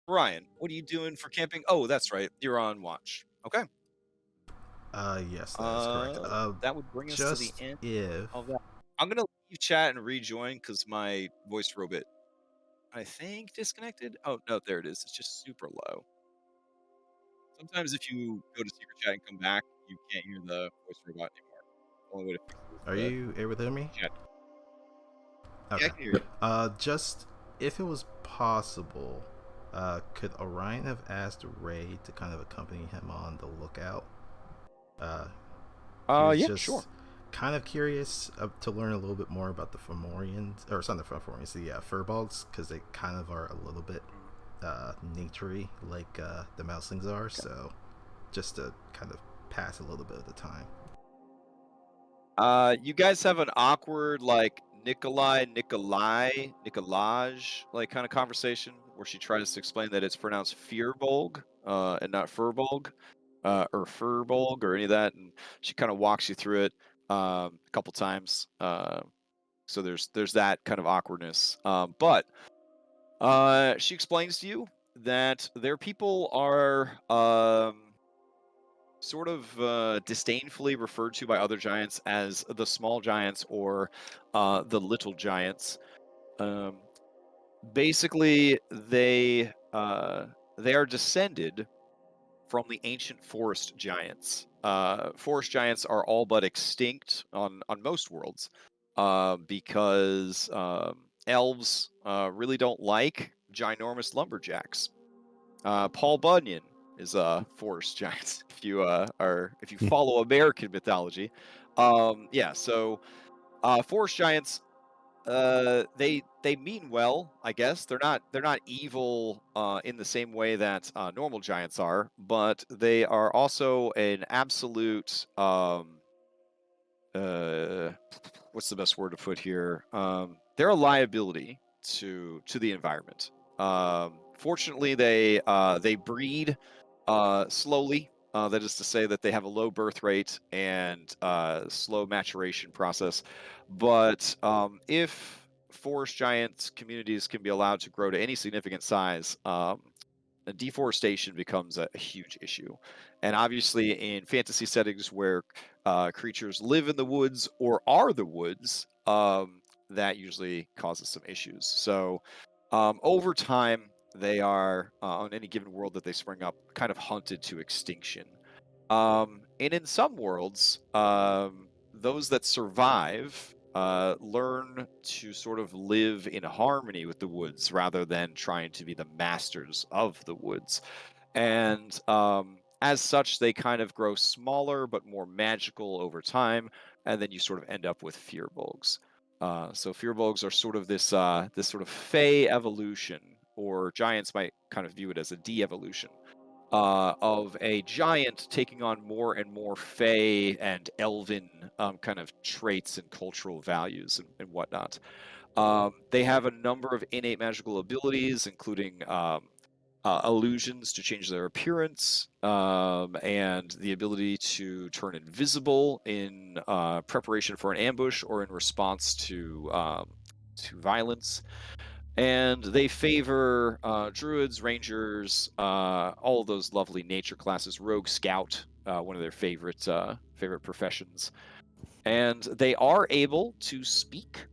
Ryan, what are you doing for camping? Oh, that's right. You're on watch. Okay. Yes, that is correct. That would bring us to the Just end if of that. I'm gonna leave chat and rejoin because my voice robot, I think, disconnected. Oh no, there it is. It's just super low. Sometimes if you go to secret chat and come back, you can't hear the voice robot anymore. The only way to fix it is are you able to hear me? chat. Okay. Yeah, I can hear you. Just if it was possible, could Orion have asked Ray to kind of accompany him on the lookout? He was Yeah, just sure. kind of curious to learn a little bit more about the Fomorians, or it's not the Fomorians, the Furbolgs, because they kind of are a little bit naturey, like the Mouselings are. Okay. So just to kind of pass a little bit of the time. You guys have an awkward, like, Nikolaj, like, kind of conversation where she tries to explain that it's pronounced Fearbolg, and not Furbolg, or Furbolg, or any of that, and she kind of walks you through it a couple times. So there's that kind of awkwardness. But she explains to you that their people are sort of disdainfully referred to by other giants as the small giants or the little giants. Basically, they are descended from the ancient forest giants. Forest giants are all but extinct on most worlds because elves really don't like ginormous lumberjacks. Paul Bunyan is a forest giant. If you follow American mythology, yeah. So forest giants, they mean well, I guess. They're not evil in the same way that normal giants are, but they are also an absolute what's the best word to put here? They're a liability to the environment. Fortunately, they breed slowly. That is to say that they have a low birth rate and slow maturation process. But if forest giant communities can be allowed to grow to any significant size, deforestation becomes a huge issue. And obviously, in fantasy settings where creatures live in the woods or are the woods, that usually causes some issues. So over time, they are, on any given world that they spring up, kind of hunted to extinction. And in some worlds, those that survive learn to sort of live in harmony with the woods rather than trying to be the masters of the woods. And as such, they kind of grow smaller but more magical over time, and then you sort of end up with Fearbolgs. So Fearbolgs are sort of this sort of fey evolution, or giants might kind of view it as a de-evolution of a giant taking on more and more fey and elven kind of traits and cultural values and whatnot. They have a number of innate magical abilities, including illusions to change their appearance, and the ability to turn invisible in preparation for an ambush or in response to violence. And they favor druids, rangers, all of those lovely nature classes. Rogue scout, one of their favorite professions. And they are able to speak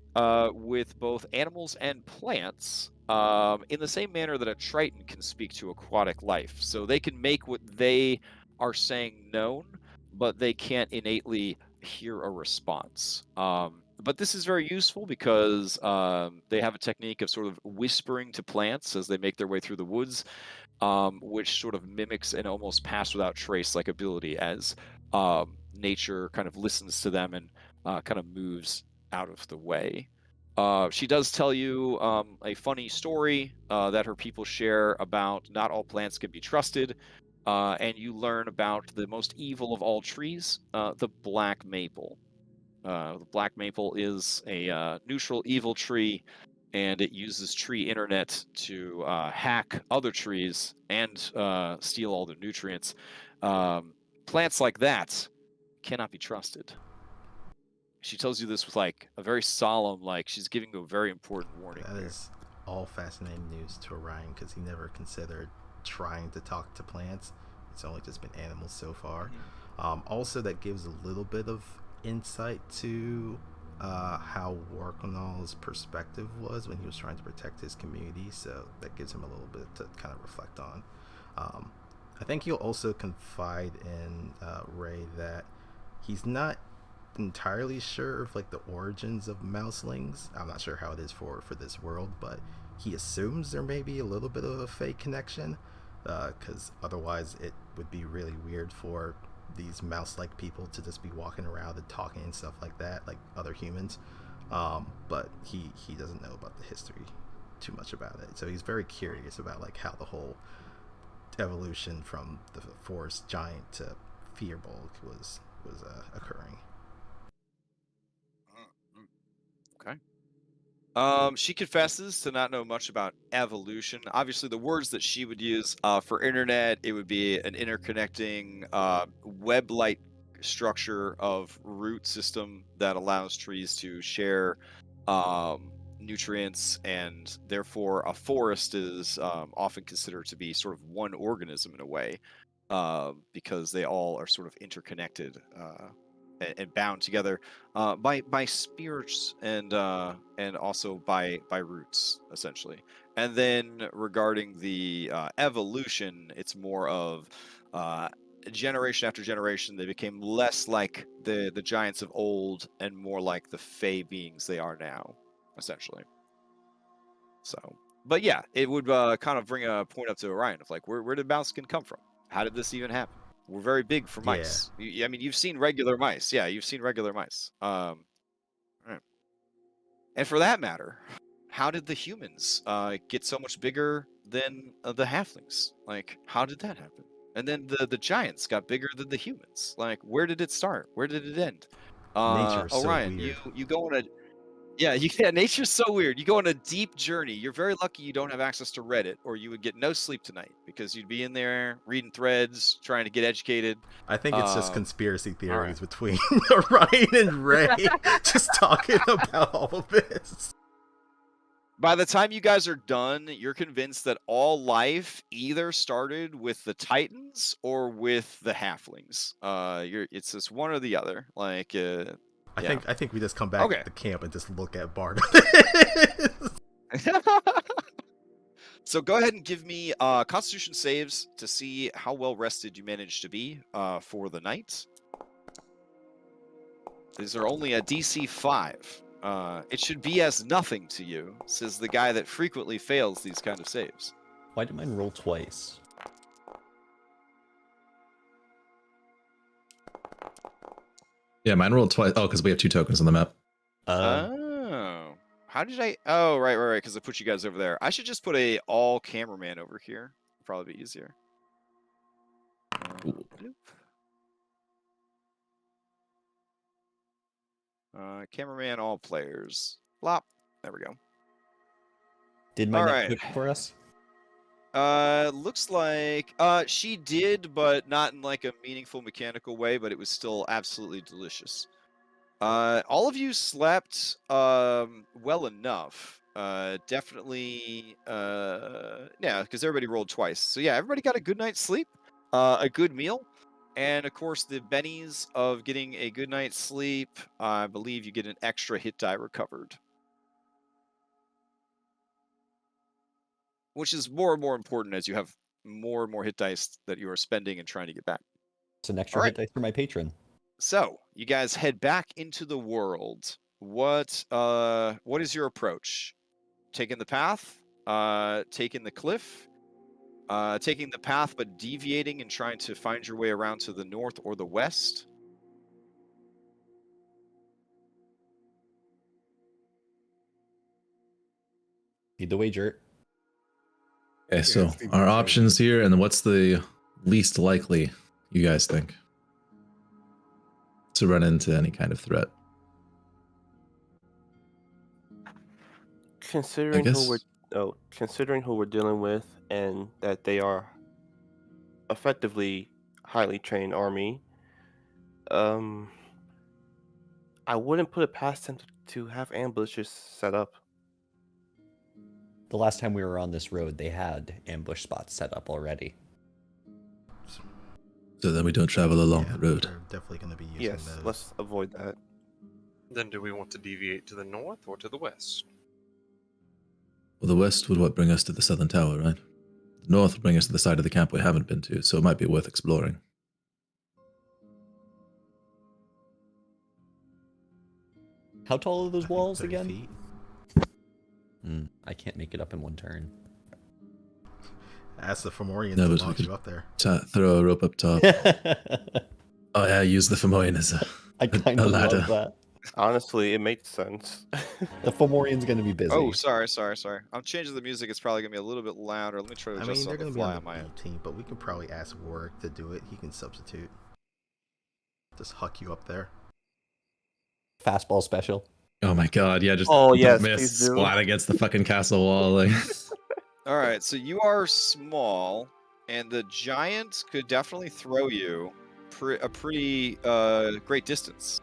with both animals and plants in the same manner that a Triton can speak to aquatic life. So they can make what they are saying known, but they can't innately hear a response. But this is very useful because they have a technique of sort of whispering to plants as they make their way through the woods, which sort of mimics an almost pass without trace like ability as nature kind of listens to them and kind of moves out of the way. She does tell you a funny story that her people share about not all plants can be trusted, and you learn about the most evil of all trees, the black maple. The black maple is a neutral evil tree, and it uses tree internet to hack other trees and steal all their nutrients. Plants like that cannot be trusted. She tells you this with like a very solemn, like she's giving you a very important warning. That is all fascinating news to Orion because he never considered trying to talk to plants. It's only just been animals so far. Also, that gives a little bit of insight to how Warkonal's perspective was when he was trying to protect his community, so that gives him a little bit to kind of reflect on. I think he'll also confide in Ray that he's not entirely sure of like the origins of mouselings. I'm not sure how it is for this world, but he assumes there may be a little bit of a fake connection, because otherwise it would be really weird for these mouse-like people to just be walking around and talking and stuff like that, like other humans. But he doesn't know about the history too much about it, so he's very curious about like how the whole evolution from the forest giant to Fearbulk was occurring. Okay. She confesses to not know much about evolution. Obviously, the words that she would use for internet, it would be an interconnecting web-like structure of root system that allows trees to share nutrients, and therefore a forest is often considered to be sort of one organism in a way, because they all are sort of interconnected and bound together by spirits and also by roots, essentially. And then regarding the evolution, it's more of generation after generation they became less like the giants of old and more like the fey beings they are now, essentially. So, but yeah, it would kind of bring a point up to Orion of like, where did Mousekin come from? How did this even happen? We're very big for mice. I mean, you've seen regular mice. Yeah, you've seen regular mice. Right. And for that matter, how did the humans get so much bigger than the halflings? Like, how did that happen? And then the giants got bigger than the humans. Like, where did it start? Where did it end? Nature is so Orion, weird. you go on a nature's so weird. You go on a deep journey. You're very lucky you don't have access to Reddit, or you would get no sleep tonight because you'd be in there reading threads, trying to get educated. I think it's just conspiracy theories between Orion and Ray just talking about all of this. By the time you guys are done, you're convinced that all life either started with the Titans or with the Halflings. It's just one or the other. Like, I think we just come back to the camp and just look at Bart. So go ahead and give me Constitution saves to see how well rested you managed to be for the night. These are only a DC 5. It should be as nothing to you, says the guy that frequently fails these kind of saves. Why did mine roll twice? Yeah, mine rolled twice. Oh, because we have 2 tokens on the map. Oh. How did I... Oh, right, because I put you guys over there. I should just put a all cameraman over here. Probably be easier. Cameraman, all players. Flop. There we go. Did my net cook for us? Looks like she did, but not in like a meaningful mechanical way, but it was still absolutely delicious. All of you slept well enough. Definitely yeah, because everybody rolled twice. So yeah, everybody got a good night's sleep, a good meal, and of course the bennies of getting a good night's sleep. I believe you get an extra hit die recovered, which is more and more important as you have more and more hit dice that you are spending and trying to get back. It's an extra hit dice for my patron. So you guys head back into the world. What is your approach? Taking the path? Taking the cliff? Taking the path but deviating and trying to find your way around to the north or the west? Lead the wager. Okay, so our options here, and what's the least likely you guys think to run into any kind of threat? Considering who we're dealing with, and that they are effectively highly trained army, I wouldn't put it past them to have ambushes set up. The last time we were on this road, they had ambush spots set up already. So then we don't travel along Yeah, the road. we're definitely going to be using Yes, those. let's avoid that. Then do we want to deviate to the north or to the west? Well, the west would bring us to the southern tower, right? The north would bring us to the side of the camp we haven't been to, so it might be worth exploring. How tall are those I think walls 30 again? feet. I can't make it up in one turn. Ask the Fomorians No, to but we launch could you up there. throw a rope up top. Oh yeah, use the Fomorian as I kind a of ladder. love that. Honestly, it makes sense. The Fomorian's going to be busy. Oh, sorry. I'm changing the music. It's probably gonna be a little bit louder. Let me try to I adjust mean, it they're on going the to be fly on on my the end. B team, but we can probably ask Work to do it. He can substitute. Just huck you up there. Fastball special. Oh my god, yeah, just Oh, don't yes, miss, please do. splat against the fucking castle wall. Like. All right, so you are small, and the giant could definitely throw you a pretty great distance.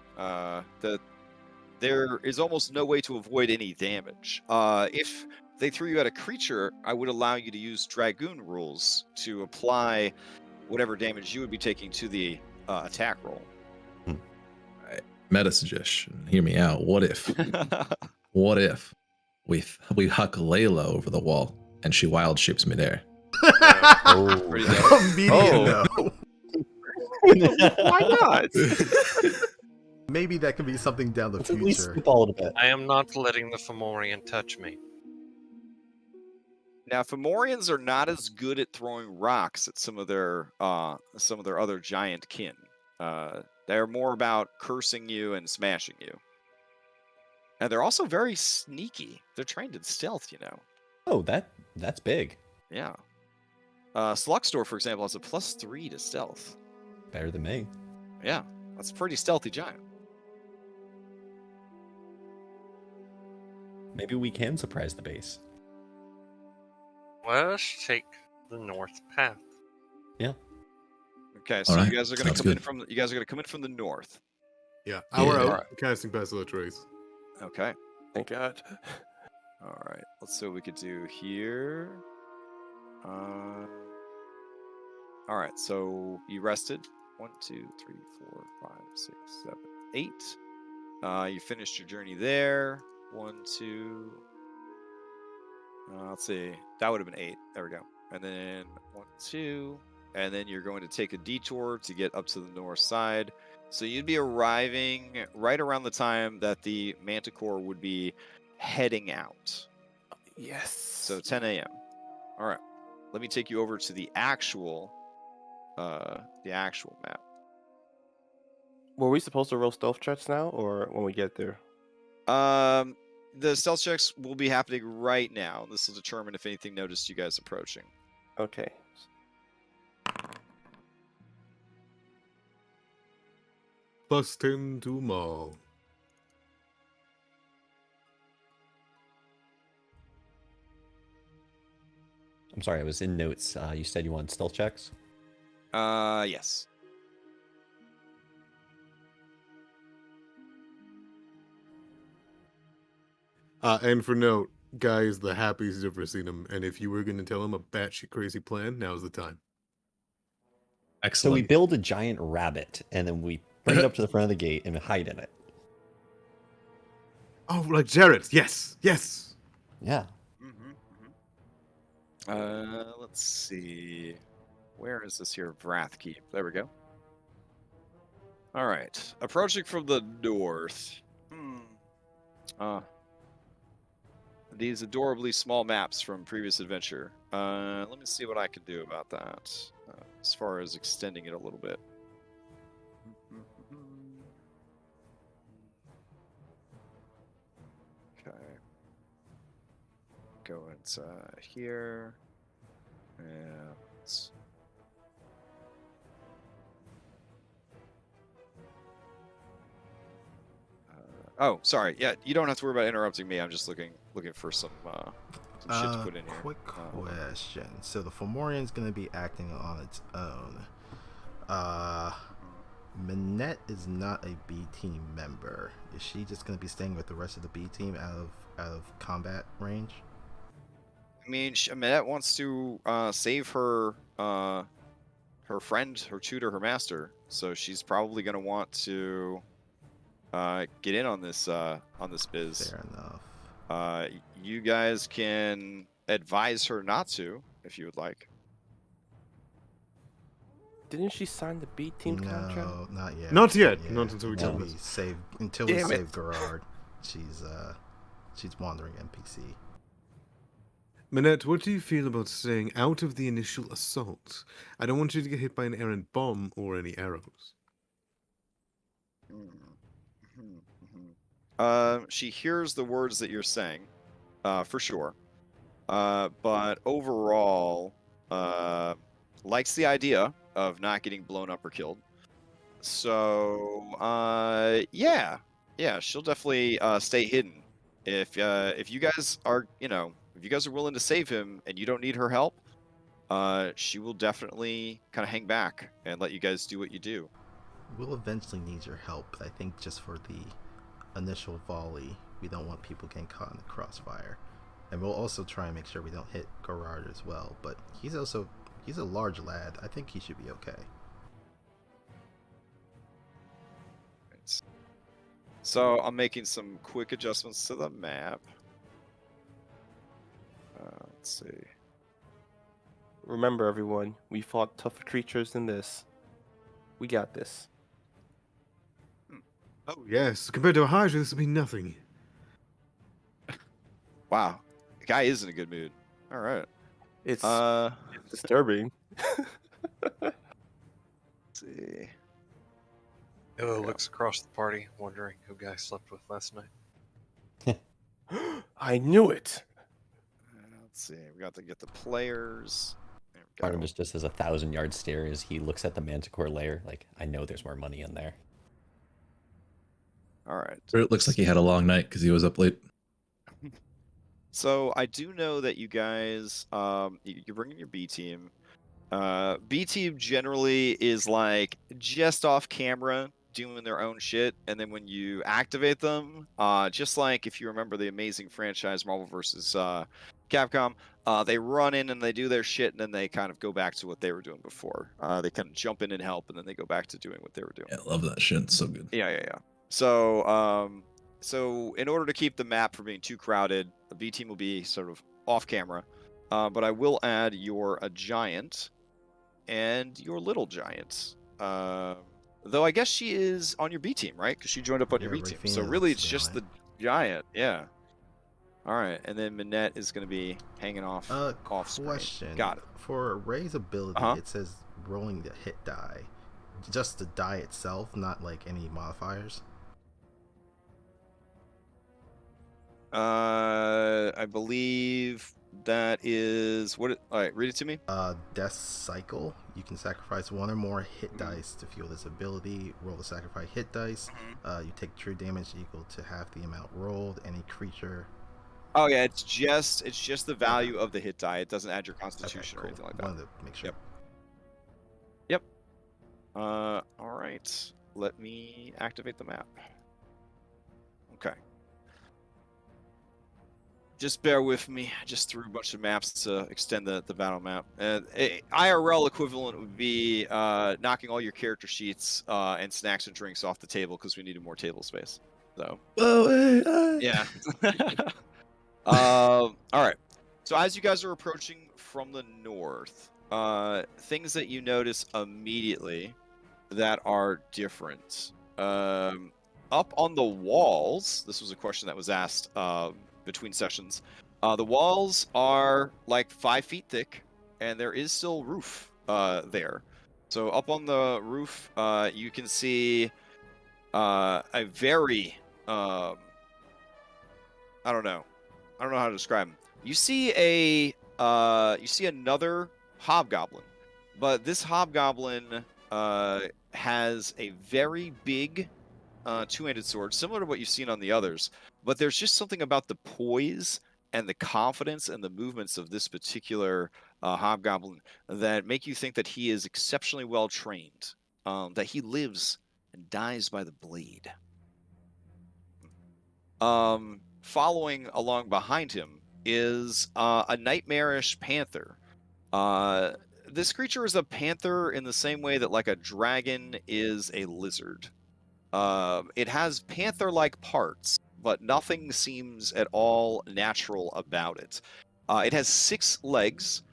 There is almost no way to avoid any damage. If they threw you at a creature, I would allow you to use Dragoon rules to apply whatever damage you would be taking to the attack roll. Meta suggestion. Hear me out. What if we huck Layla over the wall and she wild shapes me there? Oh. Pretty dope. Immediate no. Why not? Maybe that can be something down the Let's at least future. spitball it a bit. I am not letting the Fomorian touch me. Now, Fomorians are not as good at throwing rocks at some of their other giant kin. They're more about cursing you and smashing you. And they're also very sneaky. They're trained in stealth, you know. Oh, that's big. Yeah. Sluxtor, for example, has a +3 to stealth. Better than me. Yeah, that's a pretty stealthy giant. Maybe we can surprise the base. Let us take the north path. Okay, so All right, you guys are going to sounds come in good. from the north. Yeah, hour Yeah. out, Alright. casting Basilisk Trace. Okay. Thank God. All right. Let's see what we could do here. All right. So you rested. 1, 2, 3, 4, 5, 6, 7, 8. You finished your journey there. 1, 2. Let's see. That would have been 8. There we go. And then 1, 2. And then you're going to take a detour to get up to the north side. So you'd be arriving right around the time that the Manticore would be heading out. Yes. So 10 a.m. All right. Let me take you over to the actual map. Were we supposed to roll stealth checks now, or when we get there? The stealth checks will be happening right now. This will determine if anything noticed you guys approaching. Okay. +10 to Maul. I'm sorry, I was in notes. You said you wanted stealth checks? Yes. And for note, Guy is the happiest he's ever seen him, and if you were going to tell him a batshit crazy plan, now's the time. So Excellent. we build a giant rabbit, and then we bring it up to the front of the gate and hide in it. Oh, like Jared. Yes, yes. Yeah. Let's see. Where is this here? Vraath Keep. There we go. All right. Approaching from the north. These adorably small maps from previous adventure. Let me see what I can do about that. As far as extending it a little bit. Okay. Go into here. And oh, sorry. Yeah, you don't have to worry about interrupting me. I'm just looking for some shit to put in here. Quick question. So the Fomorian's going to be acting on its own. Minette is not a B team member. Is she just going to be staying with the rest of the B team out of combat range? I mean, Minette wants to save her her friend, her tutor, her master. So she's probably going to want to get in on this biz. Fair enough. You guys can advise her not to, if you would like. Didn't she sign the B team contract? No, not yet. Not yet. Not until we until tell we this. save Damn it. Gerard. She's wandering NPC. Minette, what do you feel about staying out of the initial assault? I don't want you to get hit by an errant bomb or any arrows. She hears the words that you're saying, for sure. But overall, likes the idea of not getting blown up or killed. So, yeah, she'll definitely stay hidden. If you guys are, if you guys are willing to save him and you don't need her help, she will definitely kind of hang back and let you guys do what you do. We'll eventually need your help. I think just for the initial volley, we don't want people getting caught in the crossfire. And we'll also try and make sure we don't hit Gerard as well. But he's a large lad. I think he should be okay. So I'm making some quick adjustments to the map. Let's see. Remember, everyone, we fought tougher creatures than this. We got this. Oh, yes. Compared to a Hydra, this would be nothing. Wow. The guy is in a good mood. All right. It's disturbing. Let's see. Ella looks across the party, wondering who Guy slept with last night. I knew it. Let's see. We got to get the players. There we go. Barnabas just has a 1,000-yard stare as he looks at the Manticore layer. Like, I know there's more money in there. All right. It looks like he had a long night because he was up late. So I do know that you guys, you're bringing your B team. B team generally is like just off camera doing their own shit, and then when you activate them, just like if you remember the amazing franchise Marvel vs. Capcom, they run in and they do their shit, and then they kind of go back to what they were doing before. They kind of jump in and help, and then they go back to doing what they were doing. Yeah, I love that shit. It's so good. Yeah. So, so in order to keep the map from being too crowded, the B team will be sort of off camera, but I will add a giant and your little giant. Though I guess she is on your B team, right? Because she joined up on your B team. So really, it's just the giant. Yeah. All right, and then Minette is going to be hanging off. Off Question. Screen. Got it. For Ray's ability, it says rolling the hit die. Just the die itself, not like any modifiers. I believe that is what. All right, read it to me. Death cycle. You can sacrifice one or more hit dice to fuel this ability. Roll the sacrifice hit dice. You take true damage equal to half the amount rolled. Any creature. Oh yeah, it's just the value of the hit die. It doesn't add your constitution or anything like that. Wanted to make sure. Yep. All right. Let me activate the map. Okay. Just bear with me. I just threw a bunch of maps to extend the battle map. IRL equivalent would be knocking all your character sheets and snacks and drinks off the table because we needed more table space. So. Yeah. All right. So as you guys are approaching from the north, things that you notice immediately that are different. Up on the walls, this was a question that was asked between sessions. The walls are like 5 feet thick, and there is still roof there. So up on the roof, you can see a very I don't know how to describe them. You see another hobgoblin, but this hobgoblin has a very big two-handed sword, similar to what you've seen on the others. But there's just something about the poise and the confidence and the movements of this particular hobgoblin that make you think that he is exceptionally well trained, that he lives and dies by the blade. Following along behind him is a nightmarish panther. This creature is a panther in the same way that like a dragon is a lizard. It has panther-like parts, but nothing seems at all natural about it. It has 6 legs.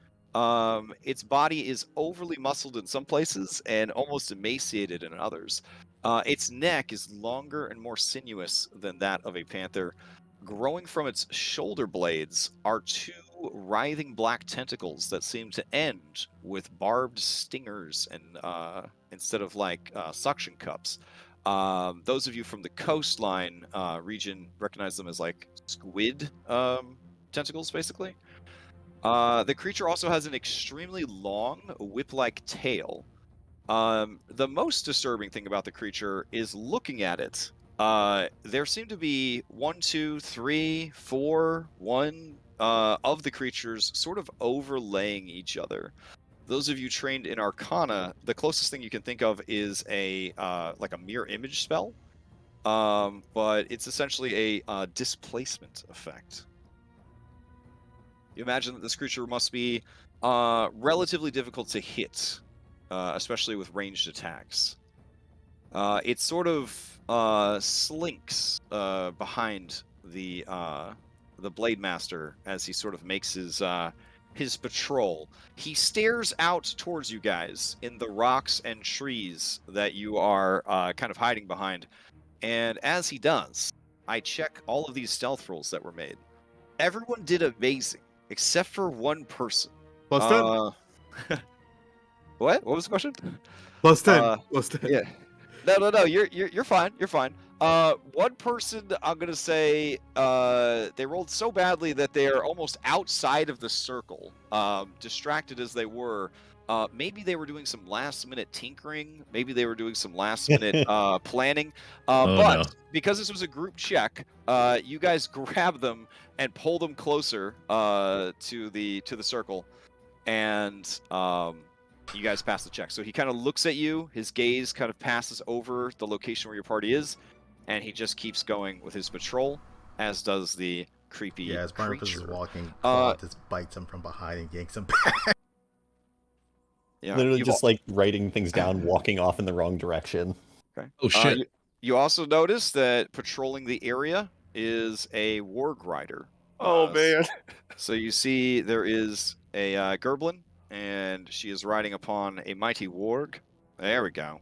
Its body is overly muscled in some places and almost emaciated in others. Its neck is longer and more sinuous than that of a panther. Growing from its shoulder blades are 2 writhing black tentacles that seem to end with barbed stingers and instead of like suction cups. Those of you from the coastline region recognize them as like squid tentacles, basically. The creature also has an extremely long whip-like tail. The most disturbing thing about the creature is looking at it. There seem to be 1, 2, 3, 4, 1 of the creatures sort of overlaying each other. Those of you trained in Arcana, the closest thing you can think of is a like a mirror image spell, but it's essentially a displacement effect. You imagine that this creature must be relatively difficult to hit, especially with ranged attacks. It sort of slinks behind the Blade Master as he sort of makes his patrol. He stares out towards you guys in the rocks and trees that you are kind of hiding behind. And as he does, I check all of these stealth rolls that were made. Everyone did amazing, except for one person. +10. What? What was the question? +10. +10. Yeah. No. You're fine. You're fine. One person, I'm gonna say, they rolled so badly that they are almost outside of the circle. Distracted as they were, maybe they were doing some last-minute tinkering. Maybe they were doing some last-minute planning. But no. because this was a group check, you guys grab them and pull them closer to the circle, and you guys pass the check. So he kind of looks at you, his gaze kind of passes over the location where your party is, and he just keeps going with his patrol, as does the creepy Yeah, as Barnabas is creature. walking, Claude just bites him from behind and yanks him back. Yeah, Literally just like writing things down, walking off in the wrong direction. Okay. Oh shit! You also notice that patrolling the area is a warg rider. Oh man. So you see there is a Gerblin, and she is riding upon a mighty warg. There we go.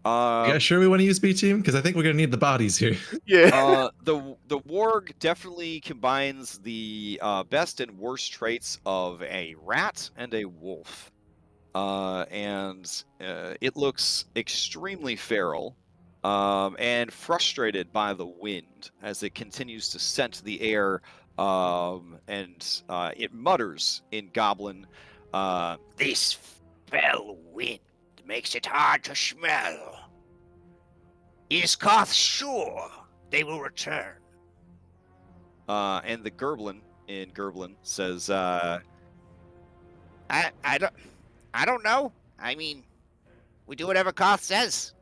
You guys sure we want to use B team? Because I think we're gonna need the bodies here. Yeah. The warg definitely combines the best and worst traits of a rat and a wolf, and it looks extremely feral and frustrated by the wind as it continues to scent the air, and it mutters in Goblin, "This fell wind makes it hard to smell. Is Koth sure they will return?" And the Gerblin in Gerblin says, I don't know. I mean, we do whatever Koth says.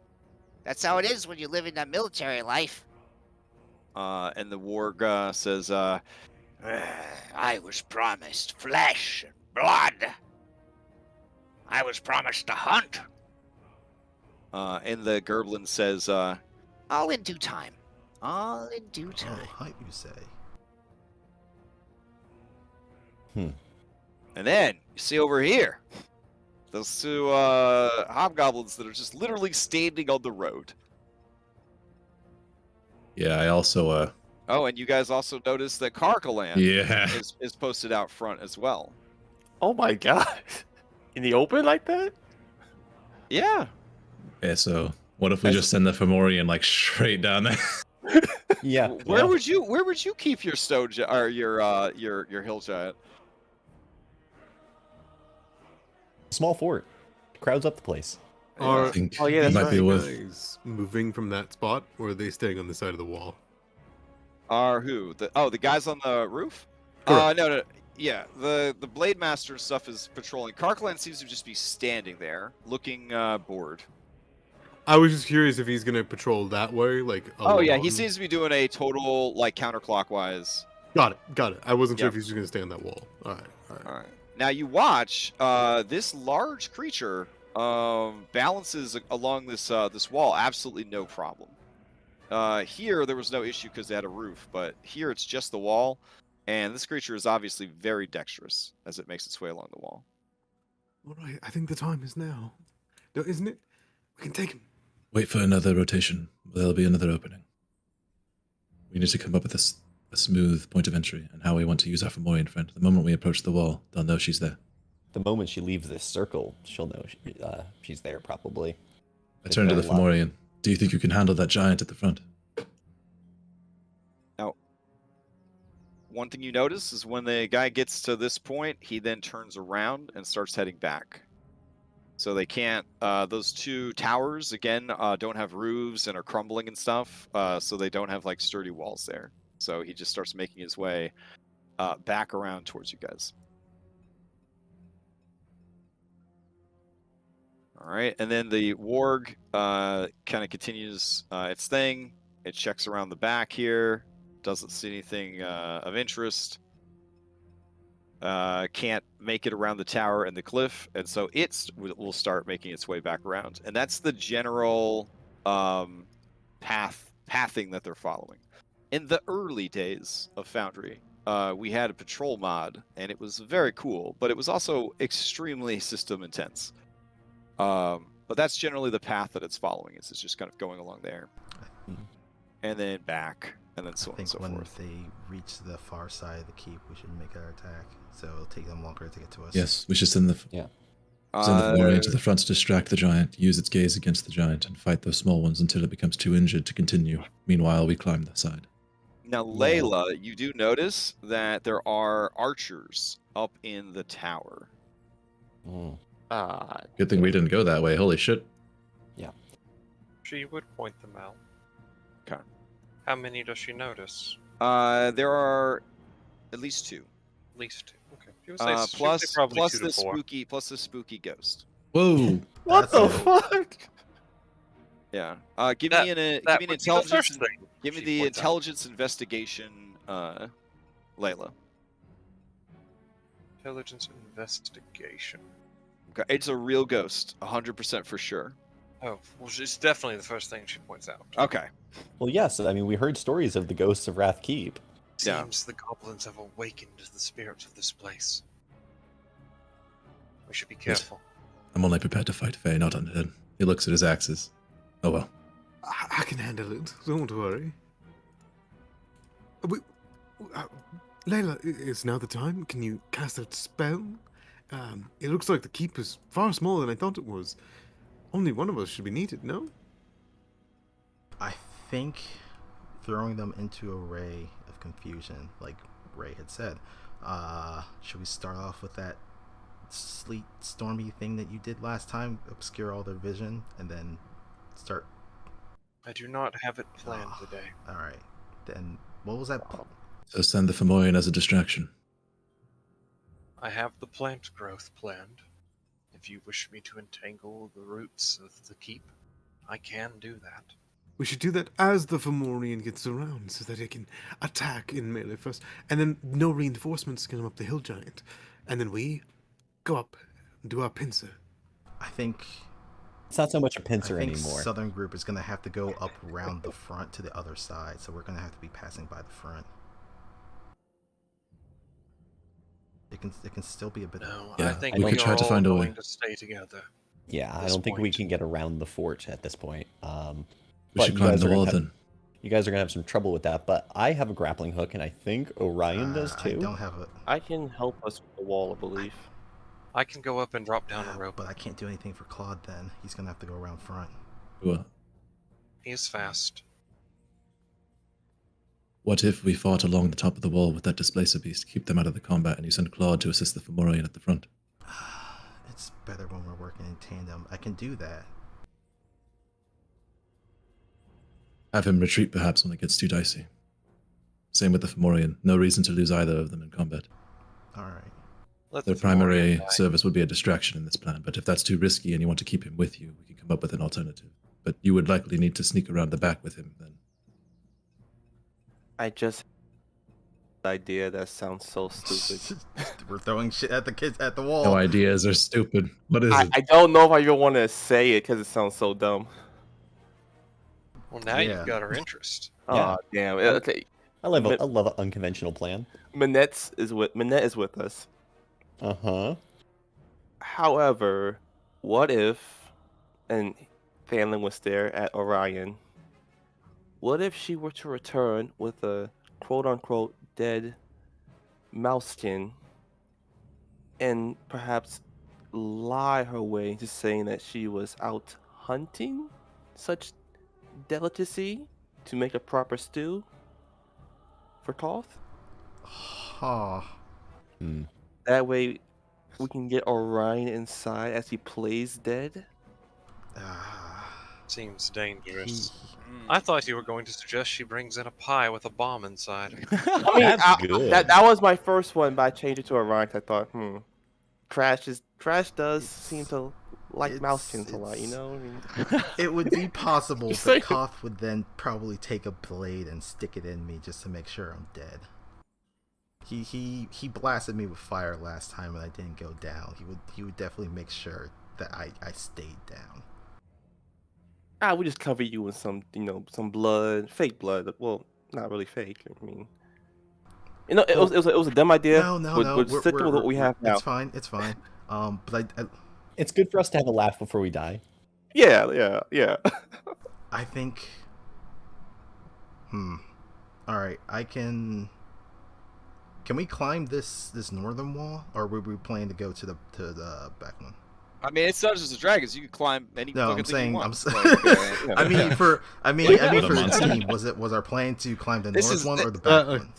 That's how it is when you live in a military life. And the warg says, I was promised flesh and blood. I was promised to hunt. And the Gerblin says, all in due time. All in due time. Oh, hype, you say? And then, you see over here, those 2 hobgoblins that are just literally standing on the road. Yeah, I also Oh, and you guys also notice that Callahan is posted out front as well. Oh my god. In the open like that? Yeah. Yeah, so what if we just send the Fomorian like straight down there? Yeah. Where would you keep your stone or your hill giant? Small fort. Crowds up the place. Are Oh yeah, that's might right. be worth. guys moving from that spot, or are they staying on the side of the wall? Are who? The guys on the roof? Correct. No. Yeah, the Blade Master stuff is patrolling. Callahan seems to just be standing there, looking bored. I was just curious if he's gonna patrol that way, like. Oh yeah, he along. seems to be doing a total like counterclockwise. Got it. I wasn't sure Yep. if he was going to stay on that wall. All right. All right. Now you watch this large creature balances along this this wall, absolutely no problem. Here there was no issue because they had a roof, but here it's just the wall, and this creature is obviously very dexterous as it makes its way along the wall. All right. I think the time is now. No, isn't it? We can take him. Wait for another rotation. There'll be another opening. We need to come up with a smooth point of entry and how we want to use our Fomorian friend. The moment we approach the wall, they'll know she's there. The moment she leaves this circle, she'll know she's there, probably. I turn to the Fomorian. Do you think you can handle that giant at the front? Now, one thing you notice is when the guy gets to this point, he then turns around and starts heading back. So they can't, those two towers, again, don't have roofs and are crumbling and stuff, so they don't have, like, sturdy walls there. So he just starts making his way back around towards you guys. All right, and then the warg kind of continues its thing. It checks around the back here, doesn't see anything of interest. Can't make it around the tower and the cliff, and so it will start making its way back around. And that's the general pathing that they're following. In the early days of Foundry, we had a patrol mod, and it was very cool, but it was also extremely system intense. But that's generally the path that it's following. It's just kind of going along there, and then back, and then so on and so forth. I think when they reach the far side of the keep, we should make our attack. So it'll take them longer to get to us. Yes, we should send the Fomorian to the front to distract the giant, use its gaze against the giant, and fight those small ones until it becomes too injured to continue. Meanwhile, we climb the side. Now, Layla, you do notice that there are archers up in the tower. Good thing we didn't go that way. Holy shit. Yeah. She would point them out. Okay. How many does she notice? There are at least two. At least two. Okay. She would say, she would Plus say probably plus 2 to the 4. spooky ghost. Whoa. What the fuck? Yeah. Give me an intelligence. Give me the intelligence investigation, Layla. Intelligence investigation. Okay, it's a real ghost, 100% for sure. Oh, well, it's definitely the first thing she points out. Okay. Well, yes. I mean, we heard stories of the ghosts of Vraath Keep. Yeah. Seems the goblins have awakened the spirits of this place. We should be careful. I'm only prepared to fight Faye, not undead. He looks at his axes. Oh well. I can handle it. Don't worry. Layla, is now the time? Can you cast that spell? It looks like the keep is far smaller than I thought it was. Only one of us should be needed, no? I think throwing them into a ray of confusion, like Ray had said. Should we start off with that sleet stormy thing that you did last time? Obscure all their vision, and then start... I do not have it planned today. Alright. Then, what was that? So send the Fomorian as a distraction. I have the plant growth planned. If you wish me to entangle the roots of the keep, I can do that. We should do that as the Fomorian gets around, so that it can attack in melee first, and then no reinforcements can come up the hill giant, and then we go up and do our pincer. I think It's not so much a pincer I think anymore. Southern group is going to have to go up around the front to the other side, so we're going to have to be passing by the front. It can still be a bit. No, Yeah, I think we we could are try to all find a way. going to stay together. Yeah, I this don't think we point. can get around the fort at this point. We But should you climb guys the are gonna wall have- then. You guys are gonna have some trouble with that, but I have a grappling hook, and I think Orion does I too. don't have a. I can help us with the wall, I believe. I can go up and drop down a rope. But I can't do anything for Claude then. He's going to have to go around front. Well, He is fast. what if we fought along the top of the wall with that displacer beast, keep them out of the combat, and you send Claude to assist the Fomorian at the front? It's better when we're working in tandem. I can do that. Have him retreat perhaps when it gets too dicey. Same with the Fomorian. No reason to lose either of them in combat. Alright. Let Their the primary Fomorian die. service would be a distraction in this plan, but if that's too risky and you want to keep him with you, we can come up with an alternative. But you would likely need to sneak around the back with him then. I just idea. That sounds so stupid. We're throwing shit at the kids at the wall. No ideas are stupid. What is it? I don't know if I even want to say it because it sounds so dumb. Well, now Yeah. you've got our interest. Yeah. Oh damn! Okay, I love an unconventional plan. Minette is with us. Uh-huh. However, what if, and Phanlin was there at Orion. What if she were to return with a quote-unquote dead mousekin, and perhaps lie her way into saying that she was out hunting such delicacy to make a proper stew for Toth? Huh. Hmm. That way we can get Orion inside as he plays dead? Seems dangerous. Mm. I thought you were going to suggest she brings in a pie with a bomb inside. I mean, That's good. That was my first one, but I changed it to Orion 'cause I thought, Crash does seem to like mousekins a lot, you know? I mean, It would be possible, Just but saying. Koth would then probably take a blade and stick it in me just to make sure I'm dead. He blasted me with fire last time and I didn't go down. He would definitely make sure that I stayed down. we just cover you in some, some blood, fake blood. Well, not really fake. I mean, it was a dumb idea. No. We're stick with what we have now. It's fine. But I It's good for us to have a laugh before we die. Yeah. I think. All right, I can. Can we climb this northern wall, or were we planning to go to the back one? I mean, it's Dungeons and Dragons. You can climb any No, fucking I'm thing saying you I'm. want. I mean for What the a monster. team, was our plan to climb the This north is one the- or the back one?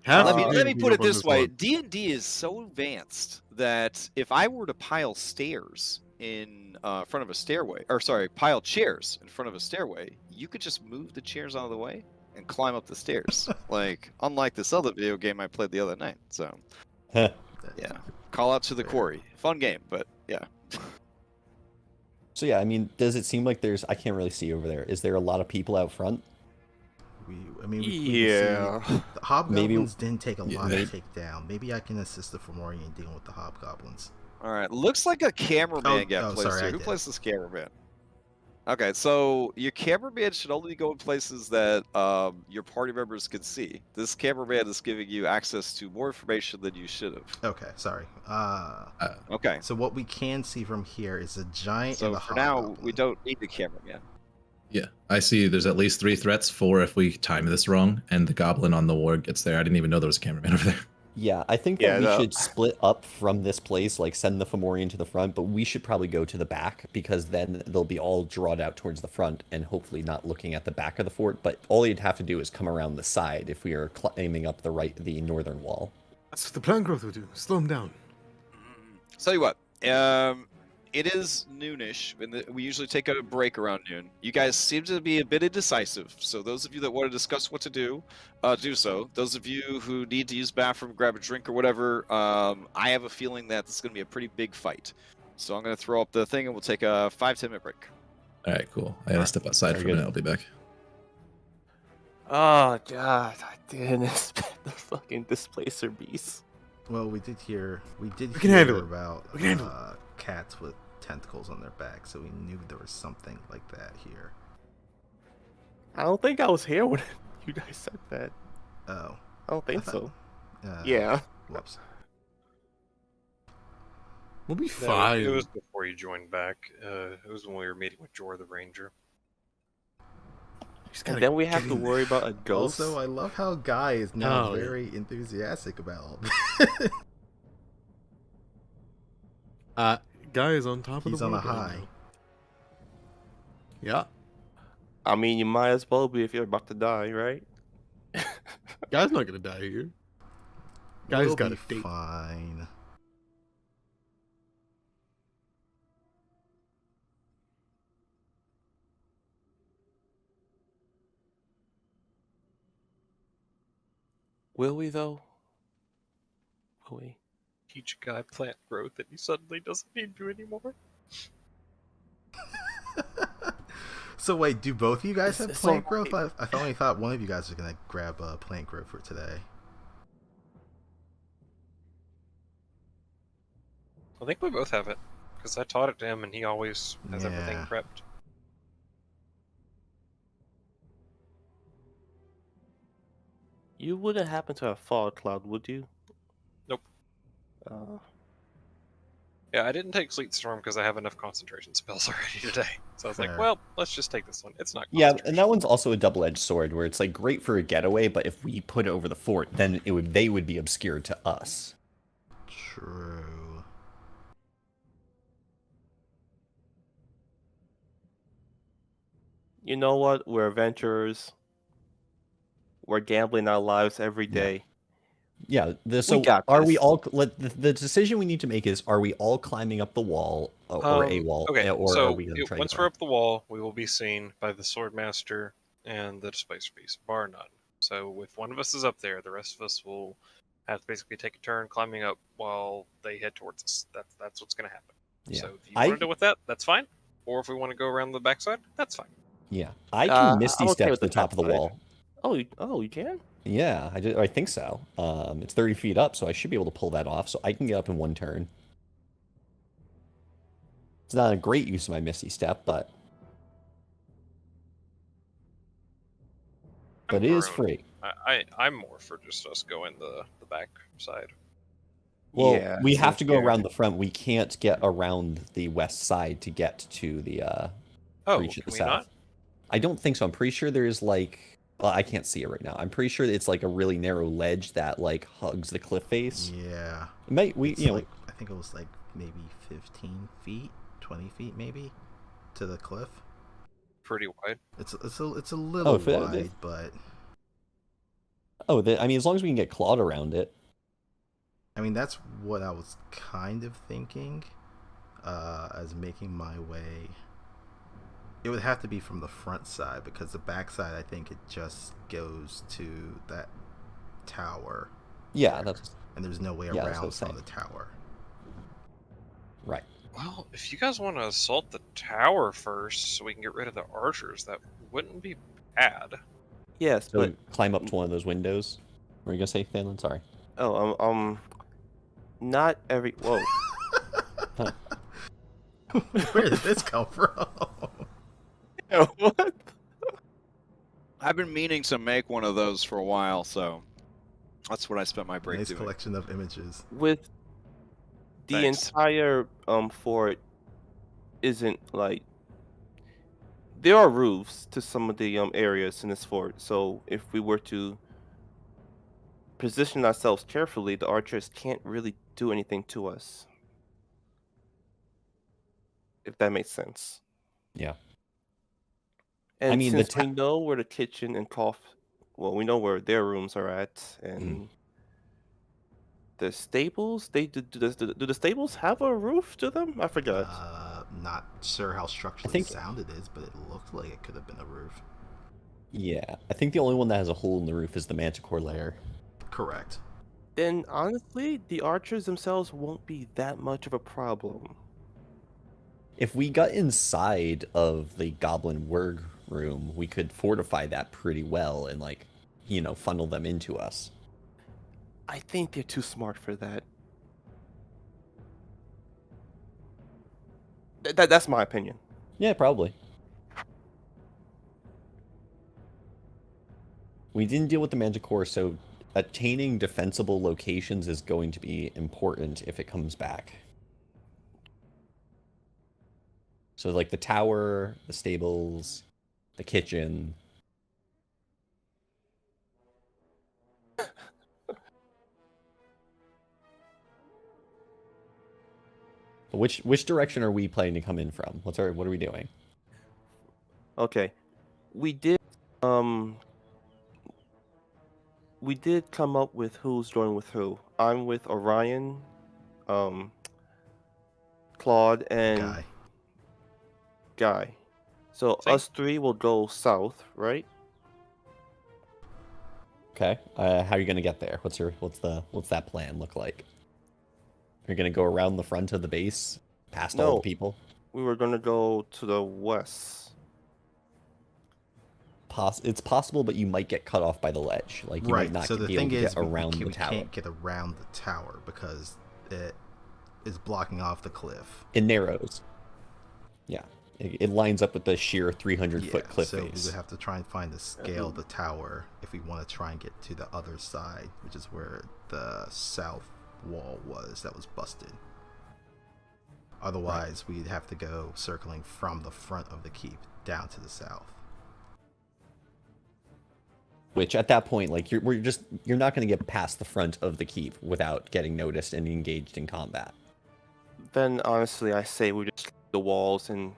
Half let the me game let me can put go it on this way: one. D&D is so advanced that if I were to pile stairs in front of a stairway, or sorry, pile chairs in front of a stairway, you could just move the chairs out of the way and climb up the stairs. Like, unlike this other video game I played the other night. So, Huh. yeah, call out to the quarry. Fun game, but yeah. So yeah, I mean, does it seem like there's? I can't really see over there. Is there a lot of people out front? We can Yeah. see the hobgoblins Maybe- didn't take a Yeah. lot to take down. Maybe I can assist the Fomorian in dealing with the hobgoblins. All right, looks like a cameraman got placed sorry, here. I Who did. placed this cameraman? Okay, so your cameraman should only go in places that your party members can see. This cameraman is giving you access to more information than you should have. Okay, sorry. Okay, So what we can see from here is a giant so and a for now, hobgoblin. we don't need the cameraman. Yeah, I see. There's at least 3 threats. 4 if we time this wrong, and the goblin on the ward gets there. I didn't even know there was a cameraman over there. Yeah, I think that Yeah, we no. should split up from this place, like send the Fomorian to the front, but we should probably go to the back because then they'll be all drawn out towards the front and hopefully not looking at the back of the fort. But all you'd have to do is come around the side if we are climbing up the northern wall. That's what the plant growth would do. Slow him down. Tell you what, it is noonish, and we usually take a break around noon. You guys seem to be a bit indecisive, so those of you that want to discuss what to do, do so. Those of you who need to use the bathroom, grab a drink or whatever, I have a feeling that this is going to be a pretty big fight. So I'm going to throw up the thing, and we'll take a 5-10 minute break. All right, cool. I gotta step outside Very for a minute. good. I'll be back. Oh god, I didn't expect the fucking displacer beast. Well, we did hear can handle it. about We can handle cats with tentacles on their back, so we knew there was something like that here. I don't think I was here when you guys said that. Oh, I don't think I so. thought- Yeah. Whoops. We'll be No, fine. it was before you joined back. It was when we were meeting with Jor the Ranger. Just And gotta then we get have to in there. worry about a ghost. Also, I love how Guy is now Oh, yeah. very enthusiastic about all this. Guy is on top of He's the on a world right high. now. Yeah. I mean, you might as well be if you're about to die, right? Guy's not gonna die here. Guy's We'll got a be date. fine. Will we though? Will we? Teach a guy plant growth and he suddenly doesn't need to anymore. So wait, do both of you guys have It's plant all growth? I only thought one of you guys was gonna grab plant growth for today. I think we both have it, because I taught it to him and he always has everything Yeah. prepped. You wouldn't happen to have fog cloud, would you? Nope. Uh, Yeah, I didn't take Sleet Storm because I have enough concentration spells already today. So I was like, Fair. well, let's just take this one. It's not Yeah, concentration. and that one's also a double-edged sword, where it's like great for a getaway, but if we put it over the fort, then they would be obscured to us. True. you know what? We're adventurers. We're gambling our lives every day. Yeah. So got are we this. all? The decision we need to make is: are we all climbing up the wall or a wall? Okay, or so are we going to try? once to we're up the wall, we will be seen by the Swordmaster and the Displacer Beast, bar none. So if one of us is up there, the rest of us will have to basically take a turn climbing up while they head towards us. That's what's going to happen. Yeah. So if you want to deal with that, that's fine. Or if we want to go around the backside, that's fine. Yeah, I can Misty I'm okay Step with to the the top of the backside. wall. Oh, you can? Yeah, I think so. It's 30 feet up, so I should be able to pull that off. So I can get up in one turn. It's not a great use of my Misty Step, but it is free. I'm more for just us going the back side. Well, Yeah, we have seems to go fair. around the front. We can't get around the west side to get to the breach at Can the we south. not? I don't think so. I'm pretty sure there's like, well, I can't see it right now. I'm pretty sure it's like a really narrow ledge that like hugs the cliff face. Yeah. It might It's like, I think it was like maybe 15 feet, 20 feet maybe, to the cliff. Pretty wide. It's a little if it- wide, but I mean, as long as we can get Claude around it. I mean that's what I was kind of thinking, as making my way. It would have to be from the front side because the back side, I think it just goes to that tower. Yeah, that's And there's no way Yeah, that's what I around was from saying. the tower. right. Well, if you guys want to assault the tower first so we can get rid of the archers, that wouldn't be bad. Yes, So but climb up to one of those windows. What were you gonna say, Phantom? Sorry. not every. Whoa. Where did this come from? What? I've been meaning to make one of those for a while, so that's what I spent my break Nice doing. collection of images. With the Thanks. entire fort isn't like there are roofs to some of the areas in this fort. So if we were to position ourselves carefully, the archers can't really do anything to us. If that makes sense. Yeah. And mean, since we know where the kitchen and well, we know where their rooms are at, and the stables. Do the stables have a roof to them? I forgot. Not sure how structurally sound it is, but it looked like it could have been a roof. Yeah, I think the only one that has a hole in the roof is the Manticore lair. Correct. Then honestly, the archers themselves won't be that much of a problem. If we got inside of the Goblin Wurg room, we could fortify that pretty well and, like, funnel them into us. I think they're too smart for that. That's my opinion. Yeah, probably. We didn't deal with the Manticore, so attaining defensible locations is going to be important if it comes back. So, like, the tower, the stables, the kitchen. Which direction are we planning to come in from? What are we doing? Okay, we did come up with who's joining with who. I'm with Orion, Claude, and Guy. So us three will go south, right? Okay. How are you gonna get there? What's that plan look like? You're gonna go around the front of the base, past all the people? We were gonna go to the west. it's possible, but you might get cut off by the ledge. Like you might not So the be able thing to is, get around the we tower. can't get around the tower because it is blocking off the cliff. It narrows. Yeah, it lines up with the sheer 300-foot cliff so face. we would have to try and find the scale of the tower if we want to try and get to the other side, which is where the south wall was that was busted. Otherwise, we'd have to go circling from the front of the keep down to the south. Which at that point, like you're not going to get past the front of the keep without getting noticed and engaged in combat. Then honestly, I say we just the walls and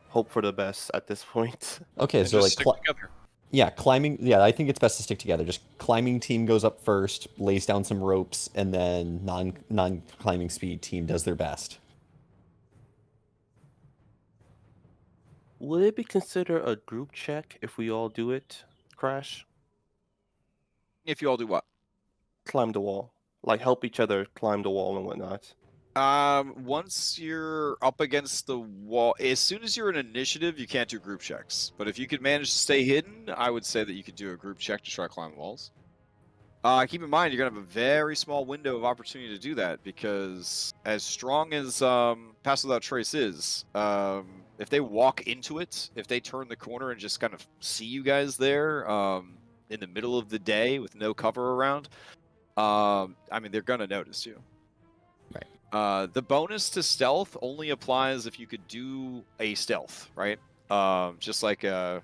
hope for the best at this point. Okay, And so just like stick together. yeah, climbing. Yeah, I think it's best to stick together. Just climbing team goes up first, lays down some ropes, and then non-climbing speed team does their best. Would it be considered a group check if we all do it, Crash? If you all do what? Climb the wall. Like help each other climb the wall and whatnot. Once you're up against the wall, as soon as you're in initiative, you can't do group checks. But if you could manage to stay hidden, I would say that you could do a group check to try to climb the walls. Keep in mind, you're gonna have a very small window of opportunity to do that because as strong as Pass Without Trace is, if they walk into it, if they turn the corner and just kind of see you guys there in the middle of the day with no cover around, I mean, they're gonna notice you. Right. The bonus to stealth only applies if you could do a stealth, right? Just like the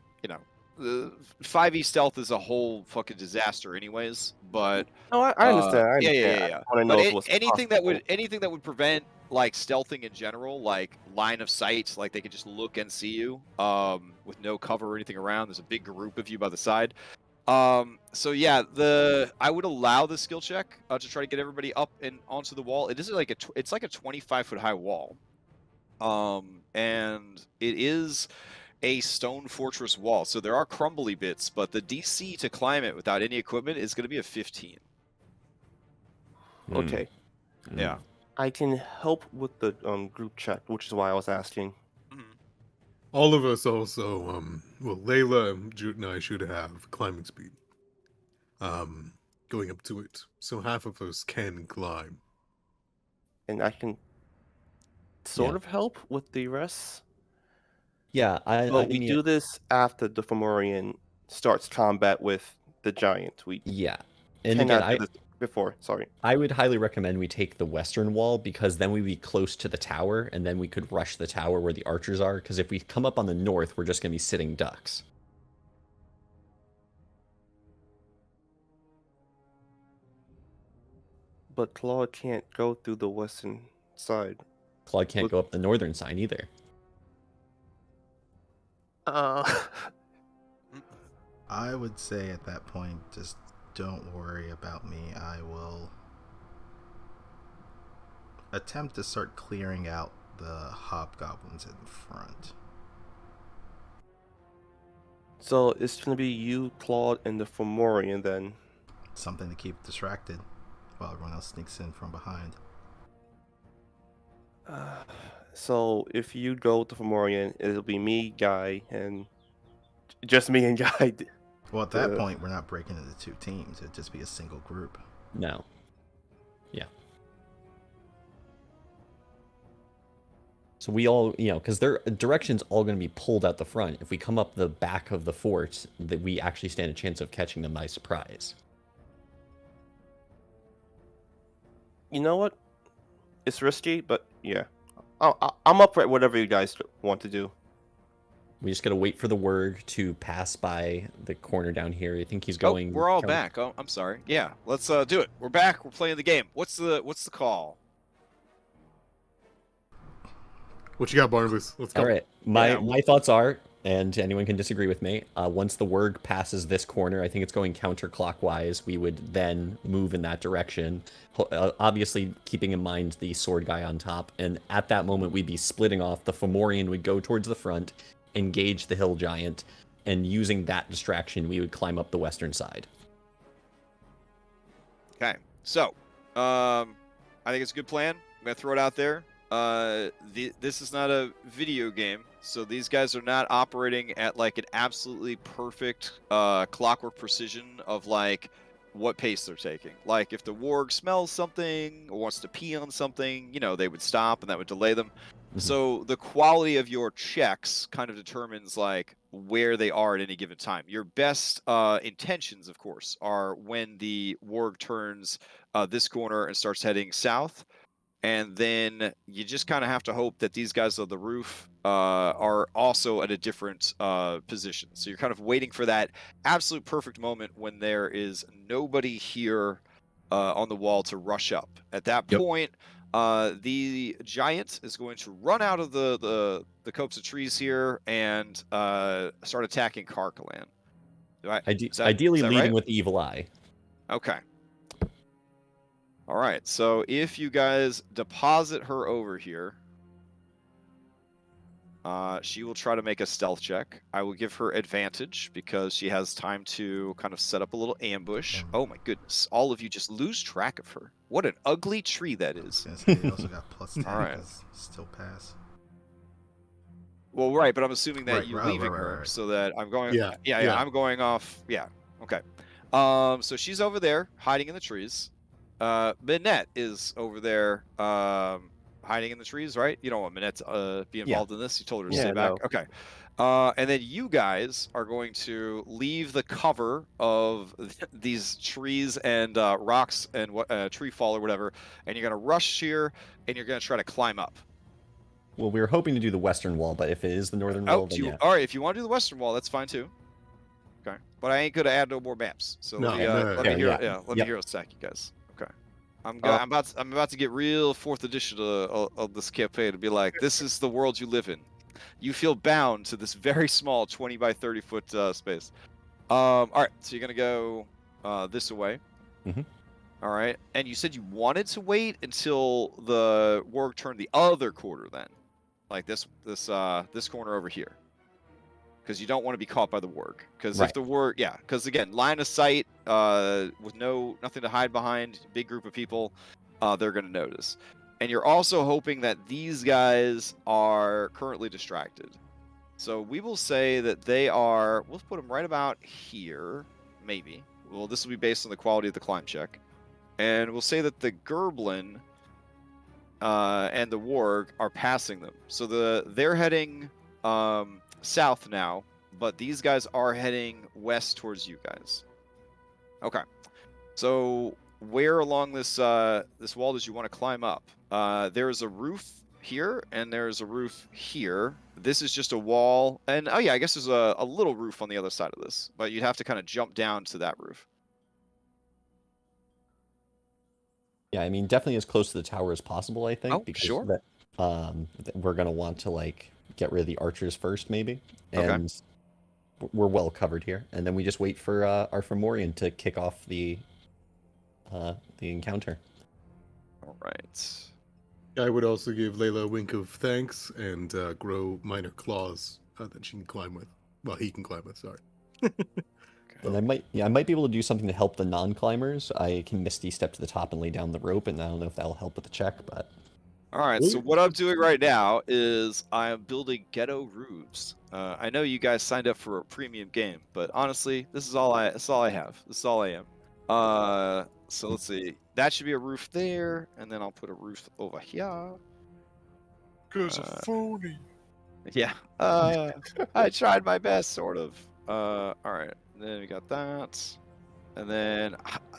5e stealth is a whole fucking disaster, anyways. But No, I understand. I understand. yeah. I want to know But if it was anything possible. that would prevent like stealthing in general, like line of sight, like they could just look and see you, with no cover or anything around. There's a big group of you by the side. So yeah, I would allow the skill check to try to get everybody up and onto the wall. It is like it's like a 25-foot high wall, and it is a stone fortress wall. So there are crumbly bits, but the DC to climb it without any equipment is going to be a 15. Okay. Yeah. I can help with the group check, which is why I was asking. All of us also, well, Layla, Jute, and I should have climbing speed. Going up to it. So half of us can climb. And I can sort of help with the rest. Yeah, But we do this after the Fomorian starts combat with the giant. We yeah, and cannot again, do this before. Sorry. I would highly recommend we take the western wall because then we'd be close to the tower, and then we could rush the tower where the archers are. Because if we come up on the north, we're just going to be sitting ducks. But Claude can't go through the western side. Claude can't go up the northern side either. I would say at that point, just don't worry about me. I will attempt to start clearing out the hobgoblins in front. So it's going to be you, Claude, and the Fomorian then. Something to keep distracted while everyone else sneaks in from behind. So if you go to Fomorian, it'll be me, Guy, and just me and Guy. Well, at that point, we're not breaking into two teams. It'd just be a single group. No. Yeah. So we all, because their direction's all going to be pulled out the front. If we come up the back of the fort, that we actually stand a chance of catching them by surprise. You know what? It's risky, but yeah. I'm up for whatever you guys want to do. We just got to wait for the word to pass by the corner down here. I think he's going... Oh, we're all back. Oh, I'm sorry. Yeah, let's do it. We're back. We're playing the game. What's the call? What you got, Barnabas? Let's go. All right. My thoughts are, and anyone can disagree with me, once the word passes this corner, I think it's going counterclockwise. We would then move in that direction, obviously keeping in mind the sword guy on top. And at that moment, we'd be splitting off. The Fomorian would go towards the front, engage the hill giant, and using that distraction, we would climb up the western side. Okay. So, I think it's a good plan. I'm going to throw it out there. This is not a video game. So these guys are not operating at like an absolutely perfect clockwork precision of like what pace they're taking. Like if the warg smells something or wants to pee on something, you know, they would stop and that would delay them. So the quality of your checks kind of determines like where they are at any given time. Your best intentions, of course, are when the warg turns this corner and starts heading south. And then you just kind of have to hope that these guys on the roof are also at a different position. So you're kind of waiting for that absolute perfect moment when there is nobody here on the wall to rush up. At that point, the giant is going to run out of the copse of trees here and start attacking Callahan. Ideally leading right? with the evil eye. Okay. All right, so if you guys deposit her over here, she will try to make a stealth check. I will give her advantage because she has time to kind of set up a little ambush. Oh my goodness, all of you just lose track of her. What an ugly tree that is. You also got plus 10 All right. because still pass. Well, right, but I'm assuming that Right, you're right, leaving right, her right. so that I'm going. Yeah. I'm going off. Yeah, okay. So she's over there hiding in the trees. Minette is over there hiding in the trees, right? You don't want Minette to be involved in this. You told her to stay back. no. Okay. And then you guys are going to leave the cover of these trees and rocks and tree fall or whatever, and you're going to rush here and you're going to try to climb up. Well, we were hoping to do the western wall, but if it is the northern wall, then yeah. All right, if you want to do the western wall, that's fine too. Okay. But I ain't going to add no more maps. So let me hero stack you guys. Okay. I'm about to get real 4th edition of this campaign to be like, this is the world you live in. You feel bound to this very small 20 by 30 foot space. All right, so you're gonna go this way. All right, and you said you wanted to wait until the warg turned the other quarter, then, like this corner over here, because you don't want to be caught by the warg. Because if the warg, because again, line of sight with nothing to hide behind, big group of people, they're gonna notice. And you're also hoping that these guys are currently distracted. So we will say that they are, we'll put them right about here, maybe. Well, this will be based on the quality of the climb check. And we'll say that the Gerblin and the warg are passing them. So they're heading south now, but these guys are heading west towards you guys. Okay. So where along this wall did you want to climb up? There's a roof here, and there's a roof here. This is just a wall, and oh yeah, I guess there's a little roof on the other side of this, but you'd have to kind of jump down to that roof. Yeah, I mean, definitely as close to the tower as possible, I think. Oh, because sure. We're going to want to, like, get rid of the archers first, maybe. Okay. And we're well covered here. And then we just wait for our Fomorian to kick off the encounter. All right. I would also give Layla a wink of thanks and grow minor claws that she can climb with. Well, he can climb with, sorry. And I might be able to do something to help the non-climbers. I can Misty step to the top and lay down the rope, and I don't know if that'll help with the check, but... All right, so what I'm doing right now is I'm building ghetto roofs. I know you guys signed up for a premium game, but honestly, this is all I have. This is all I am. So let's see. That should be a roof there, and then I'll put a roof over here. Cause of phony. Yeah. I tried my best, sort of. All right. Then we got that. And then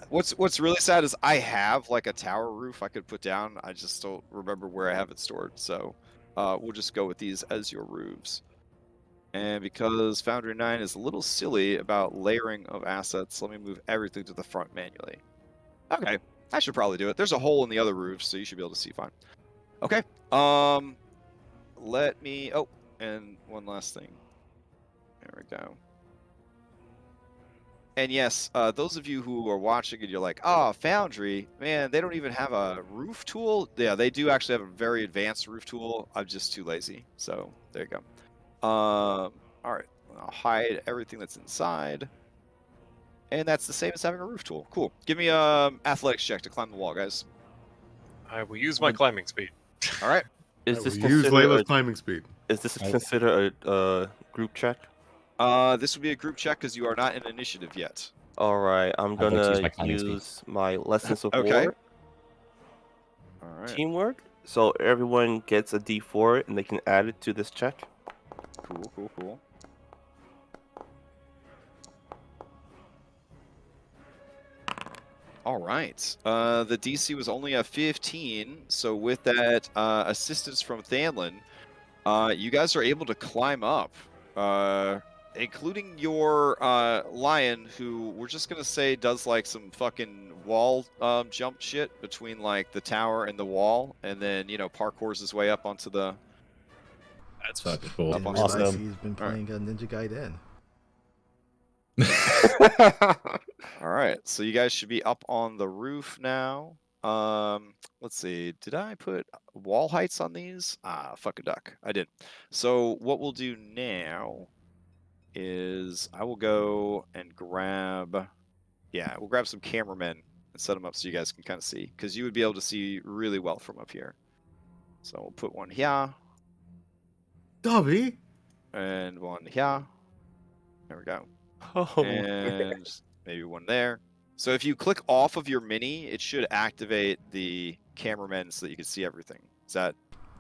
what's really sad is I have like a tower roof I could put down. I just don't remember where I have it stored. So we'll just go with these as your roofs. And because Foundry 9 is a little silly about layering of assets, let me move everything to the front manually. Okay, I should probably do it. There's a hole in the other roof, so you should be able to see fine. Okay. Let me... Oh, and one last thing. There we go. And yes, those of you who are watching and you're like, oh, Foundry, man, they don't even have a roof tool. Yeah, they do actually have a very advanced roof tool. I'm just too lazy. So there you go. All right, I'll hide everything that's inside. And that's the same as having a roof tool. Cool. Give me a athletics check to climb the wall, guys. I will use my climbing speed. All right. Is this use considered Layla's a, climbing speed. Is this Right. considered a group check? This would be a group check because you are not in initiative yet. All right, I'm I'd like to use gonna my cunning speed. use my lessons of Okay. war All right. teamwork. So everyone gets a D4 and they can add it to this check. Cool. All right. The DC was only a 15, so with that assistance from Thanlin, you guys are able to climb up, including your lion, who we're just gonna say does like some fucking wall jump shit between like the tower and the wall, and then parkours his way up onto the. That's fucking cool. Didn't on realize Awesome. he's been All right. playing Ninja Gaiden. All right, so you guys should be up on the roof now. Let's see. Did I put wall heights on these? Ah, fuck a duck. I didn't. So what we'll do now is I will go and grab. Yeah, we'll grab some cameramen and set them up so you guys can kind of see, because you would be able to see really well from up here. So we'll put one here Dobby? and one here. There we go. Oh, And maybe one there. So if you click off of your mini, it should activate the cameraman so that you can see everything. Is that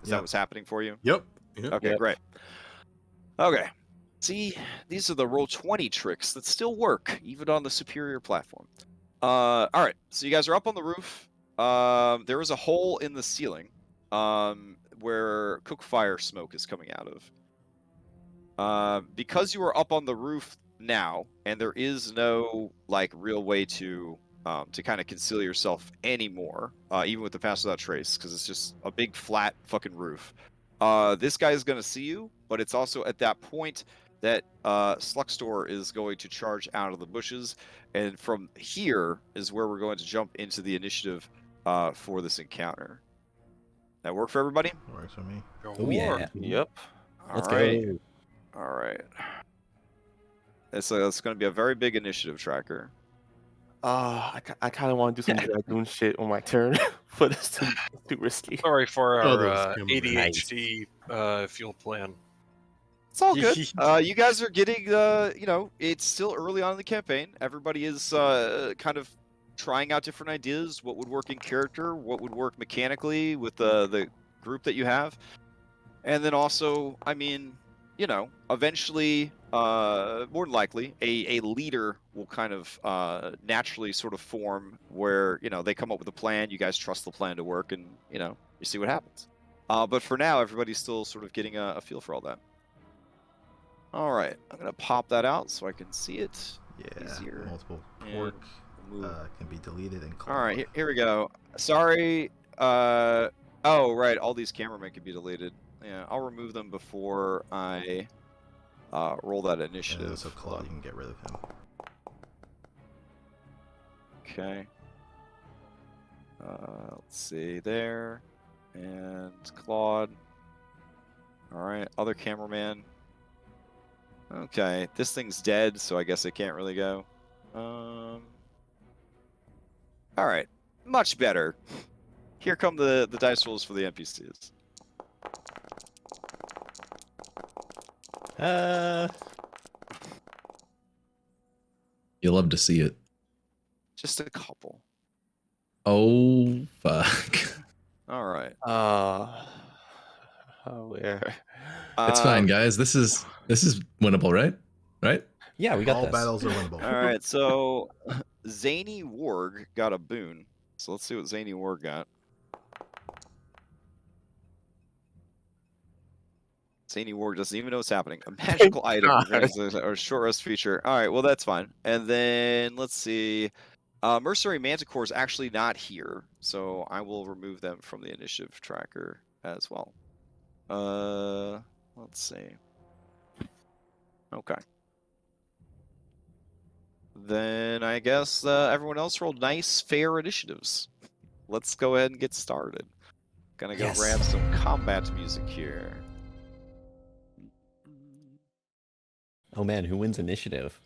Yep. what's happening for you? Yep. Yep. Okay, Yep. great. Okay. See, these are the Roll20 tricks that still work, even on the superior platform. All right, so you guys are up on the roof. There is a hole in the ceiling where cook fire smoke is coming out of. Because you are up on the roof now, and there is no like real way to kind of conceal yourself anymore, even with the Pass Without Trace, because it's just a big flat fucking roof. This guy is going to see you, but it's also at that point that Sluxtor is going to charge out of the bushes, and from here is where we're going to jump into the initiative for this encounter. That work for everybody? Works for me. Go Oh, war. yeah. yep. Let's Alright. go. All right. It's going to be a very big initiative tracker. I kind of want to do some dragoon shit on my turn, but it's too risky. Sorry for Oh, our those cameramen. ADHD fuel plan. It's all good. You guys are getting, it's still early on in the campaign. Everybody is kind of trying out different ideas, what would work in character, what would work mechanically with the group that you have. And then also, I mean, eventually, more than likely, a leader will kind of naturally sort of form where, they come up with a plan, you guys trust the plan to work, and, you see what happens. But for now, everybody's still sort of getting a feel for all that. All right, I'm going to pop that out so I can see it. Yeah, Easier. multiple And pork move. can be deleted and All right, here we go. Sorry. Oh, right, all these cameramen can be deleted. Yeah, I'll remove them before I roll that And initiative. also Claude, you can get rid of him. Okay. Let's see there. And Claude. All right, other cameraman. Okay, this thing's dead, so I guess it can't really go. All right, much better. Here come the dice rolls for the NPCs. You love to see it. Just a couple. Oh fuck. All right. Where? It's fine, guys. This is winnable, right? Right? Yeah, we got All this. battles are winnable. All right, so Zany Warg got a boon. So let's see what Zany Warg got. Zany Warg doesn't even know what's happening. A magical item or short rest feature. All right, well that's fine. And then let's see. Mercenary Manticore is actually not here, so I will remove them from the initiative tracker as well. Let's see. Okay. Then I guess everyone else rolled nice, fair initiatives. Let's go ahead and get started. Gonna go grab some combat music here. Oh man, who wins initiative?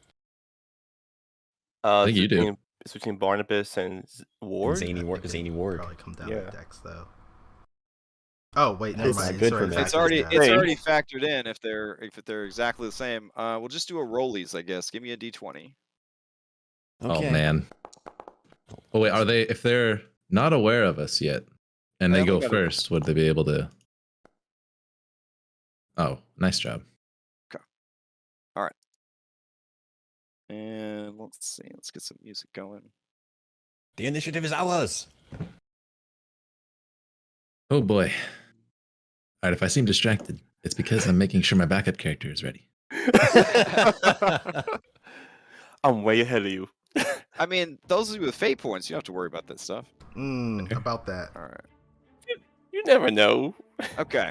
I think you do. It's between Barnabas and Ward. Zany Ward. I think Zany they Ward. Probably come down Yeah. to Dex though. Oh wait, never It's mind. good for me. It's factored in. already factored in if they're exactly the same. We'll just do a rollies, I guess. Give me a d20. Oh man. Oh wait, are they? If they're not aware of us yet, and I they only go got first, would they be able to? Oh, nice job. All right. And let's see. Let's get some music going. The initiative is ours. Oh boy. All right, if I seem distracted, it's because I'm making sure my backup character is ready. I'm way ahead of you. I mean, those of you with fate points, you don't have to worry about that stuff. About that. All right. You never know. Okay.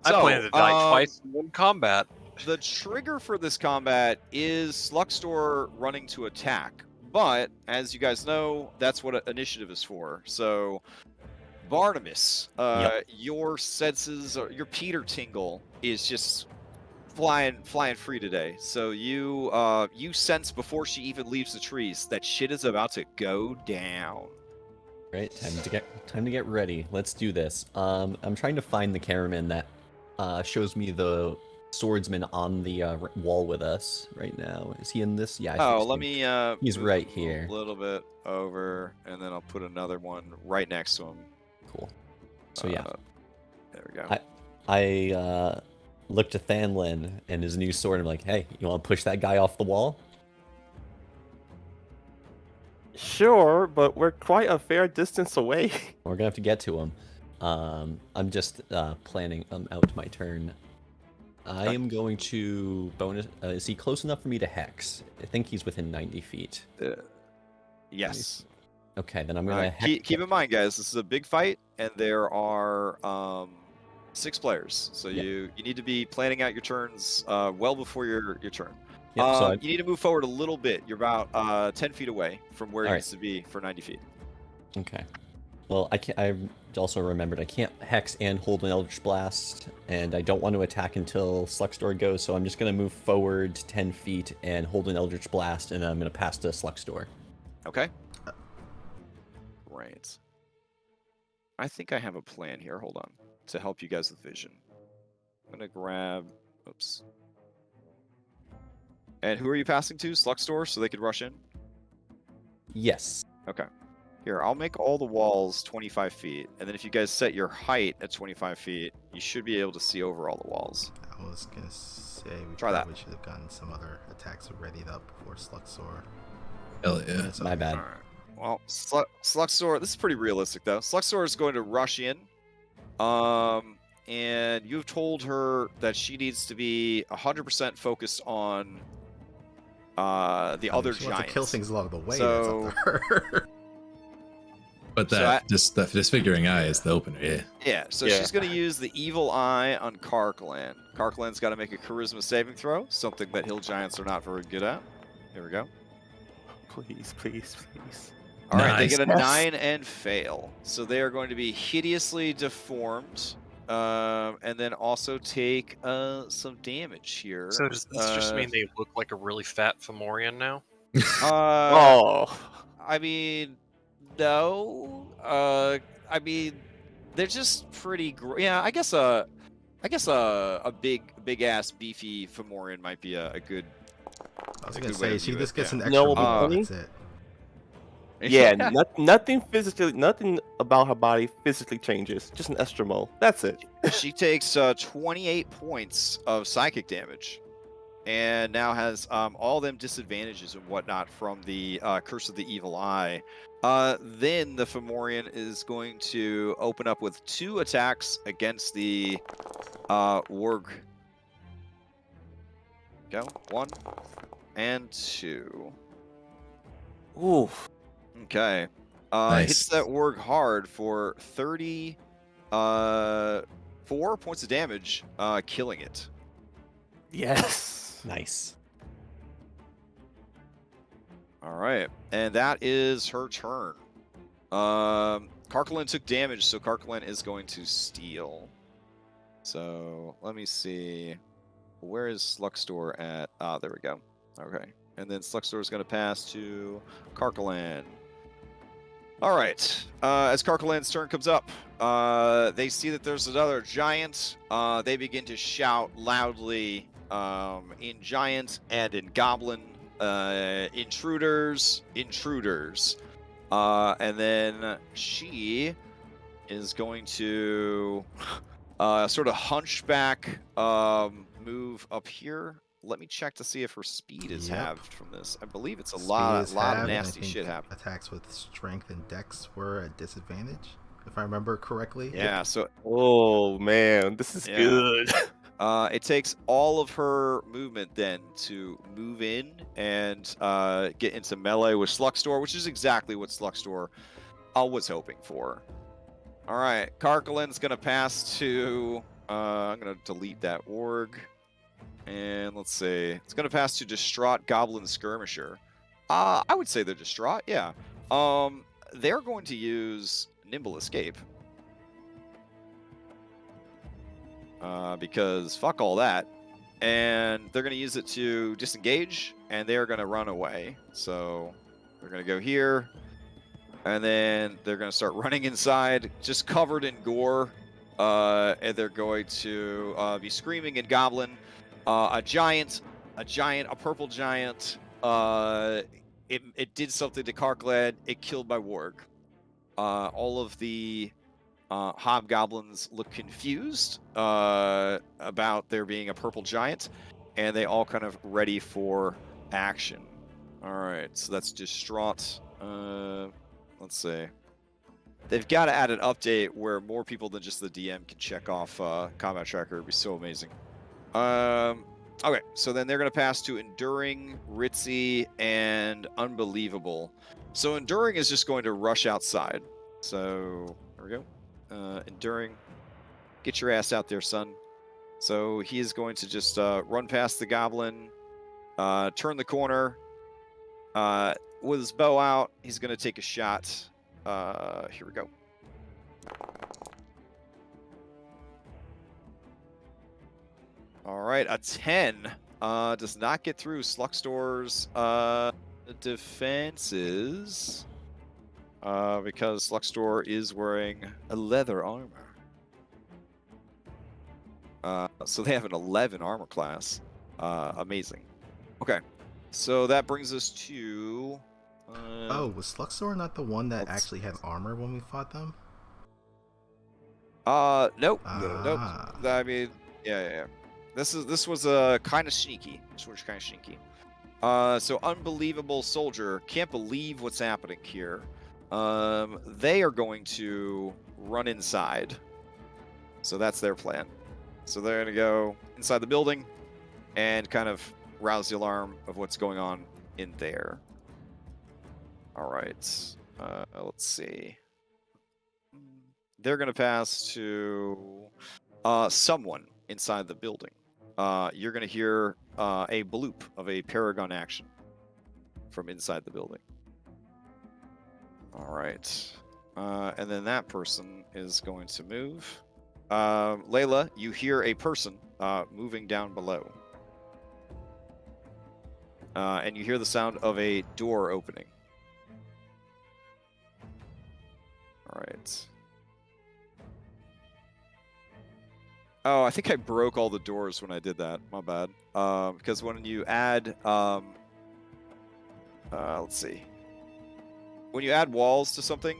I So, plan to die twice in one combat. The trigger for this combat is Sluxtor running to attack. But, as you guys know, that's what initiative is for. So, Barnabas, your senses, or your Peter tingle is just flying free today. So you sense before she even leaves the trees that shit is about to go down. Right, time to get ready. Let's do this. I'm trying to find the cameraman that shows me the swordsman on the wall with us right now. Is he in this? Yeah. Let me. He's move right him here. A little bit over, and then I'll put another one right next to him. Cool. So yeah. There we go. I looked at Thanlin and his new sword. And I'm like, hey, you want to push that guy off the wall? Sure, but we're quite a fair distance away. We're gonna have to get to him. I'm just planning out my turn. I am going to bonus. Is he close enough for me to hex? I think he's within 90 feet. Yes. Okay, then I'm gonna keep in mind, guys. This is a big fight, and there are 6 players, so you need to be planning out your turns well before your turn. Yep, You need to move forward a little bit. You're about 10 feet away from where it All needs to be for 90 feet. Okay. Well, I also remembered I can't hex and hold an Eldritch Blast, and I don't want to attack until Sluxtor goes, so I'm just going to move forward 10 feet and hold an Eldritch Blast, and I'm going to pass to Sluxtor. Okay. Right. I think I have a plan here. Hold on. To help you guys with vision. I'm going to grab... Oops. And who are you passing to? Sluxtor, so they could rush in? Yes. Okay. Here, I'll make all the walls 25 feet, and then if you guys set your height at 25 feet, you should be able to see over all the walls. I was gonna say we Try that. probably should have gotten some other attacks readied up before Sluxor. Hell yeah. My bad. All right. Well, Sluxor, this is pretty realistic, though. Sluxor is going to rush in, and you've told her that she needs to be 100% focused on the other she giants. wants to kill things along the way. So- That's up to her. But So that disfiguring eye is the opener, yeah. Yeah, so Yeah. she's going to use the evil eye on Carcahan. Carcahan's got to make a charisma saving throw, something that hill giants are not very good at. Here we go. Please, please, please. All right, they Nice. get a Yes. 9 and fail. So they are going to be hideously deformed, and then also take some damage here. So does this just mean they look like a really fat Fomorian now? Oh. I mean, no. I mean, they're just pretty. Yeah, I guess a big ass beefy Fomorian might be a good. I was a gonna good way say to she view just it, gets yeah. an extra No, move. but- That's it. Yeah, nothing physically, nothing about her body physically changes. Just an estramo. That's it. She takes 28 points of psychic damage, and now has all them disadvantages and whatnot from the Curse of the Evil Eye. Then the Fomorian is going to open up with 2 attacks against the Warg. Go 1 and 2. Oof. Okay. Nice. Hits that Warg hard for 34 points of damage, killing it. Yes. Nice. All right, and that is her turn. Carcahan took damage, so Carcahan is going to steal. So let me see. Where is Sluxtor at? Ah, there we go. Okay, and then Sluxtor is going to pass to Carcahan. All right. As Callahan's turn comes up, they see that there's another giant. They begin to shout loudly in giant and in goblin. Intruders, intruders. And then she is going to sort of hunchback move up here. Let me check to see if her speed is halved from this. I believe it's a lot of nasty shit happening. Attacks with strength and dex were at disadvantage, if I remember correctly. Yeah, so... Oh, man, this is good. It takes all of her movement then to move in and get into melee with Sluxtor, which is exactly what Sluxtor was hoping for. All right, Callahan's going to pass to... I'm going to delete that org. And let's see. It's going to pass to Distraught Goblin Skirmisher. I would say they're distraught, yeah. They're going to use Nimble Escape. Because fuck all that. And they're going to use it to disengage, and they're going to run away. So they're going to go here, and then they're going to start running inside, just covered in gore. And they're going to be screaming in Goblin. A purple giant. It did something to Callahan. It killed my warg. All of the hobgoblins look confused about there being a purple giant, and they all kind of ready for action. All right, so that's distraught. Let's see. They've got to add an update where more people than just the DM can check off combat tracker. It'd be so amazing. Okay, so then they're going to pass to Enduring, Ritzy, and Unbelievable. So Enduring is just going to rush outside. So, there we go. Enduring, get your ass out there, son. So he is going to just run past the goblin, turn the corner. With his bow out, he's going to take a shot. Here we go. All right, a 10 does not get through Sluxtor's defenses because Sluxtor is wearing a leather armor. So they have an 11 armor class. Amazing. Okay, so that brings us to... oh, was Sluxtor not the one that actually had armor when we fought them? Nope. Nope. I mean, yeah. This was kind of sneaky. So Unbelievable Soldier can't believe what's happening here. They are going to run inside. So that's their plan. So they're going to go inside the building and kind of rouse the alarm of what's going on in there. All right. Let's see. They're going to pass to someone inside the building. You're going to hear a bloop of a Paragon action from inside the building. All right. And then that person is going to move. Layla, you hear a person moving down below. And you hear the sound of a door opening. All right. Oh, I think I broke all the doors when I did that. My bad. Because when you add, let's see. When you add walls to something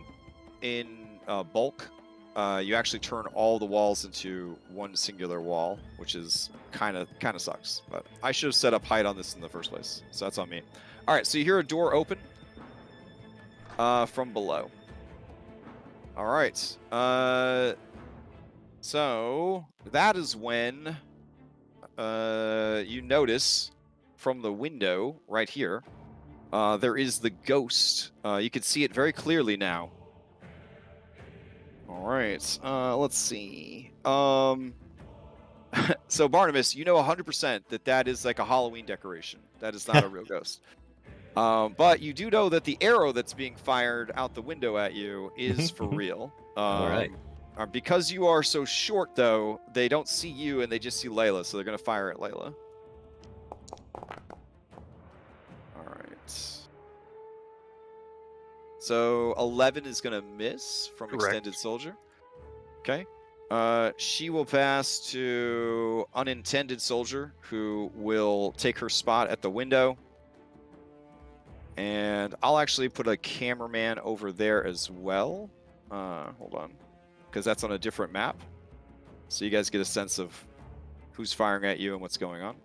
in bulk, you actually turn all the walls into one singular wall, which is kind of sucks. But I should have set up height on this in the first place, so that's on me. All right, so you hear a door open from below. All right. So that is when you notice from the window right here, there is the ghost. You can see it very clearly now. All right, let's see. So Barnabas, you know 100% that is like a Halloween decoration. That is not a real ghost. But you do know that the arrow that's being fired out the window at you is for real. All right. Because you are so short, though, they don't see you and they just see Layla, so they're going to fire at Layla. All right. So 11 is going to miss from Correct. Extended Soldier. Okay. She will pass to Unintended Soldier, who will take her spot at the window. And I'll actually put a cameraman over there as well. Hold on. Because that's on a different map. So you guys get a sense of who's firing at you and what's going on.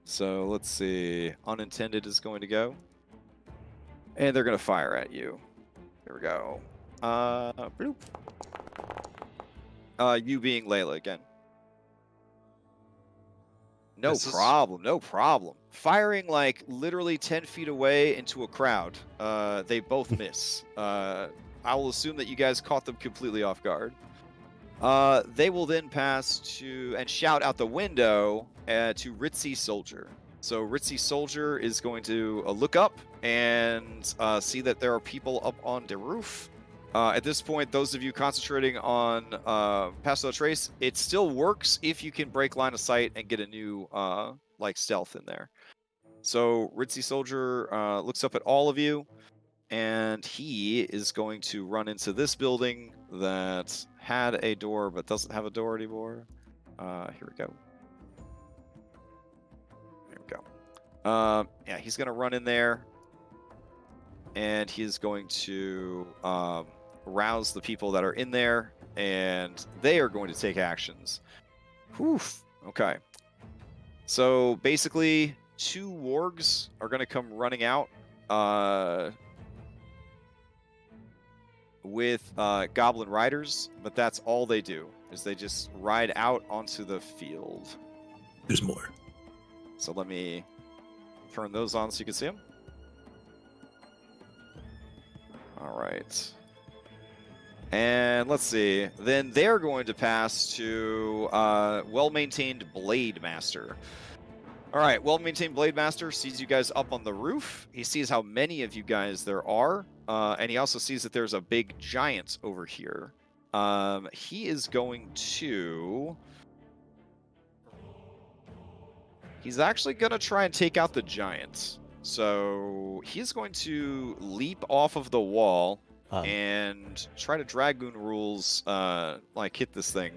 So let's see. Unintended is going to go. And they're going to fire at you. Here we go. Bloop. You being Layla again. No problem, no problem. Firing like literally 10 feet away into a crowd. They both miss. I will assume that you guys caught them completely off guard. They will then pass to and shout out the window to Ritzy Soldier. So Ritzy Soldier is going to look up and see that there are people up on the roof. At this point, those of you concentrating on Pass Without Trace, it still works if you can break line of sight and get a new like stealth in there. So Ritzy Soldier looks up at all of you, and he is going to run into this building that had a door but doesn't have a door anymore. Here we go. There we go. Yeah, he's going to run in there, and he's going to rouse the people that are in there, and they are going to take actions. Whew. Okay. So basically, 2 wargs are going to come running out with goblin riders, but that's all they do, is they just ride out onto the field. There's more. So let me turn those on so you can see them. All right. And let's see. Then they're going to pass to well-maintained Blade Master. All right, well-maintained Blade Master sees you guys up on the roof. He sees how many of you guys there are, and he also sees that there's a big giant over here. He is going to... He's actually going to try and take out the giant. So he's going to leap off of the wall and try to Dragoon rules, like hit this thing.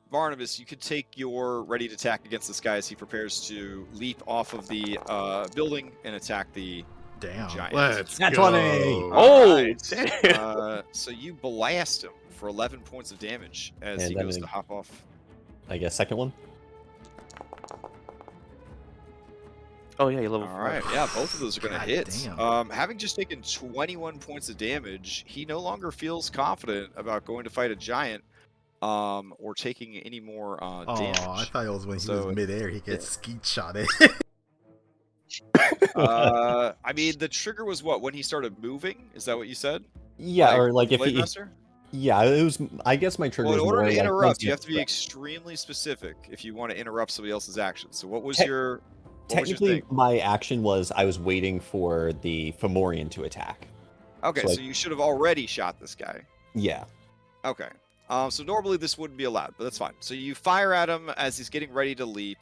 Barnabas, you could take your ready to attack against this guy as he prepares to leap off of the building and attack the giant. Let's Nat go. 20! Oh, So you blast him for 11 points of damage as And he then goes to hop off. I guess second one. oh yeah, you level All right, 4. yeah, both of those are going to God hit. damn. Having just taken 21 points of damage, he no longer feels confident about going to fight a giant or taking any more damage. Oh, I thought it was when he So, was midair, he gets skeet shotted. I mean, the trigger was what, when he started moving? Is that what you said? Yeah, or like if Blade he... Master? Yeah, it was... I guess my trigger Well, in was order more to like... interrupt, you have to be Right. extremely specific if you want to interrupt somebody else's action. So what was Te- your... What was your Technically, thing? my action was I was waiting for the Fomorian to attack. Okay, so so you should have already shot this guy. Yeah. Okay. So normally this wouldn't be allowed, but that's fine. So you fire at him as he's getting ready to leap.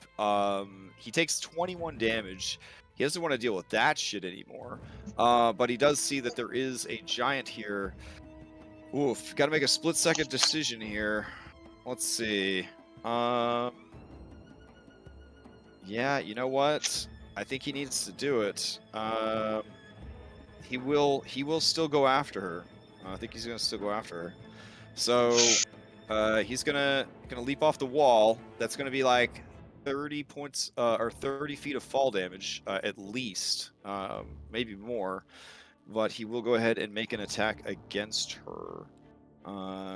He takes 21 damage. He doesn't want to deal with that shit anymore. But he does see that there is a giant here. Oof, got to make a split-second decision here. Let's see. Yeah, you know what? I think he needs to do it. He will still go after her. I think he's gonna still go after her. So he's gonna leap off the wall. That's gonna be like 30 points or 30 feet of fall damage at least, maybe more. But he will go ahead and make an attack against her.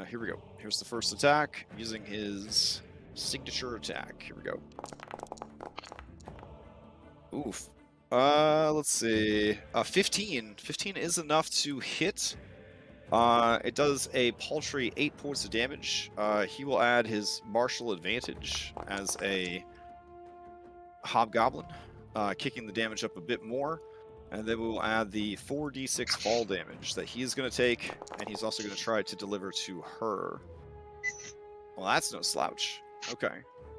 Here we go. Here's the first attack using his signature attack. Here we go. Oof. Let's see. 15. 15 is enough to hit. It does a paltry 8 points of damage. He will add his martial advantage as a hobgoblin, kicking the damage up a bit more. And then we will add the 4d6 fall damage that he is going to take, and he's also going to try to deliver to her. Well, that's no slouch. Okay.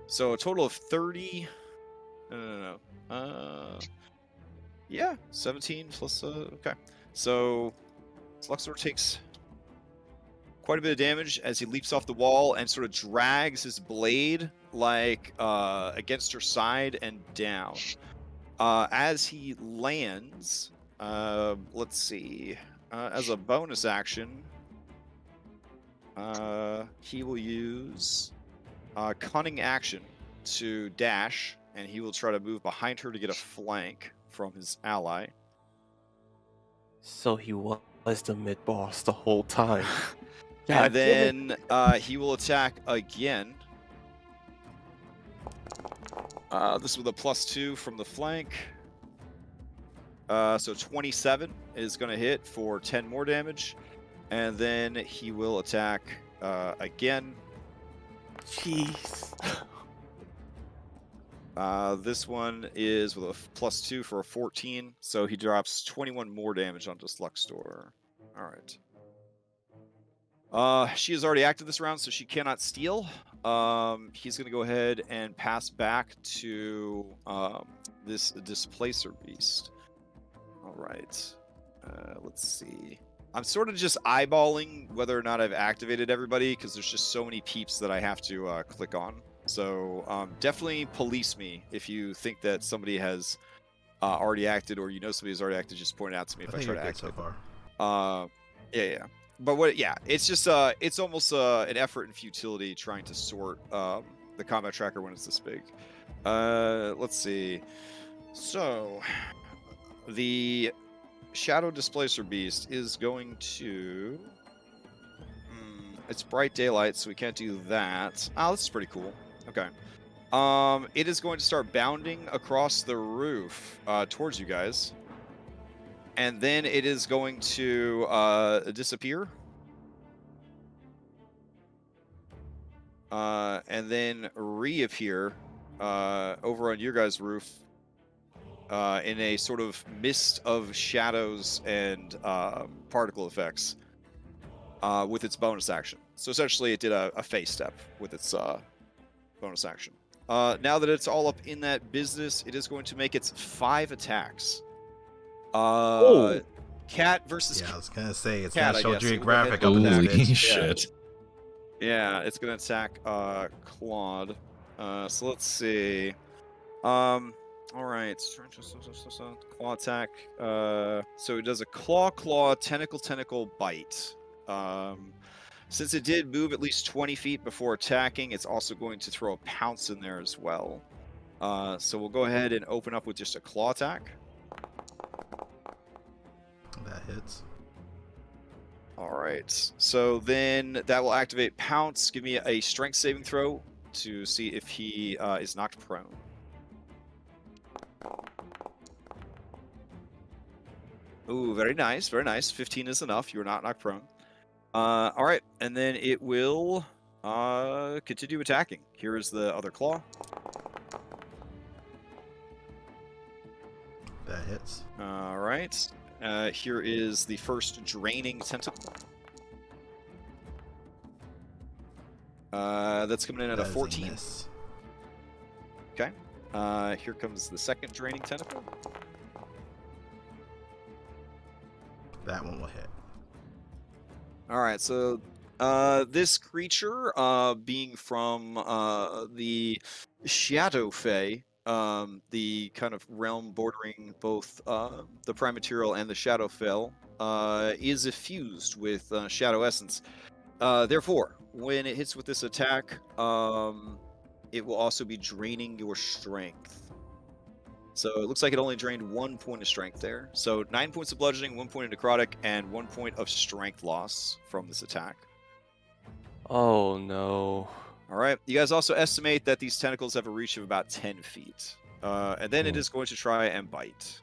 So a total of 30... No. Yeah, 17 plus... okay. So Sluxor takes quite a bit of damage as he leaps off the wall and sort of drags his blade like against her side and down. As he lands, let's see, as a bonus action, he will use cunning action to dash, and he will try to move behind her to get a flank from his ally. So he was the mid boss the whole time. And then he will attack again. This with a +2 from the flank. So 27 is going to hit for 10 more damage. And then he will attack again. Jeez. This one is with a +2 for a 14. So he drops 21 more damage onto Sluxor. All right. She has already acted this round, so she cannot steal. He's going to go ahead and pass back to this Displacer Beast. All right. Let's see. I'm sort of just eyeballing whether or not I've activated everybody, because there's just so many peeps that I have to click on. So definitely police me if you think that somebody has already acted, or you know somebody has already acted. Just point it out to me if I try to activate so far. Yeah. But it's just it's almost an effort and futility trying to sort the combat tracker when it's this big. Let's see. So the Shadow Displacer Beast is going to. It's bright daylight, so we can't do that. Oh, this is pretty cool. Okay. It is going to start bounding across the roof towards you guys. And then it is going to disappear. And then reappear over on your guys' roof in a sort of mist of shadows and particle effects with its bonus action. So essentially it did a face step with its bonus action. Now that it's all up in that business, it is going to make its 5 attacks. Cat versus Yeah, I was gonna say it's cat, National I guess. Geographic We'll up in go this ahead and Holy bitch. shit. Yeah, it's gonna attack Claude. So let's see. All right, claw attack. So it does a claw, tentacle, bite. Since it did move at least 20 feet before attacking, it's also going to throw a pounce in there as well. So we'll go ahead and open up with just a claw attack. That hits. All right. So then that will activate pounce. Give me a strength saving throw to see if he is knocked prone. Ooh, very nice, very nice. 15 is enough. You're not knocked prone. All right, and then it will continue attacking. Here is the other claw. That hits. All right. Here is the first draining tentacle. That's coming in at a 14. Okay. Here comes the second draining tentacle. That one will hit. All right, so this creature, being from the Shadow Fae, the kind of realm bordering both the Prime Material and the Shadow Fell, is effused with Shadow Essence. Therefore, when it hits with this attack, it will also be draining your strength. So it looks like it only drained 1 point of strength there. So 9 points of bludgeoning, 1 point of necrotic, and 1 point of strength loss from this attack. Oh no. All right. You guys also estimate that these tentacles have a reach of about 10 feet. And then it is going to try and bite.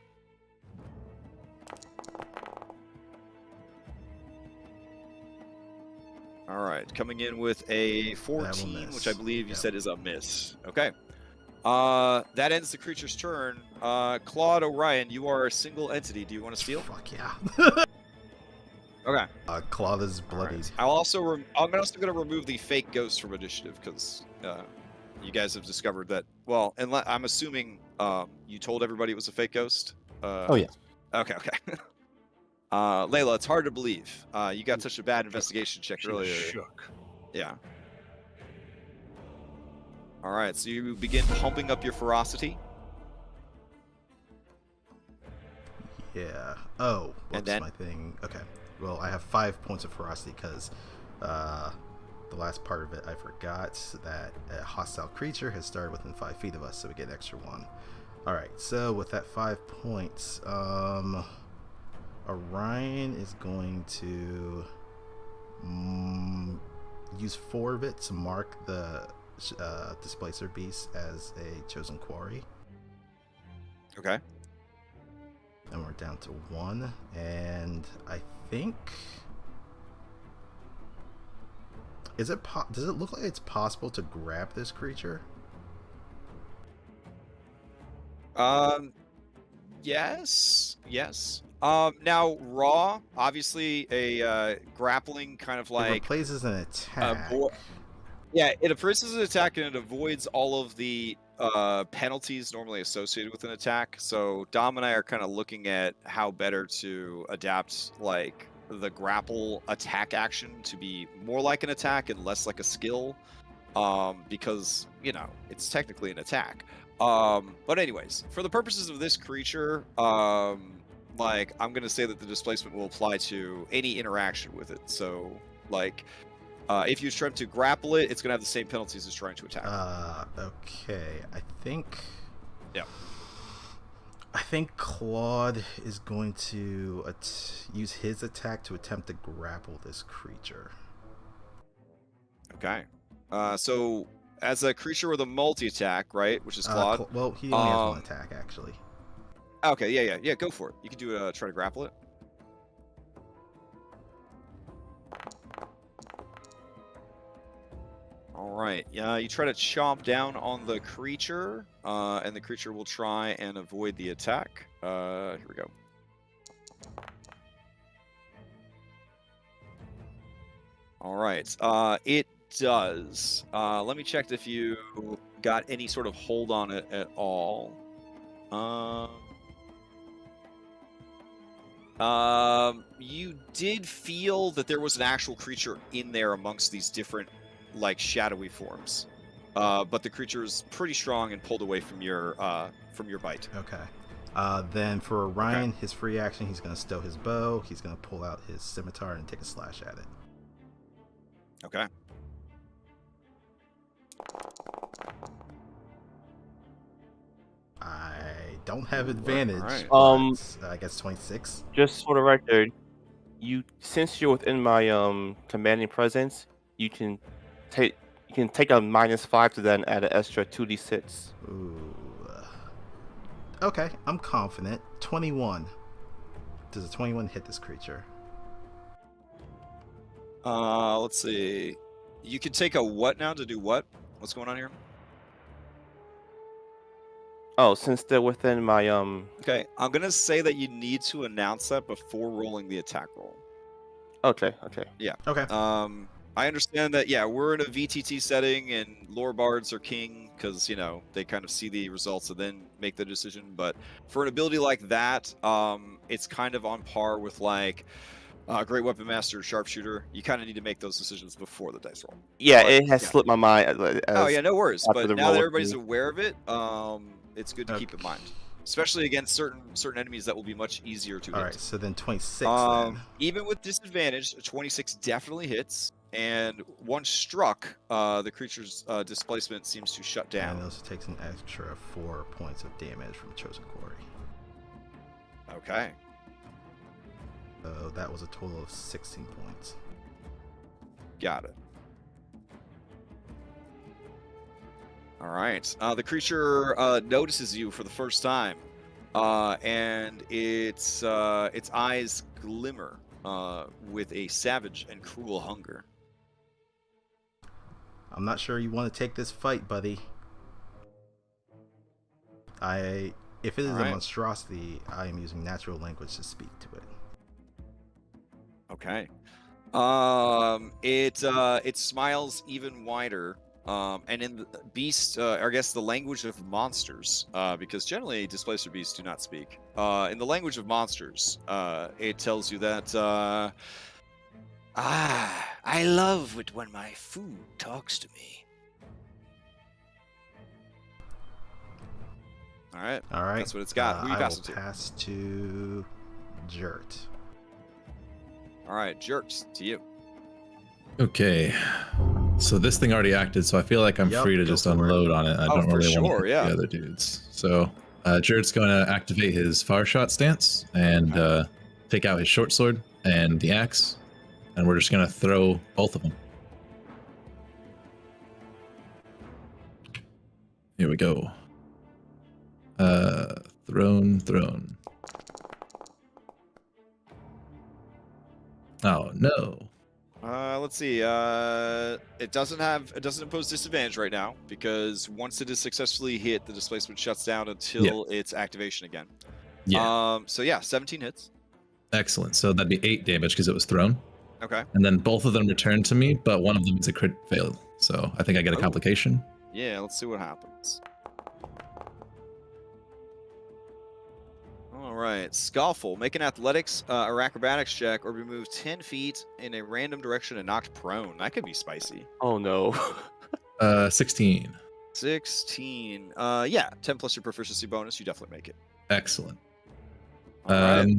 All right. Coming in with a 14, which I believe you said is a miss. Okay. That ends the creature's turn. Claude Orion, you are a single entity. Do you want to steal? Fuck yeah. Okay. Claude is bloodied. Right. I'm also going to remove the fake ghost from initiative because you guys have discovered that. Well, and I'm assuming you told everybody it was a fake ghost. Oh yeah. Okay. Layla, it's hard to believe. You got such a bad investigation check She was earlier. shook. Yeah. All right, so you begin pumping up your ferocity. Yeah. Oh, what's And then? my thing? Okay. Well, I have 5 points of ferocity because the last part of it I forgot that a hostile creature has started within 5 feet of us, so we get an extra 1. All right. So with that 5 points, Orion is going to use 4 of it to mark the displacer beast as a chosen quarry. Okay. And we're down to 1, and I think does it look like it's possible to grab this creature? Yes. Now raw, obviously a grappling kind of It like replaces an attack. yeah, it replaces an attack and it avoids all of the penalties normally associated with an attack. So Dom and I are kind of looking at how better to adapt like the grapple attack action to be more like an attack and less like a skill, because you know it's technically an attack. But anyways, for the purposes of this creature, like I'm gonna say that the displacement will apply to any interaction with it. So like if you try to grapple it, it's going to have the same penalties as trying to attack. Okay. I think. Yeah. I think Claude is going to use his attack to attempt to grapple this creature. Okay. So as a creature with a multi-attack, right, which is Claude. Well, he only has 1 attack actually. Okay. Yeah. Go for it. You can do try to grapple it. All right. Yeah, you try to chomp down on the creature, and the creature will try and avoid the attack. Here we go. All right. It does. Let me check if you got any sort of hold on it at all. You did feel that there was an actual creature in there amongst these different like shadowy forms, but the creature is pretty strong and pulled away from your bite. Okay. Then for Orion, his free action, he's going to stow his bow. He's going to pull out his scimitar and take a slash at it. Okay. I don't have advantage. Right. But, I guess 26. Just for the record, since you're within my commanding presence, you can take a -5 to that and add an extra 2d6. Ooh. Okay, I'm confident. 21. Does a 21 hit this creature? Let's see. You can take a what now to do what? What's going on here? Oh, since they're within my Okay, I'm gonna say that you need to announce that before rolling the attack roll. Okay. Yeah. Okay. I understand that. Yeah, we're in a VTT setting, and lore bards are king because you know they kind of see the results and then make the decision. But for an ability like that, it's kind of on par with like Great Weapon Master, Sharpshooter. You kind of need to make those decisions before the dice roll. Yeah, But, it has yeah. slipped my mind. Oh yeah, no worries. after But the now that roll everybody's through. aware of it, it's good to keep in mind, especially against certain enemies that will be much easier to hit. All right, so then 26 then. Even with disadvantage, a 26 definitely hits, and once struck, the creature's displacement seems to shut down. And also takes an extra 4 points of damage from Chosen Quarry. Okay. So that was a total of 16 points. Got it. All right. The creature notices you for the first time, and its eyes glimmer with a savage and cruel hunger. I'm not sure you want to take this fight, buddy. If it is a monstrosity, I am using natural language to speak to it. Okay. It smiles even wider, And in the beast, or I guess the language of monsters, because generally displacer beasts do not speak. In the language of monsters, it tells you that I love it when my food talks to me. All right. All right. That's what it's got. Who are you passing to? Pass to Jert. All right, Jerks, to you. Okay. So this thing already acted, so I feel like I'm free to go just for it. unload on it. I don't for really want sure, to hit yeah. the other dudes. So Jert's going to activate his fire shot stance and take out his short sword and the axe, and we're just going to throw both of them. Here we go. Thrown. Oh no. Let's see. It doesn't impose disadvantage right now because once it is successfully hit, the displacement shuts down until its activation again. Yeah. So yeah, 17 hits. Excellent. So that'd be 8 damage because it was thrown. Okay. And then both of them return to me, but one of them is a crit fail. So I think I get a complication. Yeah, let's see what happens. All right, Scoffle. Make an athletics or acrobatics check or be moved 10 feet in a random direction and knocked prone. That could be spicy. Oh no. 16. 16. Yeah, 10 plus your proficiency bonus. You definitely make it. Excellent. All right.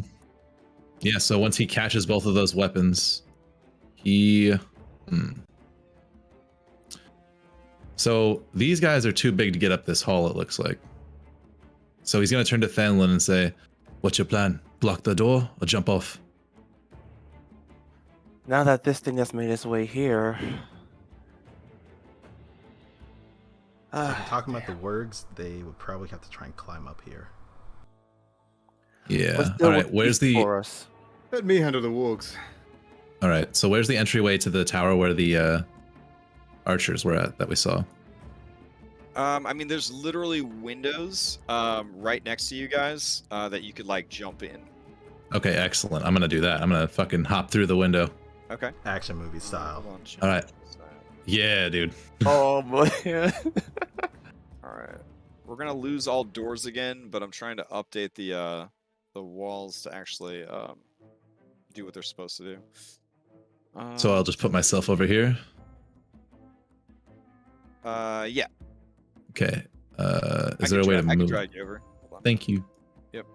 Yeah, so once he catches both of those weapons, he... So these guys are too big to get up this hall, it looks like. So he's going to turn to Thanlin and say, "What's your plan? Block the door or jump off?" Now that this thing has made its way here... Talking about the wargs, they would probably have to try and climb up here. Yeah. All right, where's the... For us? Let me handle the wargs. All right, so where's the entryway to the tower where the archers were at that we saw? I mean, there's literally windows right next to you guys that you could like jump in. Okay, excellent. I'm gonna do that. I'm gonna fucking hop through the window. Okay. Action movie style. All right. Yeah, dude. Oh boy. All right. We're gonna lose all doors again, but I'm trying to update the walls to actually do what they're supposed to do. So I'll just put myself over here. Yeah. Okay. Is there a way to move? I can drag you over. Hold on. Thank you. Yep.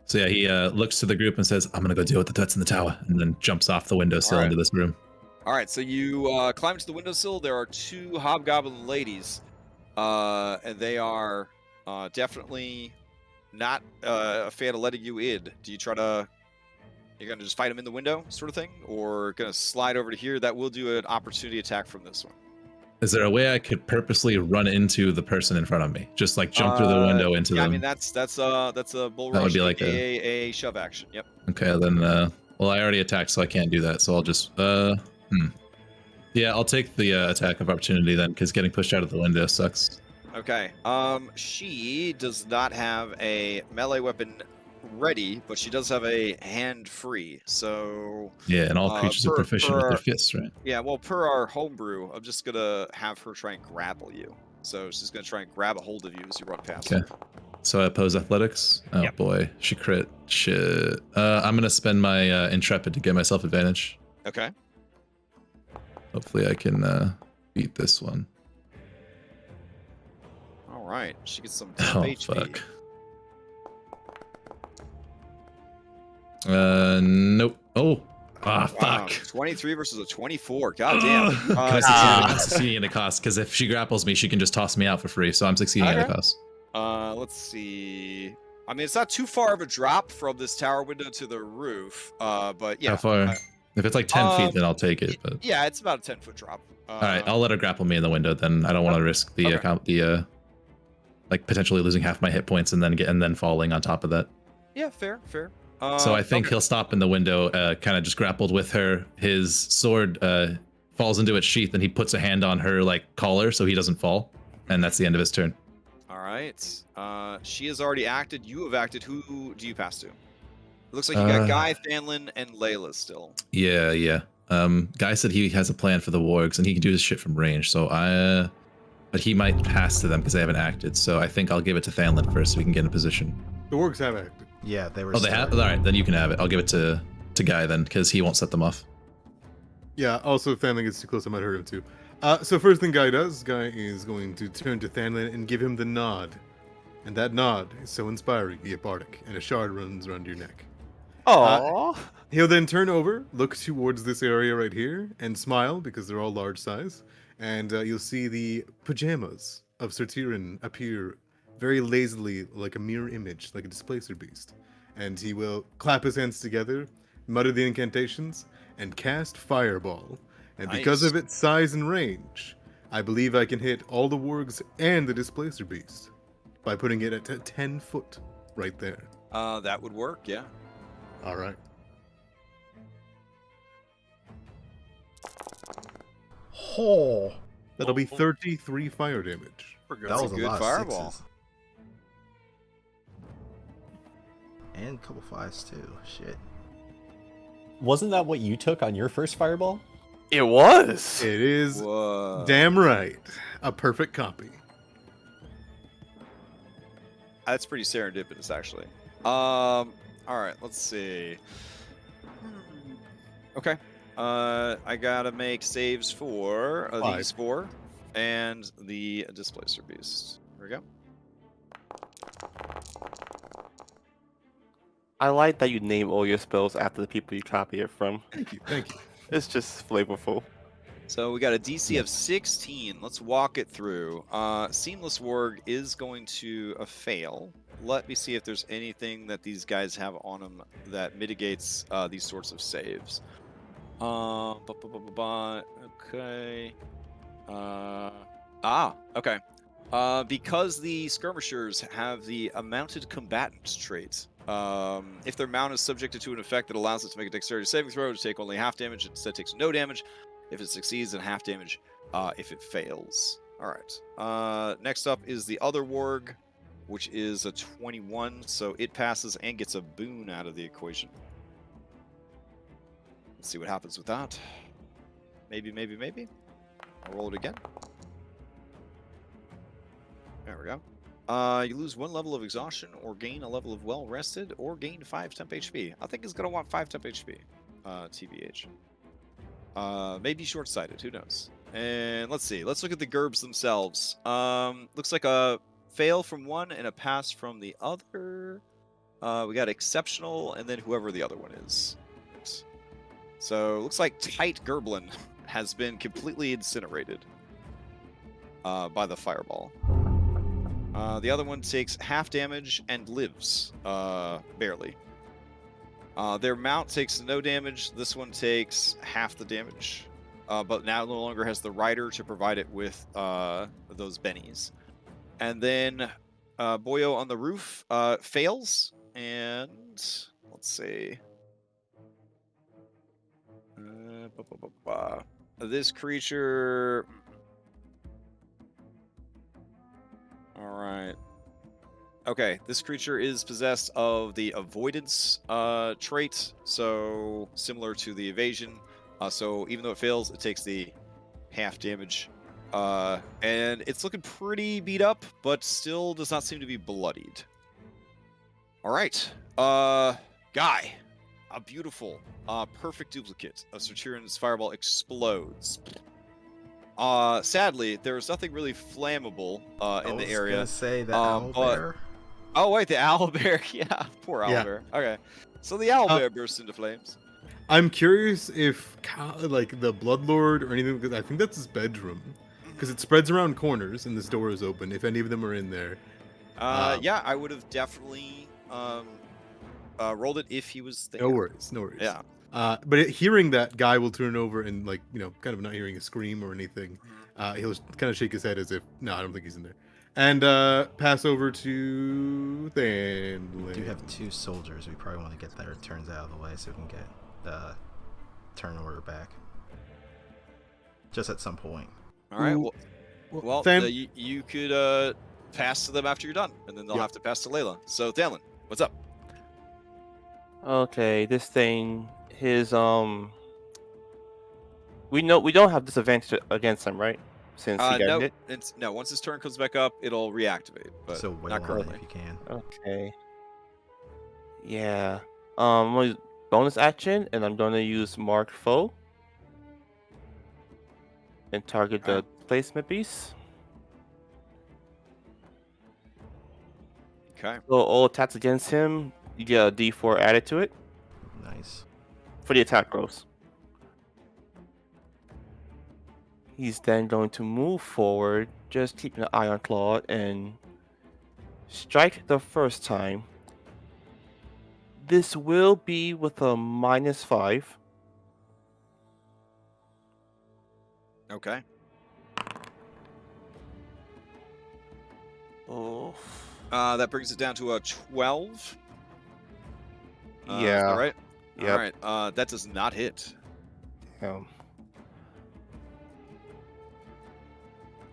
So yeah, he looks to the group and says, "I'm gonna go deal with the threats in the tower," and then jumps off the windowsill into this room. All right. So you climb to the windowsill. There are 2 hobgoblin ladies, and they are definitely not a fan of letting you in. Do you try to? You're gonna just fight them in the window, sort of thing, or gonna slide over to here? That will do an opportunity attack from this one. Is there a way I could purposely run into the person in front of me? Just like jump through the window into them? I mean that's a bull rush. That would be like a shove action. Yep. Okay, then well, I already attacked, so I can't do that. So I'll just yeah, I'll take the attack of opportunity then, because getting pushed out of the window sucks. Okay. She does not have a melee weapon ready, but she does have a hand free. So yeah, and all creatures are proficient with their fists, right? Yeah, well, per our homebrew, I'm just gonna have her try and grapple you. So she's gonna try and grab a hold of you as you run past her. So I oppose athletics. Oh boy, she crit. Shit. I'm gonna spend my intrepid to get myself advantage. Okay. Hopefully I can beat this one. All right, she gets some HP. Fuck. Nope. Oh. Wow. Fuck. 23 versus a 24. God damn. Can I succeed in a cost? Because if she grapples me, she can just toss me out for free. So I'm succeeding at a cost. Let's see. I mean, it's not too far of a drop from this tower window to the roof. But yeah. How far? If it's like 10 feet, then I'll take it. But yeah, it's about a 10-foot drop. All right, I'll let her grapple me in the window. Then I don't want to risk the like potentially losing half my hit points and then falling on top of that. Yeah, fair. So I think he'll stop in the window, kind of just grappled with her. His sword falls into its sheath, and he puts a hand on her like collar so he doesn't fall, and that's the end of his turn. All right. She has already acted. You have acted. Who do you pass to? It looks like you got Guy, Thanlin, and Layla still. Yeah. Guy said he has a plan for the wargs and he can do this shit from range. So but he might pass to them because they haven't acted. So I think I'll give it to Thanlin first so we can get in a position. The orcs have acted. Yeah, they were. Oh, they have. All right, then you can have it. I'll give it to Guy then because he won't set them off. Yeah, also if Thanlin gets too close, I might hurt him too. So first thing Guy does, Guy is going to turn to Thanlin and give him the nod. And that nod is so inspiring, be it bardic, and a shard runs around your neck. Aww. He'll then turn over, look towards this area right here, and smile, because they're all large size. And you'll see the pajamas of Sir Tyrion appear very lazily, like a mirror image, like a displacer beast. And he will clap his hands together, mutter the incantations, and cast Fireball. And because of its size and range, I believe I can hit all the wargs and the displacer beast by putting it at 10 foot right there. That would work, yeah. All right. Oh, That'll be 33 fire damage. that was a good lot fireball. of sixes. And a couple fives too. Shit. Wasn't that what you took on your first fireball? It was. It is Whoa. damn right a perfect copy. That's pretty serendipitous, actually. All right, let's see. Okay. I gotta make saves for these 4 and the displacer beast. Here we go. I like that you name all your spells after the people you copy it from. Thank you. Thank you. It's just flavorful. So we got a DC of 16. Let's walk it through. Seamless Warg is going to fail. Let me see if there's anything that these guys have on them that mitigates these sorts of saves. Okay. Okay. Because the skirmishers have the mounted combatants trait, if their mount is subjected to an effect that allows it to make a dexterity saving throw to take only half damage, it instead takes no damage. If it succeeds, then half damage if it fails. Alright. Next up is the other warg, which is a 21, so it passes and gets a boon out of the equation. Let's see what happens with that. Maybe, maybe, maybe. I'll roll it again. There we go. You lose 1 level of exhaustion, or gain a level of well rested, or gain 5 temp HP. I think he's gonna want 5 temp HP. TBH. Maybe short-sighted, who knows? And let's see. Let's look at the GURBs themselves. Looks like a fail from one and a pass from the other. We got exceptional, and then whoever the other one is. So looks like Tight Gerblin has been completely incinerated by the fireball. The other one takes half damage and lives, barely. Their mount takes no damage. This one takes half the damage, but now no longer has the rider to provide it with those bennies. And then Boyo on the roof fails, and let's see. This creature. All right. Okay, this creature is possessed of the avoidance trait, so similar to the evasion. So even though it fails, it takes the half damage. And it's looking pretty beat up, but still does not seem to be bloodied. All right. Guy. A beautiful, perfect duplicate of Sir Tyrion's fireball explodes. Sadly, there is nothing really flammable in the area. I was gonna say the owlbear. Oh wait, the owlbear. Yeah, poor owlbear. Yeah. Okay, so the owlbear bursts into flames. I'm curious if like the Bloodlord or anything, because I think that's his bedroom, because it spreads around corners and this door is open. If any of them are in there. Yeah, I would have definitely rolled it if he was there. No worries, no worries. Yeah. But hearing that, Guy will turn over and, like, you know, kind of not hearing a scream or anything. He'll kind of shake his head as if, no, I don't think he's in there. And pass over to Thanlin. We do have 2 soldiers. We probably want to get their turns out of the way so we can get the turn order back. Just at some point. All right. Well, you could pass to them after you're done, and then they'll have to pass to Layla. So, Thanlin, what's up? Okay, this thing, his We don't have disadvantage against him, right? Since he got no, hit. no. Once his turn comes back up, it'll reactivate, but So wail not on it currently. if you can. Okay. Yeah. I'm gonna use bonus action, and I'm gonna use Mark Foe and target the placement piece. Okay. So all attacks against him, you get a D4 added to it Nice. for the attack rolls. He's then going to move forward, just keeping an eye on Claude, and strike the first time. This will be with a -5. Okay. Oh. That brings it down to a 12. Is Yeah. that right? Yep. All right. That does not hit.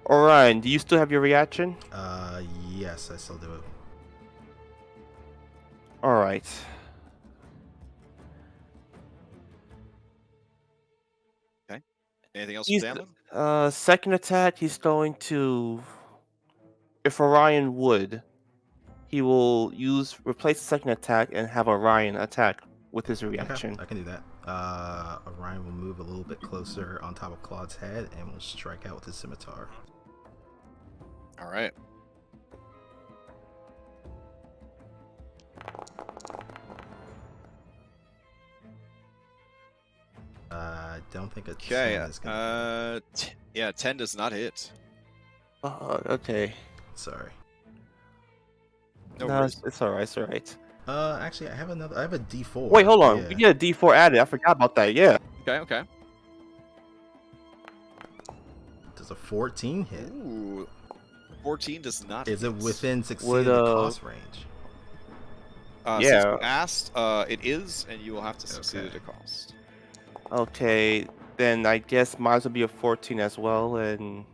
Orion, do you still have your reaction? Yes, I still do it. All right. Okay. Anything else He's with Damlin? second attack. He's going to, if Orion would, he will replace the second attack and have Orion attack with his reaction. Okay, I can do that. Orion will move a little bit closer on top of Claude's head and will strike out with his scimitar. All right. I don't think a 10 Okay. is gonna Yeah, 10 does not hit. Okay. Sorry. No No, worries. it's all right. It's all right. Actually, I have a D4. Wait, hold on. Yeah. We get a D4 added. I forgot about that. Yeah. Okay. Does a 14 hit? Ooh. 14 does not Is hit. it within succeeding Would, the cost range? Since Yeah. you asked, it is, and you will have to succeed Okay. at a cost. Okay. Then I guess mine will be a 14 as well. And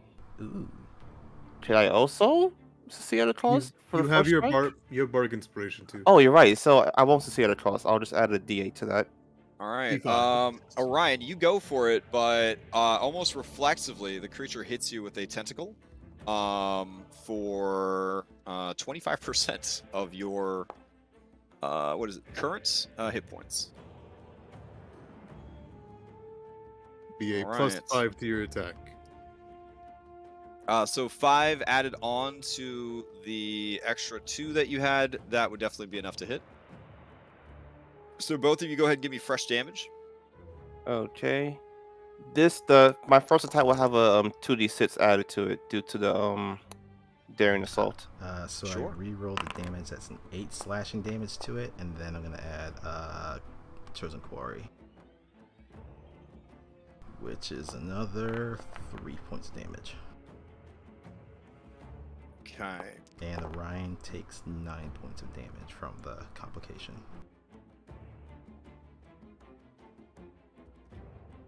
Ooh. could I also succeed at a cost for You the have first strike? your bark inspiration too. Oh, you're right. So I won't succeed at a cost. I'll just add a D8 to that. All right. D5. Orion, you go for it, but almost reflexively, the creature hits you with a tentacle for 25% of your current hit points. Be a All plus right. 5 to your attack. So 5 added on to the extra 2 that you had, that would definitely be enough to hit. So both of you go ahead and give me fresh damage. Okay. My first attack will have a 2d6 added to it due to the daring assault. So Sure. I re-roll the damage. That's an 8 slashing damage to it, and then I'm gonna add chosen quarry, which is another 3 points of damage. Okay. And Orion takes 9 points of damage from the complication.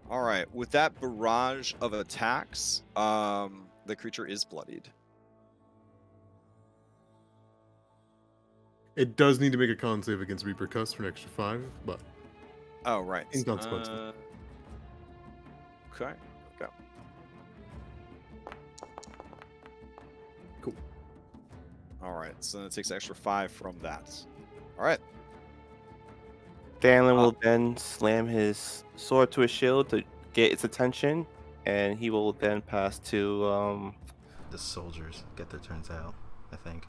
All right. With that barrage of attacks, the creature is bloodied. It does need to make a con save against Reaper Cuss for an extra 5, but Oh, right. Inconsequential. Okay. Go. Cool. All right. So then it takes extra 5 from that. All right. Drellin will then slam his sword to his shield to get its attention, and he will then pass to The soldiers get their turns out, I think.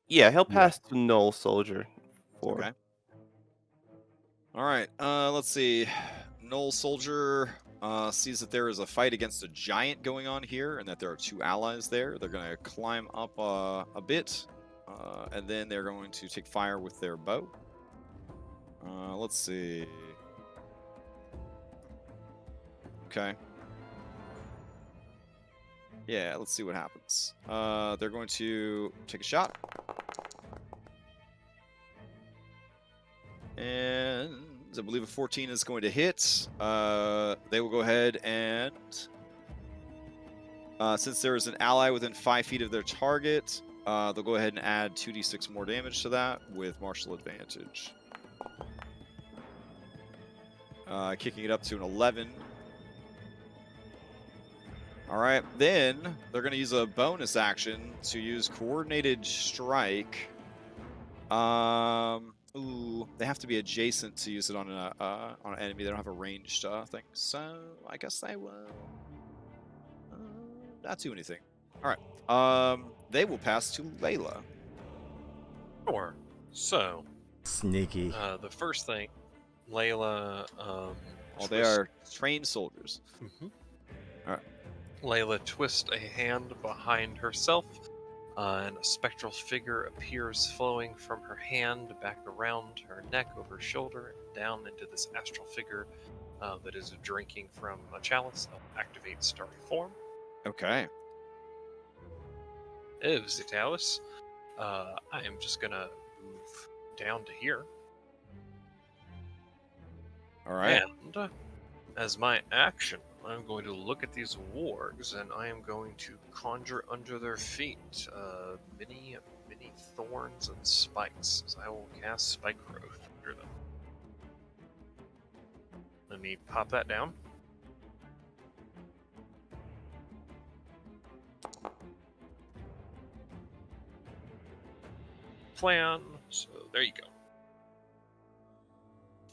yeah, he'll pass to Null Soldier. Okay. All right. Let's see. Null Soldier sees that there is a fight against a giant going on here, and that there are 2 allies there. They're going to climb up a bit, and then they're going to take fire with their bow. Let's see. Okay. Yeah, let's see what happens. They're going to take a shot. And I believe a 14 is going to hit. They will go ahead and... since there is an ally within 5 feet of their target, they'll go ahead and add 2d6 more damage to that with martial advantage. kicking it up to an 11. All right, then they're going to use a bonus action to use coordinated strike. Ooh, they have to be adjacent to use it on an enemy. They don't have a ranged thing, so I guess they will not do anything. All right, they will pass to Layla. Sure. So, Sneaky. the first thing, Layla. Well, they are trained soldiers. Mhm. All right. Layla twists a hand behind herself, and a spectral figure appears flowing from her hand back around her neck, over her shoulder, and down into this astral figure that is drinking from a chalice. Activate starry form. Okay. Is the chalice. I am just gonna move down to here. All right. And as my action, I'm going to look at these wargs, and I am going to conjure under their feet many thorns and spikes, as I will cast Spike Growth under them. Let me pop that down. Plan. So there you go.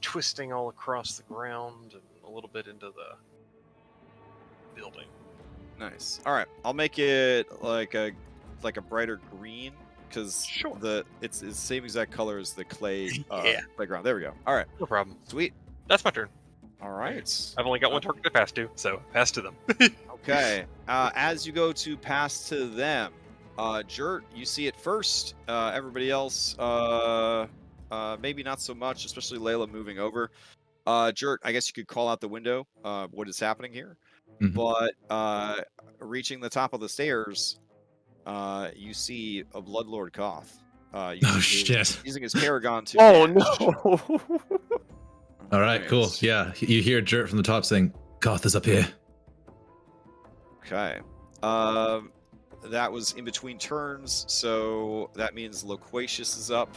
Twisting all across the ground and a little bit into the building. Nice. All right, I'll make it like a brighter green because Sure. it's the same exact color as the clay Yeah. playground. There we go. All right, No problem. sweet. That's my turn. All right. I've only got one target to pass to, so pass to them. Okay. As you go to pass to them, Jert, you see it first. Everybody else, maybe not so much, especially Layla moving over. Jert, I guess you could call out the window what is happening here. Mhm. But reaching the top of the stairs, you see a Bloodlord Koth. Shit. Using his Paragon to. Oh dash. no! All right, cool. Yeah, you hear Jert from the top saying, "Goth is up here." Okay. That was in between turns, so that means Loquacious is up.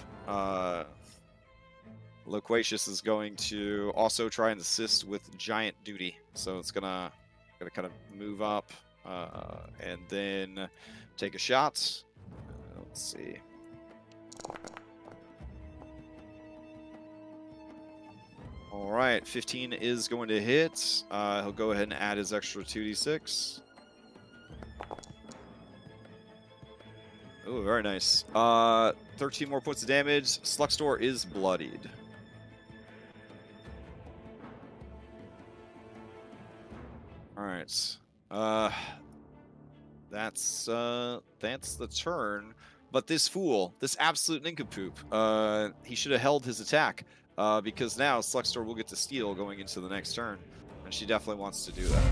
Loquacious is going to also try and assist with Giant Duty, so it's gonna kind of move up and then take a shot. Let's see. All right, 15 is going to hit. He'll go ahead and add his extra 2d6. Oh, very nice. 13 more points of damage. Sluxtor is bloodied. All right. That's the turn. But this fool, this absolute nincompoop, he should have held his attack. Because now Sluxtor will get to steal going into the next turn, and she definitely wants to do that.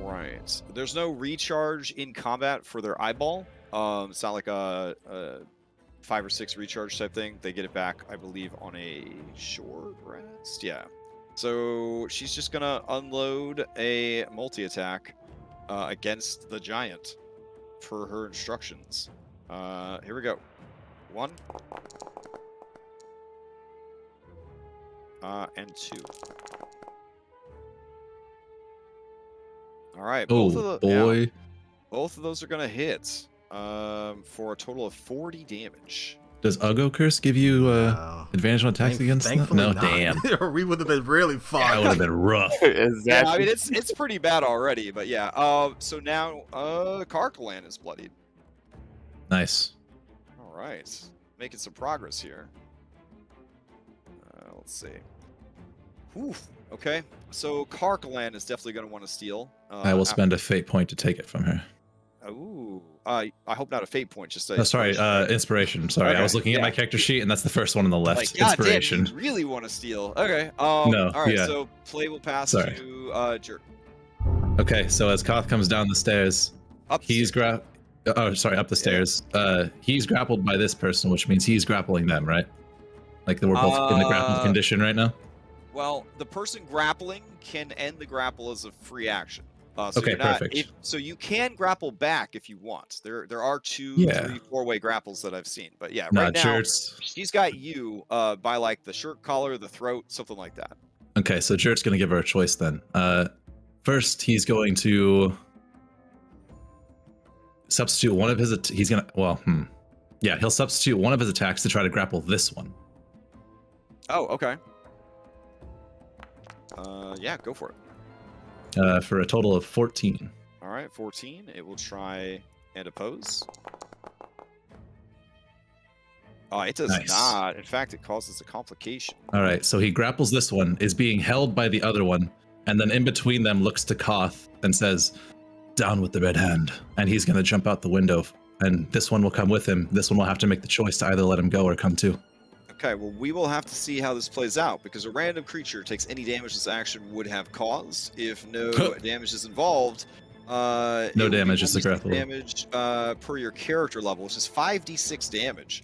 All right. There's no recharge in combat for their eyeball. It's not like a 5 or 6 recharge type thing. They get it back, I believe, on a short rest. Yeah. So she's just gonna unload a multi-attack against the giant per her instructions. Here we go. 1. And 2. All right. Oh boy. Both of those are gonna hit for a total of 40 damage. Does Uggo Curse give you No. advantage on attacks against them? Thankfully No, not. damn. Or we would have been really That fucked. would have been rough. Exactly. Yeah, I mean it's pretty bad already, but yeah. So now Callahan is bloodied. Nice. All right, making some progress here. Let's see. Whew. Okay, so Callahan is definitely going to want to steal. I will spend a fate point to take it from her. Ooh. I hope not a fate point. Just a Oh, sorry, inspiration. Sorry, I was Okay, looking at my yeah. character sheet, and that's the first one on the left. Like, God Inspiration. damn, you really want to steal. Okay. No, All right. yeah. So play will pass Sorry. to Jerk. Okay, so as Koth comes down the stairs, Up. he's up the stairs. He's grappled by this person, which means he's grappling them, right? Like we're both in the grappled condition right now. Well, the person grappling can end the grapple as a free action. So Okay, you're not, perfect. so you can grapple back if you want. There are 2, Yeah. 3, 4-way grapples that I've seen. But yeah, Nah, right now Jert's. she's got you by like the shirt collar, the throat, something like that. Okay, so Jert's going to give her a choice then. First, he's going to substitute one of his. He's going to. Yeah, he'll substitute one of his attacks to try to grapple this one. Oh, okay. Yeah, go for it. For a total of 14. All right, 14. It will try and oppose. Oh, it does not. In fact, it causes a complication. All right, so he grapples this one, is being held by the other one, and then in between them looks to Koth and says, "Down with the red hand." And he's going to jump out the window, and this one will come with him. This one will have to make the choice to either let him go or come to. Okay, well, we will have to see how this plays out, because a random creature takes any damage this action would have caused. If no damage is involved, no damage is the grapple. Damage per your character level, which is 5d6 damage.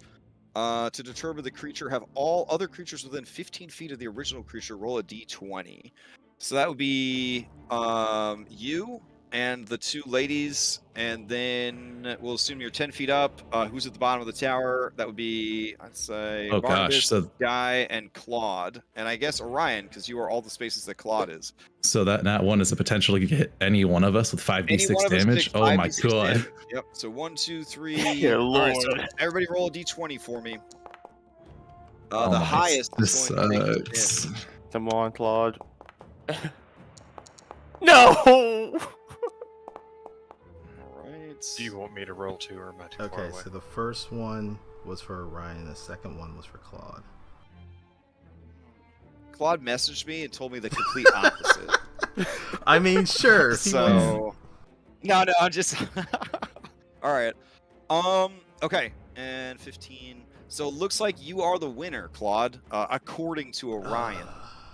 To determine the creature, have all other creatures within 15 feet of the original creature roll a d20. So that would be you and the two ladies, and then we'll assume you're 10 feet up. Who's at the bottom of the tower? That would be, I'd say, Barnabas, so Guy, and Claude. And I guess Orion, because you are all the spaces that Claude is. So that one is a potential to hit any one of us with 5d6 damage. Oh my god. Damage. Yep. So 1, 2, 3. Dear All right, so Lord. everybody roll a d20 for me. The highest This is going to make the sucks. damage. Come on, Claude. No! Do you want me to roll 2 or am I too far Okay, away? so the first one was for Orion, the second one was for Claude. Claude messaged me and told me the complete opposite. I mean, sure. If he wants- So, no, I'm just. All right. Okay, and 15. So it looks like you are the winner, Claude. According to Orion,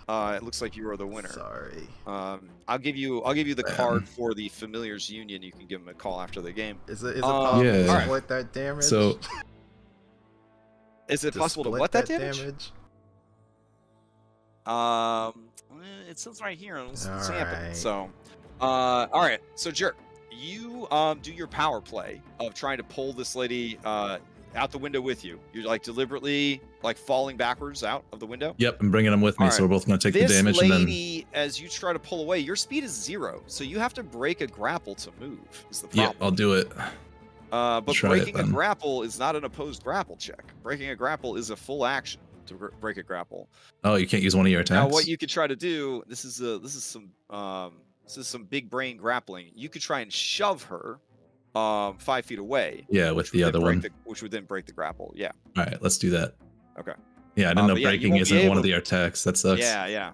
it looks like you are the winner. Sorry. I'll give you the card for the Familiars Union. You can give him a call after the game. Is it possible Yeah. to Alright. split that damage? So Is it To possible to split what that damage? It says right here. Let's sample. Alright. So, all right. So, Jerk, you do your power play of trying to pull this lady out the window with you. You're like deliberately like falling backwards out of the window. yep, I'm bringing him with me, All so we're both going to take This the damage and then. lady, as you try to pull away, your speed is 0, so you have to break a grapple to move. Is the Yeah, problem? I'll do it. But try it breaking a then. grapple is not an opposed grapple check. Breaking a grapple is a full action to break a grapple. Oh, you can't use one of your attacks. Now, what you could try to do, this is some big brain grappling. You could try and shove her 5 feet away. Yeah, with which the would other then one. break which would then break the grapple. Yeah. All right, let's do that. Okay. Yeah, I didn't know but yeah, you breaking won't be isn't one able of to- the attacks. That sucks. Yeah.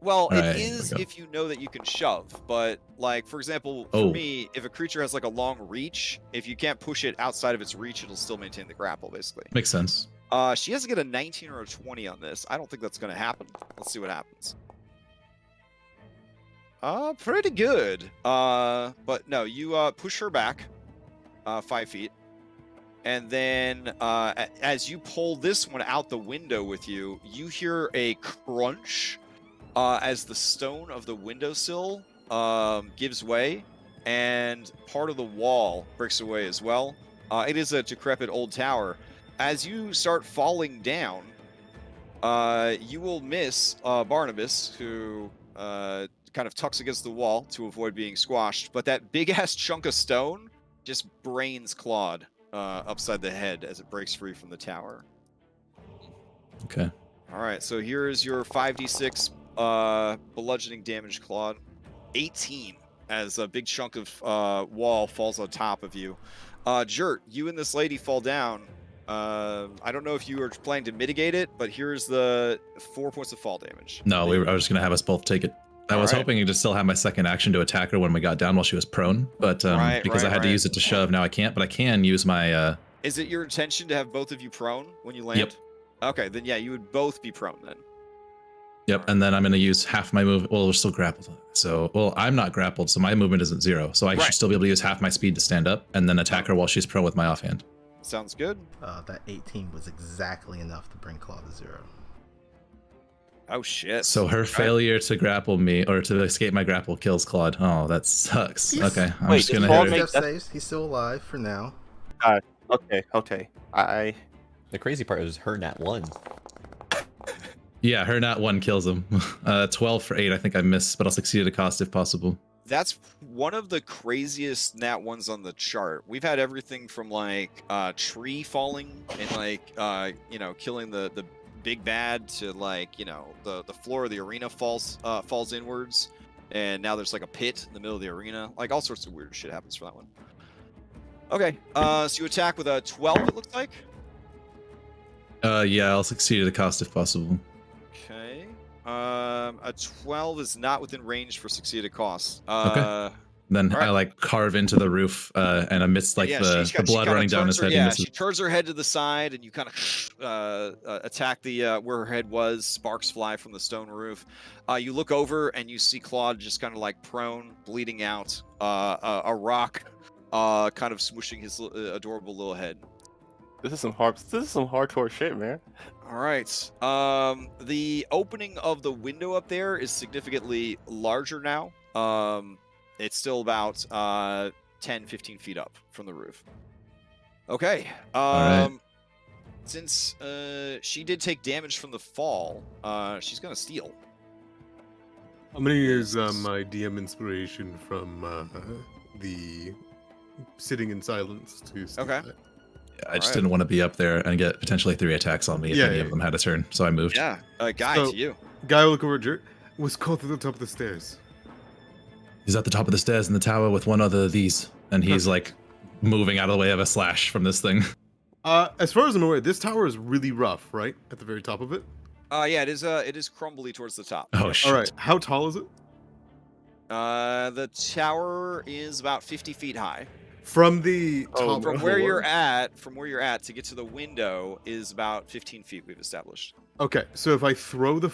Well, All it right, here is we go. if you know that you can shove, but like for example, for Oh. me, if a creature has like a long reach, if you can't push it outside of its reach, it'll still maintain the grapple, basically. Makes sense. She has to get a 19 or a 20 on this. I don't think that's going to happen. Let's see what happens. Pretty good. But no, you push her back 5 feet. And then as you pull this one out the window with you, you hear a crunch as the stone of the windowsill gives way and part of the wall breaks away as well. It is a decrepit old tower. As you start falling down, you will miss Barnabas, who kind of tucks against the wall to avoid being squashed. But that big-ass chunk of stone just brains Claude upside the head as it breaks free from the tower. Okay. All right, so here's your 5d6 bludgeoning damage, Claude. 18, as a big chunk of wall falls on top of you. Jert, you and this lady fall down. I don't know if you were planning to mitigate it, but here's the 4 points of fall damage. No, I was just going to have us both take it. I was Alright. hoping to still have my second action to attack her when we got down while she was prone, but because I had to use it to shove, now I can't. But I can use my. Is it your intention to have both of you prone when you land? Yep. Okay, then yeah, you would both be prone then. Yep, and then I'm going to use half my move. Well, we're still grappled. So, well, I'm not grappled, so my movement isn't 0. So I Right. should still be able to use half my speed to stand up and then attack her while she's prone with my offhand. Sounds good. That 18 was exactly enough to bring Claude to 0. Oh shit. So her failure to grapple me or to escape my grapple kills Claude. Oh, that sucks. He's- Okay, I'm Wait, just does gonna Claude hit make her. Jeff that- saves. He's still alive for now. Okay. The crazy part is her nat 1. Yeah, her nat 1 kills him. 12 for 8. I think I missed, but I'll succeed at a cost if possible. That's one of the craziest nat ones on the chart. We've had everything from like tree falling and like killing the big bad to like the floor of the arena falls inwards, and now there's like a pit in the middle of the arena. Like all sorts of weird shit happens for that one. Okay, so you attack with a 12. It looks like. Yeah, I'll succeed at a cost if possible. Okay. A 12 is not within range for succeeded cost. Okay. Then right. I like carve into the roof, and amidst like the blood running down his head. Yeah, she turns her head to the side, and you kind of attack the where her head was. Sparks fly from the stone roof. You look over and you see Claude just kind of like prone, bleeding out. A rock, kind of smooshing his adorable little head. This is some hardcore shit, man. All right. The opening of the window up there is significantly larger now. It's still about 10, 15 feet up from the roof. Okay. All right. Since she did take damage from the fall, she's gonna steal. I'm gonna use my DM inspiration from the sitting in silence to steal Okay. that. I just didn't want to be up there and get potentially 3 attacks on me if any of them had a turn, so I moved. Yeah, Guy, So- to you. Guy will look over at Jerk. Was called to the top of the stairs. He's at the top of the stairs in the tower with one other of these, and he's like moving out of the way of a slash from this thing. As far as I'm aware, this tower is really rough, right? At the very top of it. Yeah, it is crumbly towards the top. Oh shit! All right, how tall is it? The tower is about 50 feet high. From the top From floor? where you're at to get to the window is about 15 feet. We've established. Okay, so if I throw the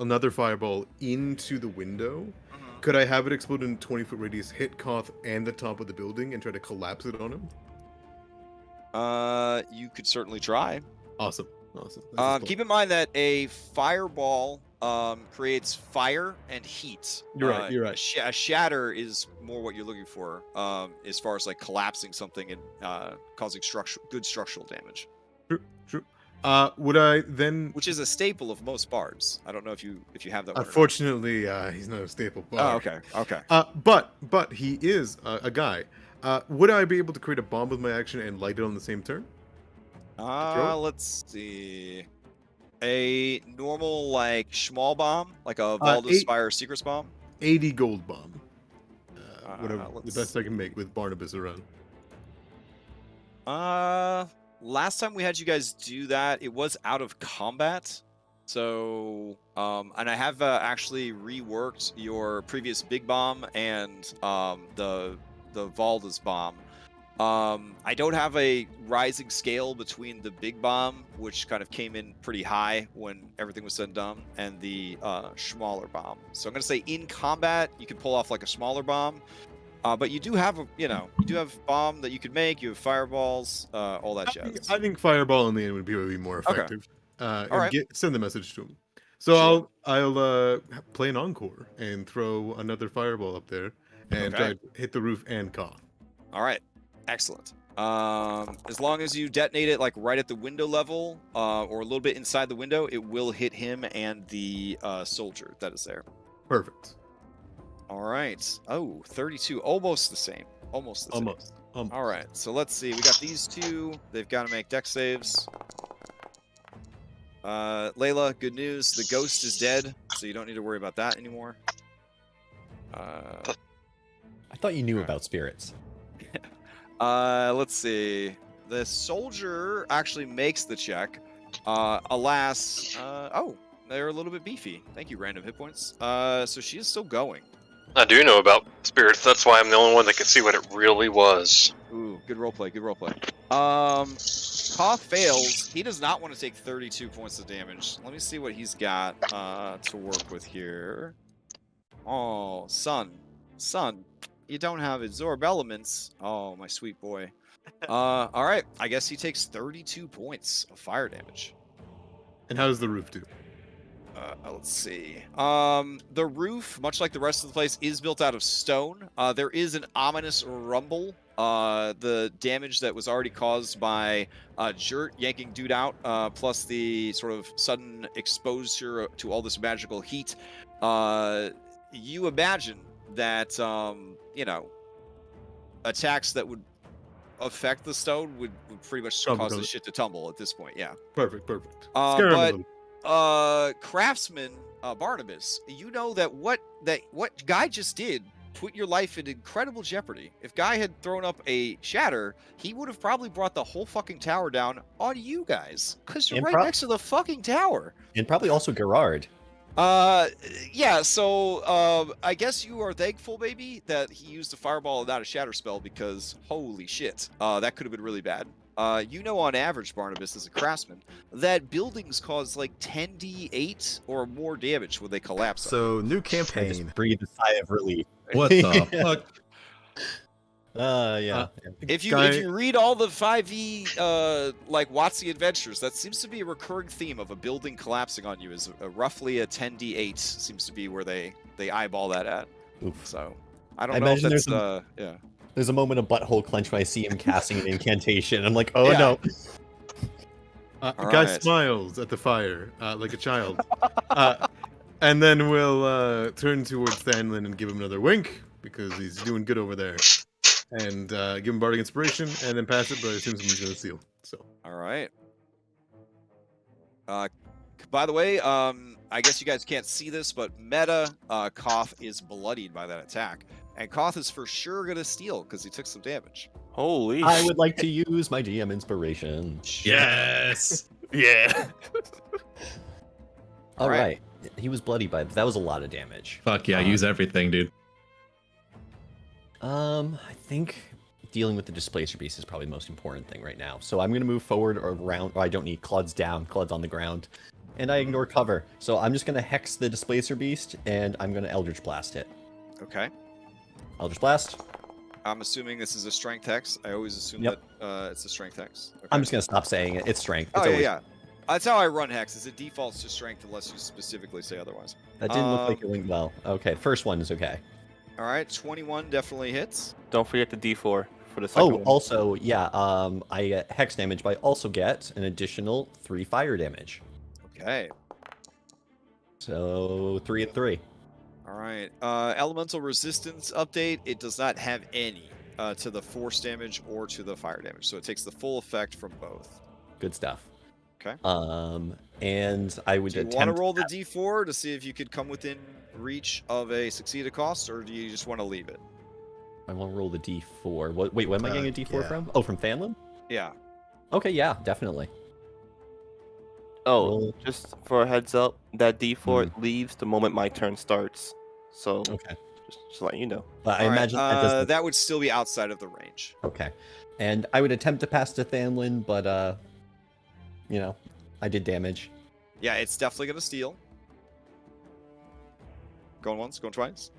another fireball into the window, could I have it explode in a 20-foot radius, hit Koth and the top of the building, and try to collapse it on him? You could certainly try. Awesome. Keep in mind that a fireball creates fire and heat. You're right. A shatter is more what you're looking for, as far as like collapsing something and causing good structural damage. True. Would I then? Which is a staple of most bards. I don't know if you have that one. Unfortunately, he's not a staple bard. Oh, okay. But he is a guy. Would I be able to create a bomb with my action and light it on the same turn? Let's see. A normal like schmall bomb, like a Baldur's Spire Secrets bomb. 80 gold bomb. Whatever, the let's best I can make with Barnabas around. Last time we had you guys do that, it was out of combat. So, and I have actually reworked your previous big bomb and the Valda's bomb. I don't have a rising scale between the big bomb, which kind of came in pretty high when everything was said and done, and the smaller bomb. So I'm going to say in combat, you can pull off like a smaller bomb. But you do have bomb that you could make. You have fireballs, all that jazz. I think fireball in the end would be more effective. Okay. Send the message to him. So I'll play an encore and throw another fireball up there and try to hit the roof and Koth. All right, excellent. As long as you detonate it like right at the window level, or a little bit inside the window, it will hit him and the soldier that is there. Perfect. All right. Oh, 32. Almost the same. Almost. All right. So let's see. We got these two. They've got to make dex saves. Layla, good news. The ghost is dead, so you don't need to worry about that anymore. I thought you knew about spirits. Let's see. The soldier actually makes the check. Alas, they're a little bit beefy. Thank you, random hit points. So she is still going. I do know about spirits. That's why I'm the only one that can see what it really was. Ooh, good roleplay. Koth fails. He does not want to take 32 points of damage. Let me see what he's got to work with here. Oh, son, you don't have absorb elements. Oh, my sweet boy. All right. I guess he takes 32 points of fire damage. And how does the roof do? Let's see. The roof, much like the rest of the place, is built out of stone. There is an ominous rumble the damage that was already caused by Jurt yanking dude out, plus the sort of sudden exposure to all this magical heat, you imagine that, you know, attacks that would affect the stone would pretty much cause the shit to tumble at this point, yeah. Perfect. Scare him a little. Craftsman Barnabas, you know that what Guy just did put your life in incredible jeopardy. If Guy had thrown up a shatter, he would have probably brought the whole fucking tower down on you guys, because you're right next to the fucking tower. And probably also Gerard. Yeah, so I guess you are thankful, maybe, that he used a fireball and not a shatter spell, because holy shit, that could have been really bad. You know, on average, Barnabas, as a craftsman, that buildings cause like 10d8 or more damage when they collapse. So, new I campaign. just breathe a sigh of relief. What the fuck? Yeah. If you read all the 5e like WotC adventures, that seems to be a recurring theme of a building collapsing on you. Is roughly a 10d8 seems to be where they eyeball that at. Oof. So I don't know if that's yeah. There's a moment of butthole clench when I see him casting an incantation. I'm like, oh no. Guy smiles at the fire like a child, and then we'll turn towards Thanlin and give him another wink because he's doing good over there. And give him bardic inspiration, and then pass it. But I assume someone's gonna steal. So. All right. By the way, I guess you guys can't see this, but meta Koth is bloodied by that attack, and Koth is for sure gonna steal because he took some damage. Holy! I would like to use my GM inspiration. Yes. Yeah. All right. He was bloody by that. Was a lot of damage. Fuck yeah! Use everything, dude. I think dealing with the displacer beast is probably the most important thing right now. So I'm going to move forward or around. I don't need Claude's down. Claude's on the ground. And I ignore cover. So I'm just going to hex the displacer beast, and I'm going to Eldritch Blast it. Okay. Eldritch Blast. I'm assuming this is a strength hex. I always assume that it's a strength hex. Okay. I'm just going to stop saying it. It's strength. It's yeah. That's how I run hexes. It defaults to strength unless you specifically say otherwise. That didn't look like it went well. Okay, first one is okay. All right, 21 definitely hits. Don't forget the D4 for the second one. Also, yeah, I get hex damage, but I also get an additional 3 fire damage. Okay. So 3 and 3. All right. Elemental resistance update. It does not have any to the force damage or to the fire damage, so it takes the full effect from both. Good stuff. Okay. And I would do you want to roll the D4 to see if you could come within reach of a succeeded cost, or do you just want to leave it? I want to roll the D4. Wait, where am I getting a D4 from? Oh, from Thanlin? Yeah. Okay, yeah, definitely. Oh, just for a heads up, that D4 leaves the moment my turn starts. So, okay. Just letting you know. But I imagine that would still be outside of the range. Okay. And I would attempt to pass to Thanlin, but, you know, I did damage. Yeah, it's definitely going to steal. Going once, going twice.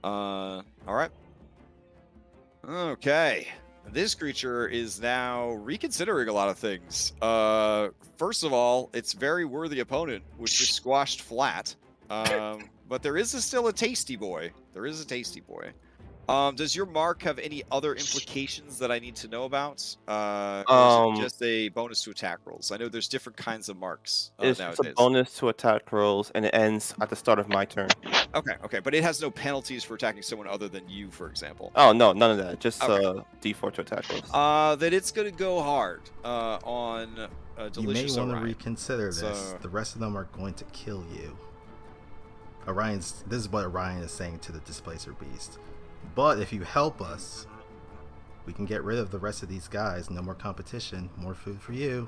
All right. Okay. This creature is now reconsidering a lot of things. First of all, its very worthy opponent was just squashed flat. But there is still a tasty boy. There is a tasty boy. Does your mark have any other implications that I need to know about? Or is it just a bonus to attack rolls? I know there's different kinds of marks it's nowadays. A bonus to attack rolls, and it ends at the start of my turn. Okay, but it has no penalties for attacking someone other than you, for example. Oh, no, none of that. Just D4 to attack rolls. That it's going to go hard on Delicious You may want to Orion. reconsider this. The rest of them are going to kill you. This is what Orion is saying to the Displacer Beast. But if you help us, we can get rid of the rest of these guys. No more competition. More food for you.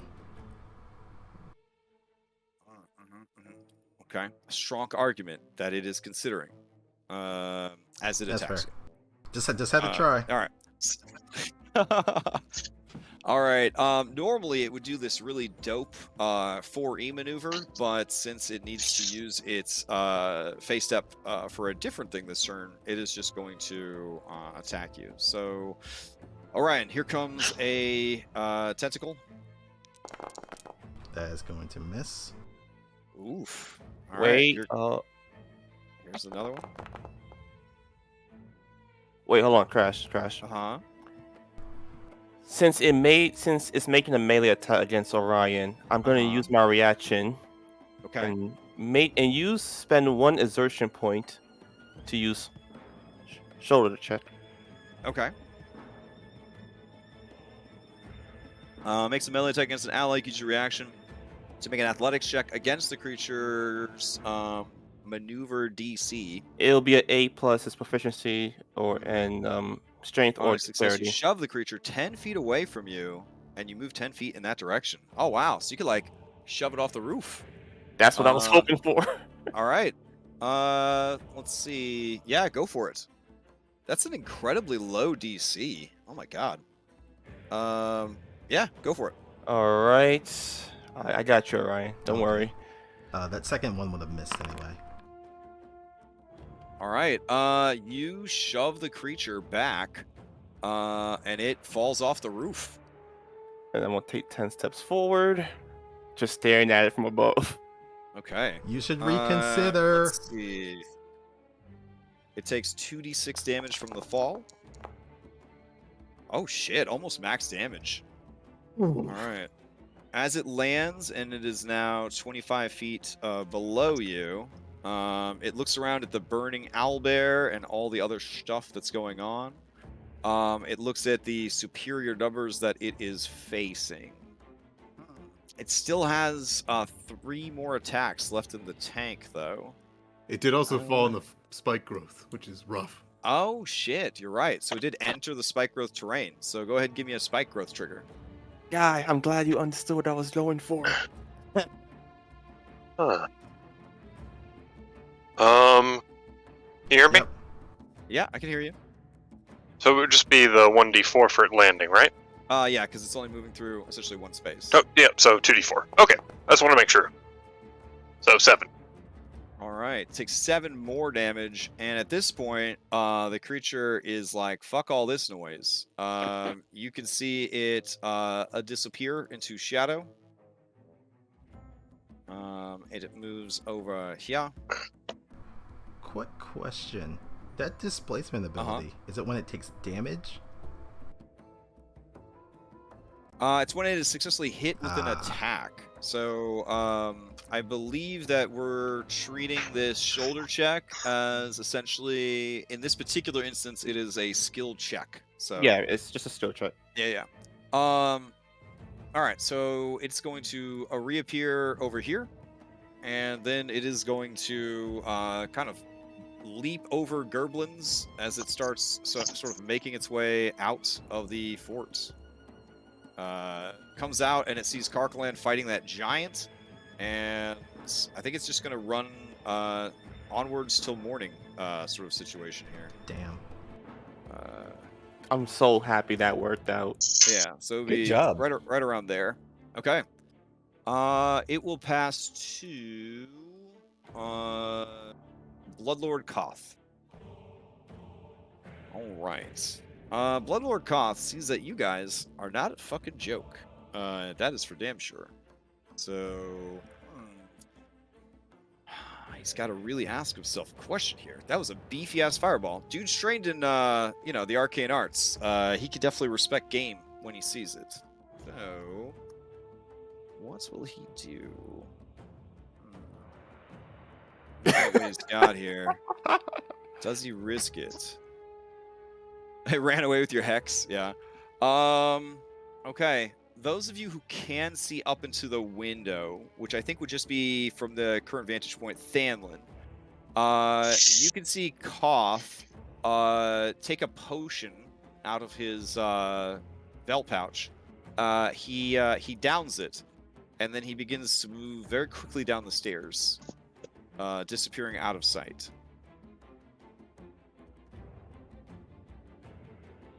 Okay. A strong argument that it is considering as it attacks you. Just had to try. All right. All right. Normally it would do this really dope 4E maneuver, but since it needs to use its face step for a different thing this turn, it is just going to attack you. So, Orion, here comes a tentacle. That is going to miss. Oof. All Wait. Right, here's another one. Wait, hold on. Crash. Uh-huh. Since it's making a melee attack against Orion, I'm going to use my reaction Okay. and spend 1 exertion point to use shoulder check. Okay. Makes a melee attack against an ally. Use your reaction to make an athletics check against the creature's maneuver DC. It'll be an 8 plus his proficiency and strength or Success. You dexterity. shove the creature 10 feet away from you, and you move 10 feet in that direction. Oh wow! So you could like shove it off the roof. That's what I was hoping for. All right. Let's see. Yeah, go for it. That's an incredibly low DC. Oh my god. Yeah, go for it. All right. I got you, Orion. Don't worry. That second one would have missed anyway. All right. You shove the creature back, and it falls off the roof. And then we'll take 10 steps forward, just staring at it from above. Okay. You should reconsider. Let's see. It takes 2d6 damage from the fall. Oh shit! Almost max damage. All right. As it lands, and it is now 25 feet below you, it looks around at the burning owlbear and all the other stuff that's going on. It looks at the superior numbers that it is facing. It still has 3 more attacks left in the tank, though. It did also fall in the spike growth, which is rough. Oh, shit. You're right. So it did enter the spike growth terrain. So go ahead and give me a spike growth trigger. Guy, I'm glad you understood what I was going for. Huh. Can you hear me? Yep. Yeah, I can hear you. So it would just be the 1d4 for it landing, right? Yeah, because it's only moving through essentially one space. Oh, yeah, so 2d4. Okay, I just want to make sure. So 7. All right, takes 7 more damage, and at this point, the creature is like, "Fuck all this noise." You can see it disappear into shadow. It moves over here. Quick question. That displacement ability, is it when it takes damage? It's when it is successfully hit with an attack. So, I believe that we're treating this shoulder check as essentially, in this particular instance, it is a skill check. So Yeah, it's just a skill check. yeah. All right, so it's going to reappear over here, and then it is going to kind of leap over Gerblins as it starts sort of making its way out of the fort. Comes out and it sees Callahan fighting that giant, and I think it's just going to run onwards till morning sort of situation here. Damn. I'm so happy that worked out. Yeah, so it'll Good be job. right around there. Okay. It will pass to Bloodlord Koth. All right. Bloodlord Koth sees that you guys are not a fucking joke. That is for damn sure. So he's got to really ask himself a question here. That was a beefy ass fireball. Dude's trained in the arcane arts. He could definitely respect game when he sees it. So what will he do? What he's got here. Does he risk it? I ran away with your hex. Yeah. Okay. Those of you who can see up into the window, which I think would just be from the current vantage point, Thanlin, you can see Koth take a potion out of his belt pouch. He downs it, and then he begins to move very quickly down the stairs, disappearing out of sight.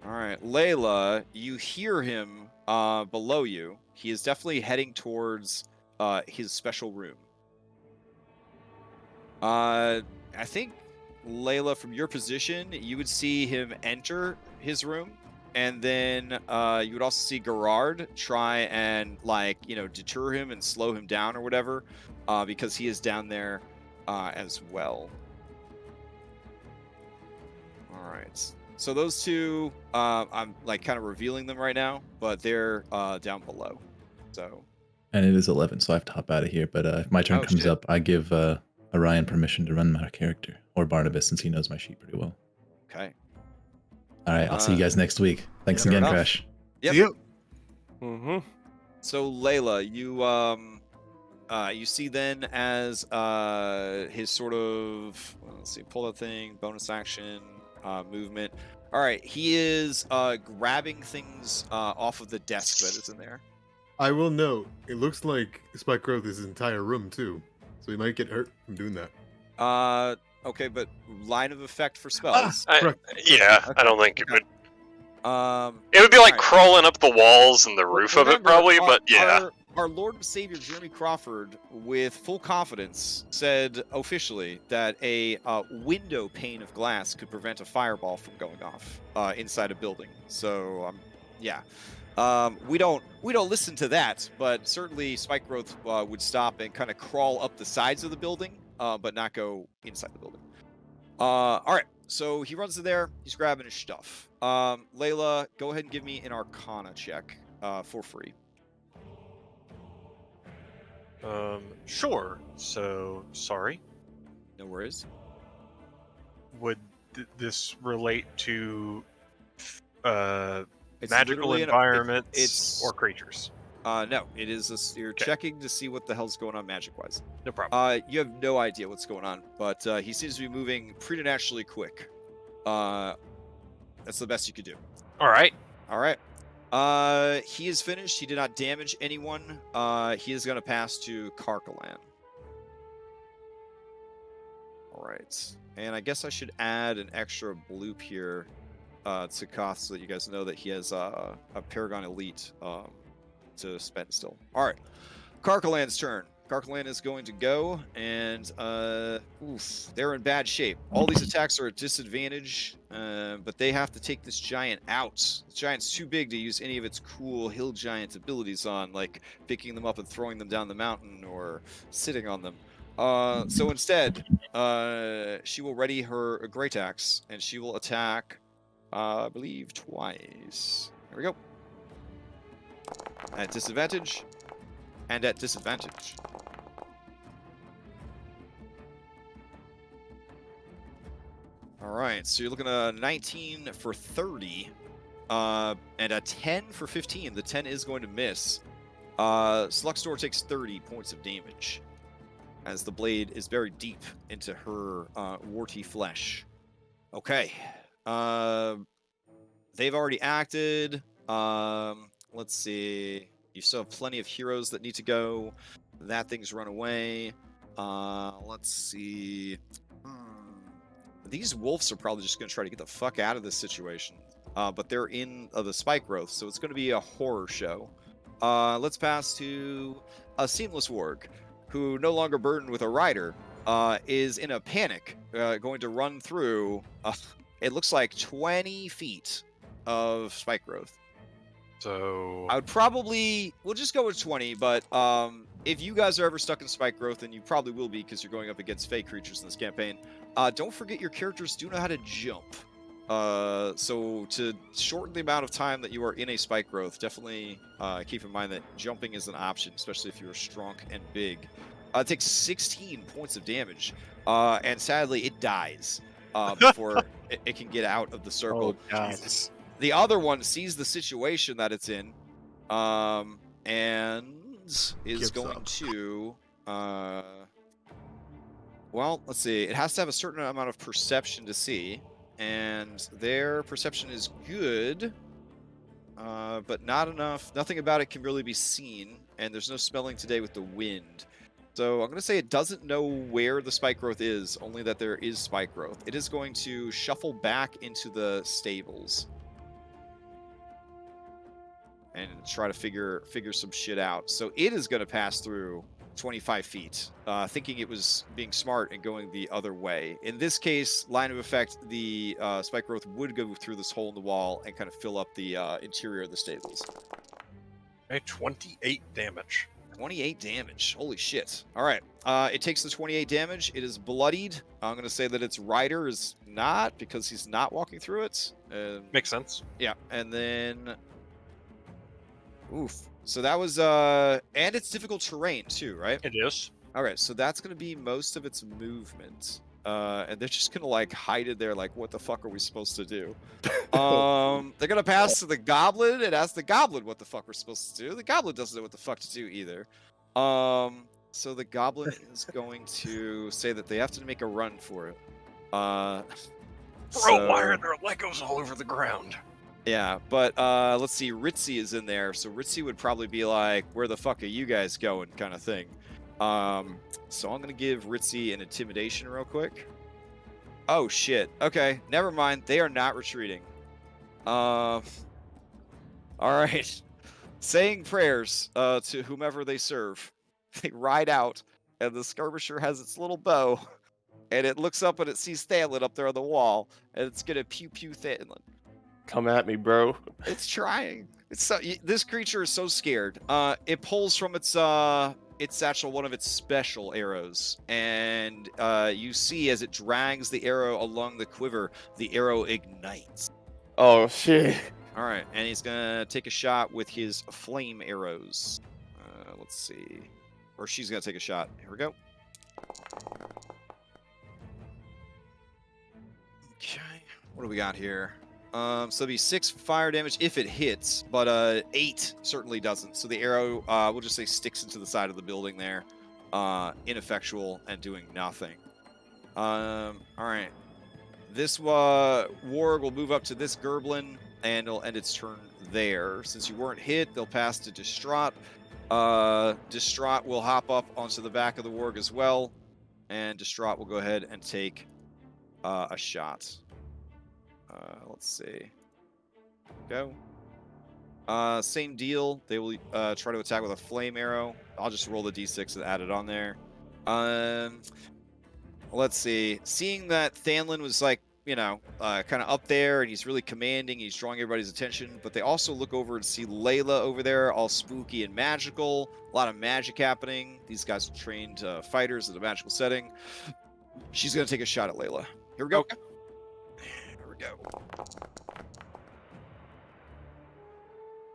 All right, Layla, you hear him below you. He is definitely heading towards his special room. I think, Layla, from your position, you would see him enter his room, and then you would also see Gerard try and, deter him and slow him down or whatever, because he is down there as well. All right. So those two, I'm like kind of revealing them right now, but they're down below. So. And it is 11, so I have to hop out of here. But if my turn comes up, I give Orion permission to run my character, or Barnabas, since he knows my sheet pretty well. Okay. All right, I'll see you guys next week. Thanks again, enough. Crash. Yep. Yep. Mm-hmm. So Layla, you see then as his sort of, let's see, pull that thing, bonus action, movement. All right, he is grabbing things off of the desk that is in there. I will note, it looks like Spike Growth is his entire room too, so he might get hurt from doing that. Okay, but line of effect for spells. Correct. Yeah, I don't think it would. It would be like alright. crawling up the walls and the roof of it, probably. But yeah, our Lord and Savior Jeremy Crawford, with full confidence, said officially that a window pane of glass could prevent a fireball from going off inside a building. So yeah. We don't listen to that, but certainly Spike Growth would stop and kind of crawl up the sides of the building, but not go inside the building. All right, so he runs to there. He's grabbing his stuff. Layla, go ahead and give me an Arcana check for free. Sure. So sorry. No worries. Would this relate to It's magical literally environments or creatures? No, it is. You're checking to see what the hell's going on magic-wise. No problem. You have no idea what's going on, but he seems to be moving preternaturally quick. That's the best you could do. All right. All right. He is finished. He did not damage anyone. He is going to pass to Callahan. All right. And I guess I should add an extra bloop here to Koth so that you guys know that he has a Paragon Elite to spend still. All right. Callahan's turn. Callahan is going to go, and they're in bad shape. All these attacks are at disadvantage, but they have to take this giant out. This giant's too big to use any of its cool hill giant abilities on, like picking them up and throwing them down the mountain or sitting on them. So instead, she will ready her Great Axe, and she will attack, I believe, twice. There we go. At disadvantage, and at disadvantage. All right, so you're looking at 19 for 30, and a 10 for 15. The 10 is going to miss. Sluxdor takes 30 points of damage, as the blade is very deep into her warty flesh. Okay. They've already acted. Let's see. You still have plenty of heroes that need to go. That thing's run away. Let's see. These wolves are probably just going to try to get the fuck out of this situation. But they're in the Spike Growth, so it's going to be a horror show. Let's pass to a Seamless Warg, who, no longer burdened with a rider, is in a panic, going to run through, it looks like 20 feet of Spike Growth. So I would probably, we'll just go with 20, but if you guys are ever stuck in Spike Growth, and you probably will be because you're going up against fake creatures in this campaign, don't forget your characters do know how to jump. So to shorten the amount of time that you are in a Spike Growth, definitely keep in mind that jumping is an option, especially if you're strong and big. It takes 16 points of damage, and sadly it dies before it can get out of the circle. Oh, God. Jesus. The other one sees the situation that it's in, and is Gives going up. to, well, let's see. It has to have a certain amount of perception to see, and their perception is good, but not enough. Nothing about it can really be seen, and there's no spelling today with the wind. So I'm going to say it doesn't know where the Spike Growth is, only that there is Spike Growth. It is going to shuffle back into the stables and try to figure some shit out. So it is going to pass through 25 feet, thinking it was being smart and going the other way. In this case, line of effect, the Spike Growth would go through this hole in the wall and kind of fill up the interior of the stables. Okay, 28 damage. 28 damage. Holy shit. All right. It takes the 28 damage. It is bloodied. I'm going to say that its rider is not because he's not walking through it. Makes sense. Yeah. And then... Oof. So that was... And it's difficult terrain too, right? It is. All right. So that's going to be most of its movement. And they're just going to like hide it there like, what the fuck are we supposed to do? They're going to pass to the goblin and ask the goblin what the fuck we're supposed to do. The goblin doesn't know what the fuck to do either. So the goblin is going to say that they have to make a run for it. Bro, why are there Legos all over the ground? Yeah, but let's see. Ritzy is in there, so Ritzy would probably be like, "Where the fuck are you guys going?" kind of thing. So I'm gonna give Ritzy an intimidation real quick. Oh shit. Okay, never mind. They are not retreating. All right. Saying prayers to whomever they serve. They ride out, and the skirmisher has its little bow, and it looks up and it sees Thanlin up there on the wall, and it's gonna pew pew Thanlin. Come at me, bro. It's trying. It's so, this creature is so scared. It pulls from its satchel one of its special arrows, and you see as it drags the arrow along the quiver, the arrow ignites. Oh shit. All right, and he's gonna take a shot with his flame arrows. Let's see, or she's gonna take a shot. Here we go. Okay, what do we got here? So it'll be 6 fire damage if it hits, but 8 certainly doesn't. So the arrow, we'll just say, sticks into the side of the building there, ineffectual and doing nothing. All right, this warg will move up to this gerblin, and it'll end its turn there. Since you weren't hit, they'll pass to Distraught. Distraught will hop up onto the back of the warg as well, and Distraught will go ahead and take a shot. Let's see. Go. Same deal. They will try to attack with a flame arrow. I'll just roll the d6 and add it on there. Let's see. Seeing that Thanlin was like, you know, kind of up there, and he's really commanding, he's drawing everybody's attention, but they also look over and see Layla over there, all spooky and magical. A lot of magic happening. These guys are trained fighters in a magical setting. She's going to take a shot at Layla. Here we go. Okay. Go.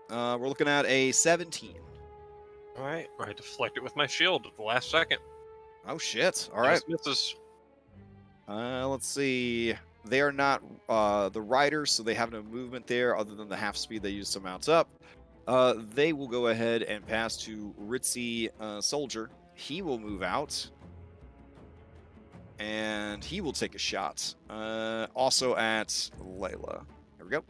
We're looking at a 17. All right, I deflect it with my shield at the last second. Oh shit! All right. Misses. Let's see. They are not the riders, so they have no movement there other than the half speed they use to mount up. They will go ahead and pass to Ritzy Soldier. He will move out. And he will take a shot. Also at Layla. Here we go.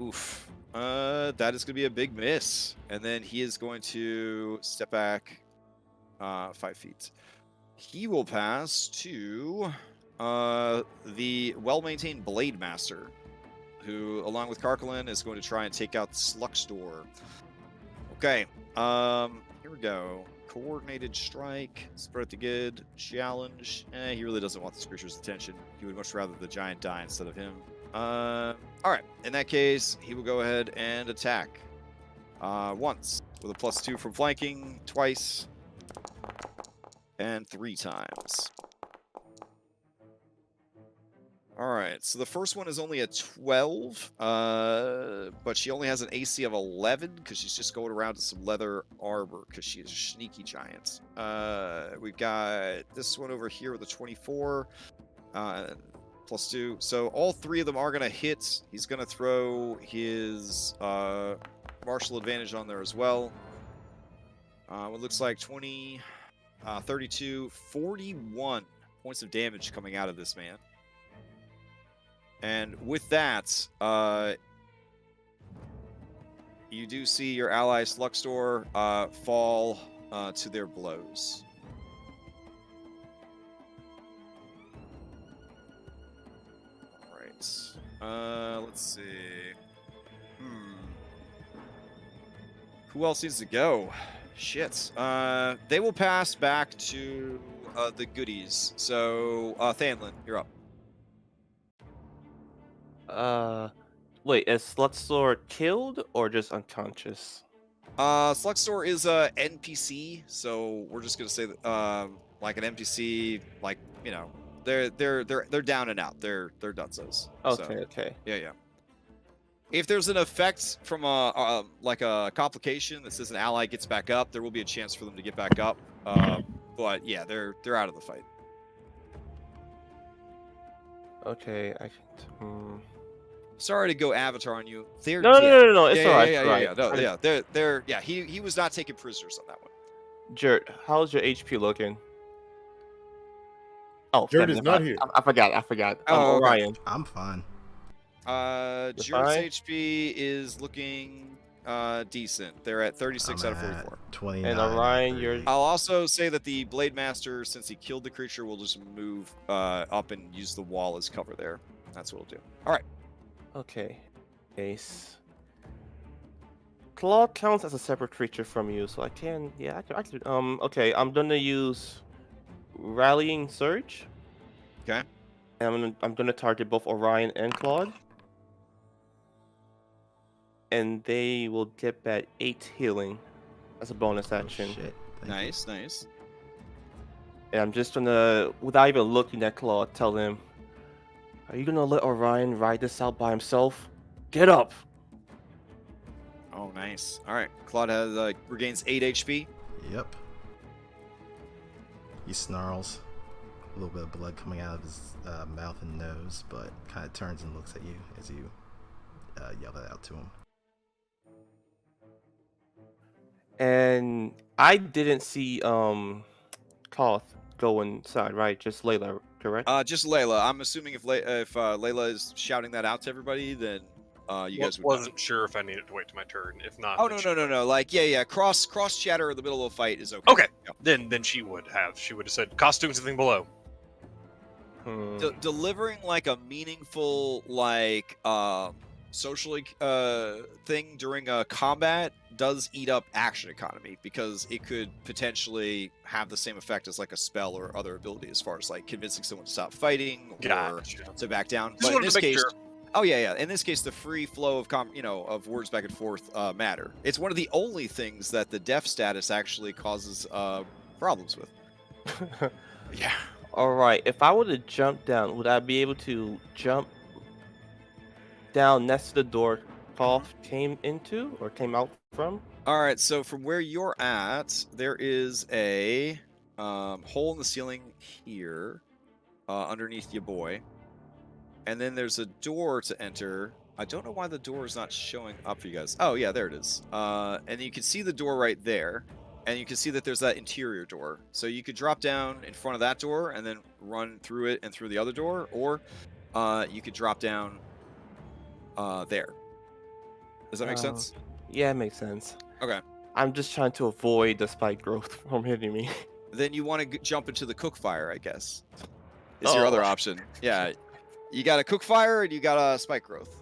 Oof. That is going to be a big miss. And then he is going to step back 5 feet. He will pass to the well-maintained Blade Master, who, along with Callahan, is going to try and take out the Sluxdor. Okay. Here we go. Coordinated strike. Spread the good. Challenge. He really doesn't want this creature's attention. He would much rather the giant die instead of him. Alright. In that case, he will go ahead and attack. Once. With a +2 from flanking. Twice. And 3 times. Alright, so the first one is only a 12, but she only has an AC of 11 because she's just going around to some leather armor because she is a sneaky giant. We've got this one over here with a 24, +2. So all 3 of them are going to hit. He's going to throw his martial advantage on there as well. It looks like 20, 32, 41 points of damage coming out of this man. And with that, you do see your ally Sluxdor fall to their blows. All right. Let's see. Who else needs to go? Shit. They will pass back to the goodies. So, Thanlin, you're up. Wait, is Slutsor killed or just unconscious? Sluxor is a NPC, so we're just gonna say that, like an NPC, like they're down and out. They're dunzos. Okay, So, okay. yeah. If there's an effect from like a complication that says an ally gets back up, there will be a chance for them to get back up. But yeah, they're out of the fight. Okay, Sorry to go Avatar on you. They're No, dead. no, it's yeah, alright. yeah, it's alright. yeah, no, yeah. He was not taking prisoners on that one. Jert, how's your HP looking? Oh, Jert damn, is never not mind. here. I forgot. Oh, okay. Orion. I'm fine. Jert's fine? HP is looking decent. They're at 36 I'm out of 44. at 29. And Orion, at you're- 30. I'll also say that the Blade Master, since he killed the creature, will just move up and use the wall as cover there. That's what we'll do. All right. Okay. Ace. Claw counts as a separate creature from you, so I can. Yeah, I can. Okay, I'm gonna use Rallying Surge. Okay. And I'm gonna target both Orion and Claude. And they will get that 8 healing as a bonus Oh, action. shit. Thank you. Nice. And I'm just gonna, without even looking at Claude, tell him, "Are you gonna let Orion ride this out by himself? Get up!" Oh, nice. All right. Claude has regains 8 HP. Yep. He snarls. A little bit of blood coming out of his mouth and nose, but kind of turns and looks at you as you yell that out to him. And I didn't see Koth go inside, right? Just Layla, correct? Just Layla. I'm assuming if Layla is shouting that out to everybody, then you guys would know. Wasn't sure if I needed to wait to my turn. If not, Oh then no. Like yeah. Cross chatter in the middle of a fight is okay. Okay. Yeah. Then she would have said costumes and thing below. Delivering like a meaningful social thing during a combat does eat up action economy because it could potentially have the same effect as like a spell or other ability as far as like convincing someone to stop fighting or Gotcha. to back down. Just But in wanted this to make case, sure. oh yeah. In this case, the free flow of of words back and forth matter. It's one of the only things that the deaf status actually causes problems with. Yeah. Alright, if I were to jump down, would I be able to jump down next to the door Koth came into or came out from? All right, so from where you're at, there is a hole in the ceiling here, underneath your boy, and then there's a door to enter. I don't know why the door is not showing up for you guys. Oh yeah, there it is. And you can see the door right there, and you can see that there's that interior door. So you could drop down in front of that door and then run through it and through the other door, or you could drop down there. Does that make sense? Yeah, it makes sense. Okay. I'm just trying to avoid the spike growth from hitting me. Then you want to jump into the cook fire, I guess. Is your other option. Yeah. You got a cook fire and you got a spike growth.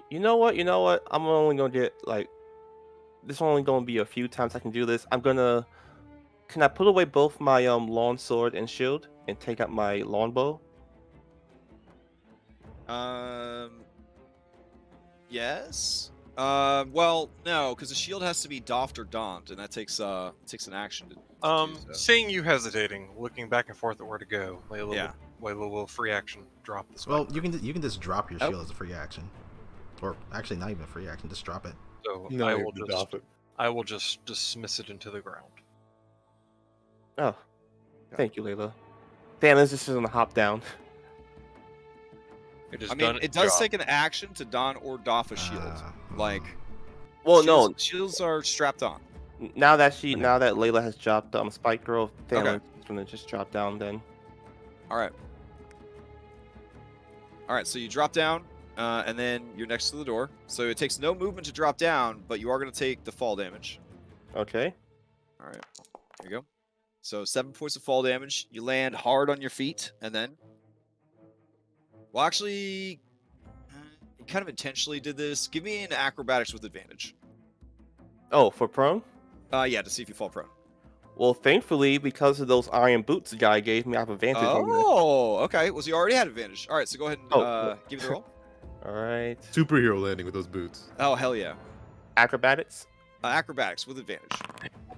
You know what? I'm only gonna get this only gonna be a few times I can do this. Can I put away both my lawn sword and shield and take out my longbow? Yes. Well, no, because the shield has to be doffed or donned, and that takes an action to do so. Seeing you hesitating, looking back and forth at where to go, Layla will free action drop this. Well, you can just drop your shield as a free action, or actually not even a free action. Just drop it. So No, I you will can just drop it. I will just dismiss it into the ground. Oh, thank you, Layla. Damn, this just isn't a hop down. It is I mean, done it its does job. take an action to don or doff a shield. Like, Well, shields are strapped on. now that Layla has dropped spike growth, Okay. Thalen's gonna just drop down then. All right, so you drop down, and then you're next to the door. So it takes no movement to drop down, but you are going to take the fall damage. Okay. All right, here you go. So 7 points of fall damage. You land hard on your feet, and then... Well, actually, you kind of intentionally did this. Give me an acrobatics with advantage. Oh, for prone? Yeah, to see if you fall prone. Well, thankfully, because of those iron boots the guy gave me, I have advantage on this. Oh, okay. Well, so you already had advantage. All right, so go ahead and Oh, give me the roll. All right. Superhero landing with those boots. Oh, hell yeah. Acrobatics. Acrobatics with advantage.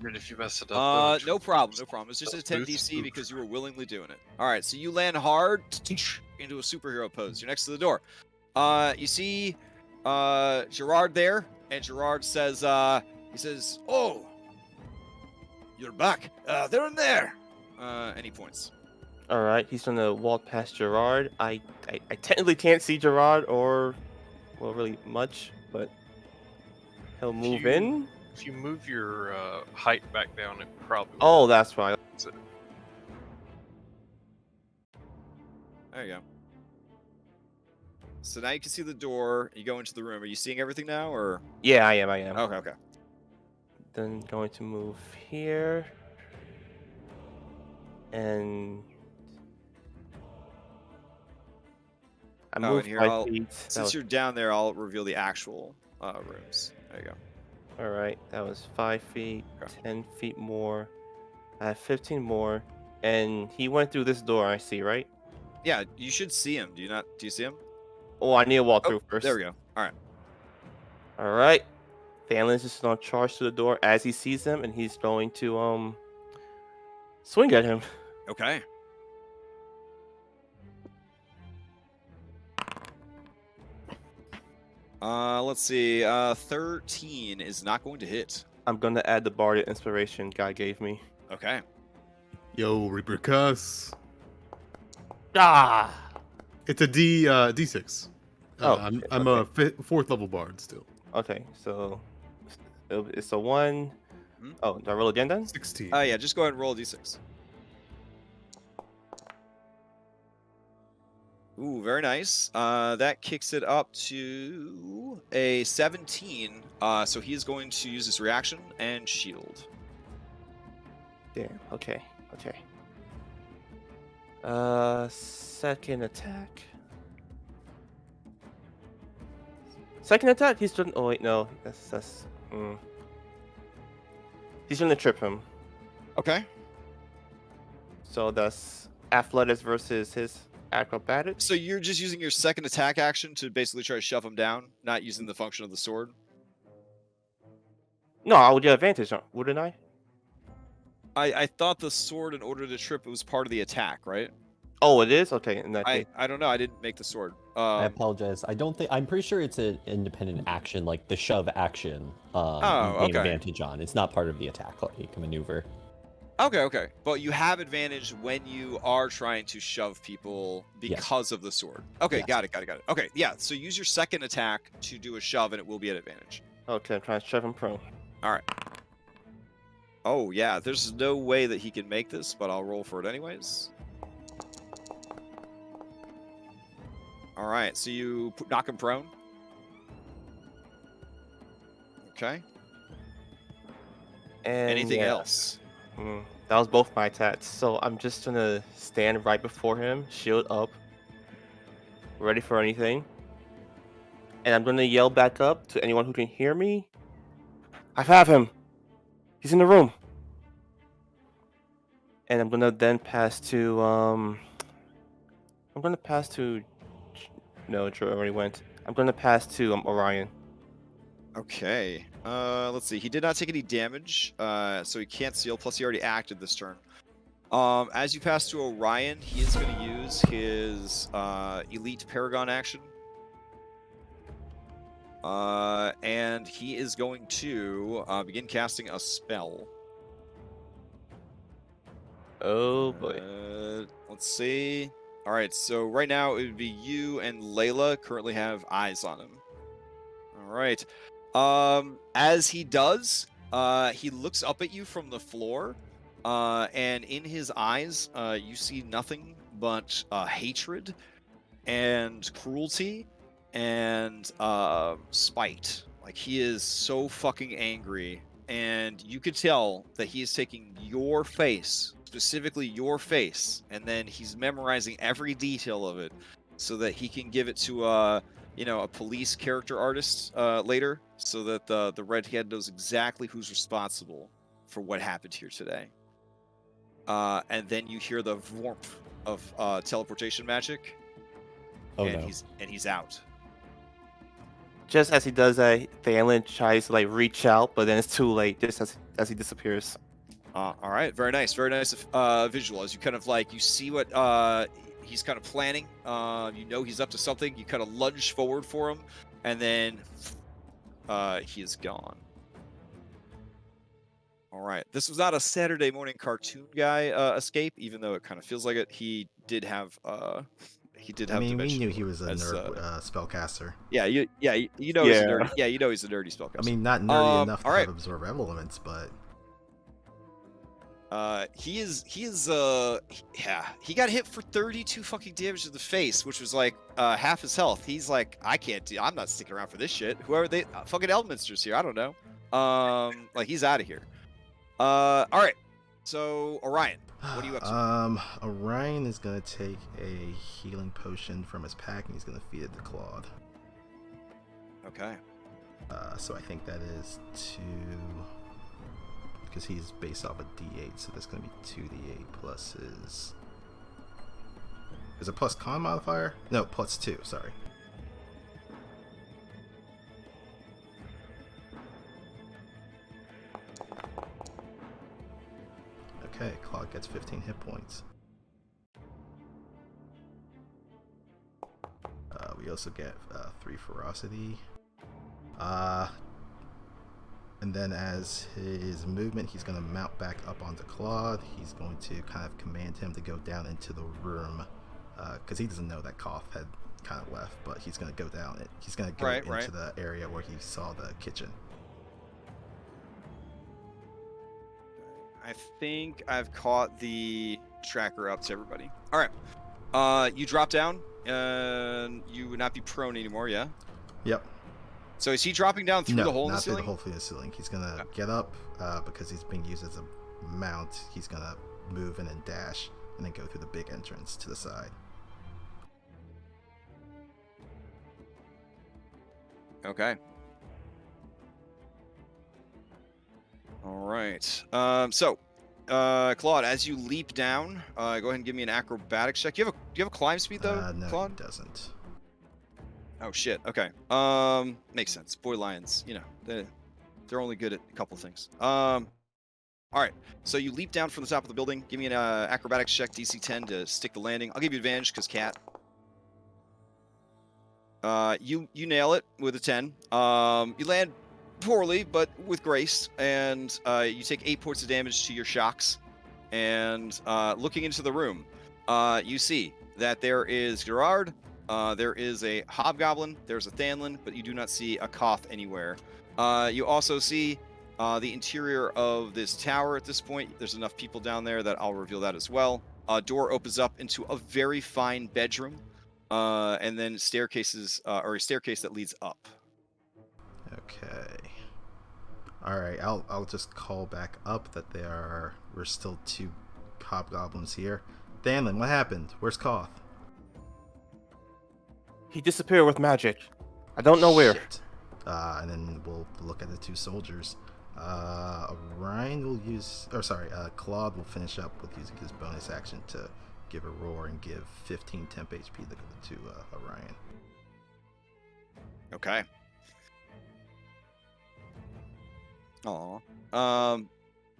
If you mess it up, No problem, no problem. It's just a 10 Boots, DC boots. because you were willingly doing it. All right, so you land hard into a superhero pose. You're next to the door. You see Gerard there, and Gerard says, "Oh, you're back. They're in there." And he points. All right. He's gonna walk past Gerard. I technically can't see Gerard or, well, really much, but he'll move you- in. If you move your height back down, it probably. Oh, that's right. There you go. So now you can see the door. You go into the room. Are you seeing everything now, or? Yeah, I am. Okay. Then going to move here. And I Oh, moved and here 5 I'll- feet. Since you're down there, I'll reveal the actual rooms. There you go. All right, that was 5 feet, Okay. 10 feet more. I have 15 more, and he went through this door. I see, right? Yeah, you should see him. Do you not? Do you see him? Oh, I need to walk Oh, through first. there we go. All right. All right. Phelan's just gonna charge to the door as he sees him, and he's going to swing at him. Okay. Let's see. 13 is not going to hit. I'm gonna add the Bard inspiration guy gave me. Okay. Yo, Reaper Cuss. Ah! It's a D6. Oh, I'm okay. a 4th level bard still. Okay, so it's a 1. Hmm? Oh, do I roll again then? 16. Yeah, just go ahead and roll a d6. Ooh, very nice. That kicks it up to a 17. So he is going to use his reaction and shield. Damn. Okay. Second attack. Second attack. He's doing. Oh wait, no. That's. He's gonna trip him. Okay. So that's athletics versus his acrobatics. So you're just using your second attack action to basically try to shove him down, not using the function of the sword? No, I would get advantage, wouldn't I? I thought the sword, in order to trip, it was part of the attack, right? Oh, it is. Okay, in that case. I don't know. I didn't make the sword. I apologize. I'm pretty sure it's an independent action, like the shove action. You gain okay. advantage on. It's not part of the attack like maneuver. Okay. But you have advantage when you are trying to shove people because of the sword. Okay, Yes. got it. Okay, yeah. So use your second attack to do a shove, and it will be at advantage. Okay, I'm trying to shove him prone. All right. Oh yeah, there's no way that he can make this, but I'll roll for it anyways. All right, so you knock him prone. Okay. And Anything yeah. else? That was both my attacks. So I'm just gonna stand right before him, shield up, ready for anything. And I'm gonna yell back up to anyone who can hear me. I have him. He's in the room. And I'm gonna then pass to no, Joe already went. I'm gonna pass to Orion. Okay. Let's see. He did not take any damage, so he can't seal. Plus, he already acted this turn. As you pass to Orion, he is going to use his Elite Paragon action. And he is going to begin casting a spell. Oh boy. Let's see. All right, so right now it would be you and Layla currently have eyes on him. All right. As he does, he looks up at you from the floor, and in his eyes, you see nothing but hatred and cruelty and spite. Like, he is so fucking angry, and you could tell that he is taking your face, specifically your face, and then he's memorizing every detail of it so that he can give it to a police character artist later, so that the redhead knows exactly who's responsible for what happened here today. and then you hear the warmth of teleportation magic, Oh and no. he's out. Just as he does that, Thalen tries to like reach out, but then it's too late. Just as he disappears. All right, very nice visual. As you kind of like you see what he's kind of planning. You know he's up to something. You kind of lunge forward for him, and then he is gone. All right, this was not a Saturday morning cartoon guy escape, even though it kind of feels like it. He did have I mean, we dimension knew he door was a as, nerd spellcaster. Yeah, you know he's a nerdy. Yeah, you know he's a nerdy spellcaster. I mean, not nerdy enough to all right. have absorb elements, but he got hit for 32 fucking damage to the face, which was like half his health. He's like, I'm not sticking around for this shit. Whoever they fucking Elminster's here, I don't know. Like he's out of here. All right. So Orion, what are you up to? Orion is gonna take a healing potion from his pack and he's gonna feed it to Claude. Okay. So I think that is 2, because he's based off a D8, so that's gonna be 2d8 plus his. Is it plus con modifier? No, plus 2. Sorry. Okay, Claude gets 15 hit points. We also get 3 ferocity. And then as his movement, he's going to mount back up onto Claude. He's going to kind of command him to go down into the room, because he doesn't know that Koth had kind of left, but he's going to go down it. He's going to go into the area where he saw the kitchen. I think I've caught the tracker up to everybody. All right. You drop down, and you would not be prone anymore, yeah? Yep. So is he dropping down through the hole in the ceiling? No, not through the hole through the ceiling. He's going to get up, because he's being used as a mount. He's going to move and then dash, and then go through the big entrance to the side. Okay. All right. So, Claude, as you leap down, go ahead and give me an acrobatics check. Do you have a climb speed though, No, Claude? he doesn't. Oh shit. Okay. Makes sense. Boy lions, you know, they're only good at a couple of things. All right. So you leap down from the top of the building. Give me an acrobatics check, DC 10 to stick the landing. I'll give you advantage because cat. You nail it with a 10. You land poorly, but with grace, and you take 8 points of damage to your shocks. And looking into the room, you see that there is Gerard, there is a hobgoblin, there's a Thanlin, but you do not see a Koth anywhere. You also see the interior of this tower at this point. There's enough people down there that I'll reveal that as well. A door opens up into a very fine bedroom, and then staircases, or a staircase that leads up. Okay. All right. I'll just call back up that we're still 2 hobgoblins here. Thanlin, what happened? Where's Koth? He disappeared with magic. I don't know where. Shit. And then we'll look at the 2 soldiers. Orion will Claude will finish up with using his bonus action to give a roar and give 15 temp HP to Orion. Okay. Aw.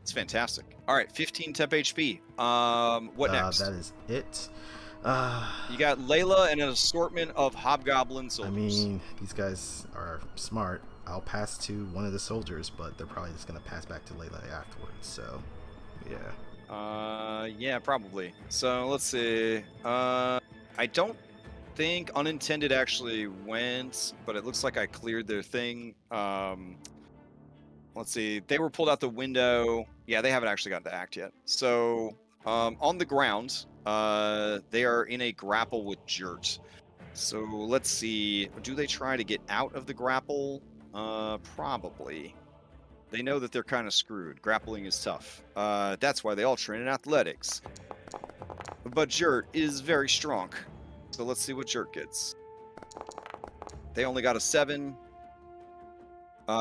It's fantastic. All right, 15 temp HP. What next? That is it. You got Layla and an assortment of hobgoblin soldiers. I mean, these guys are smart. I'll pass to one of the soldiers, but they're probably just going to pass back to Layla afterwards, so, yeah. Yeah, probably. So, let's see. I don't think Unintended actually went, but it looks like I cleared their thing. Let's see. They were pulled out the window. Yeah, they haven't actually gotten to act yet. So, on the ground, they are in a grapple with Jert. So, let's see. Do they try to get out of the grapple? Probably. They know that they're kind of screwed. Grappling is tough. That's why they all train in athletics. But Jert is very strong. So let's see what Jert gets. They only got a 7.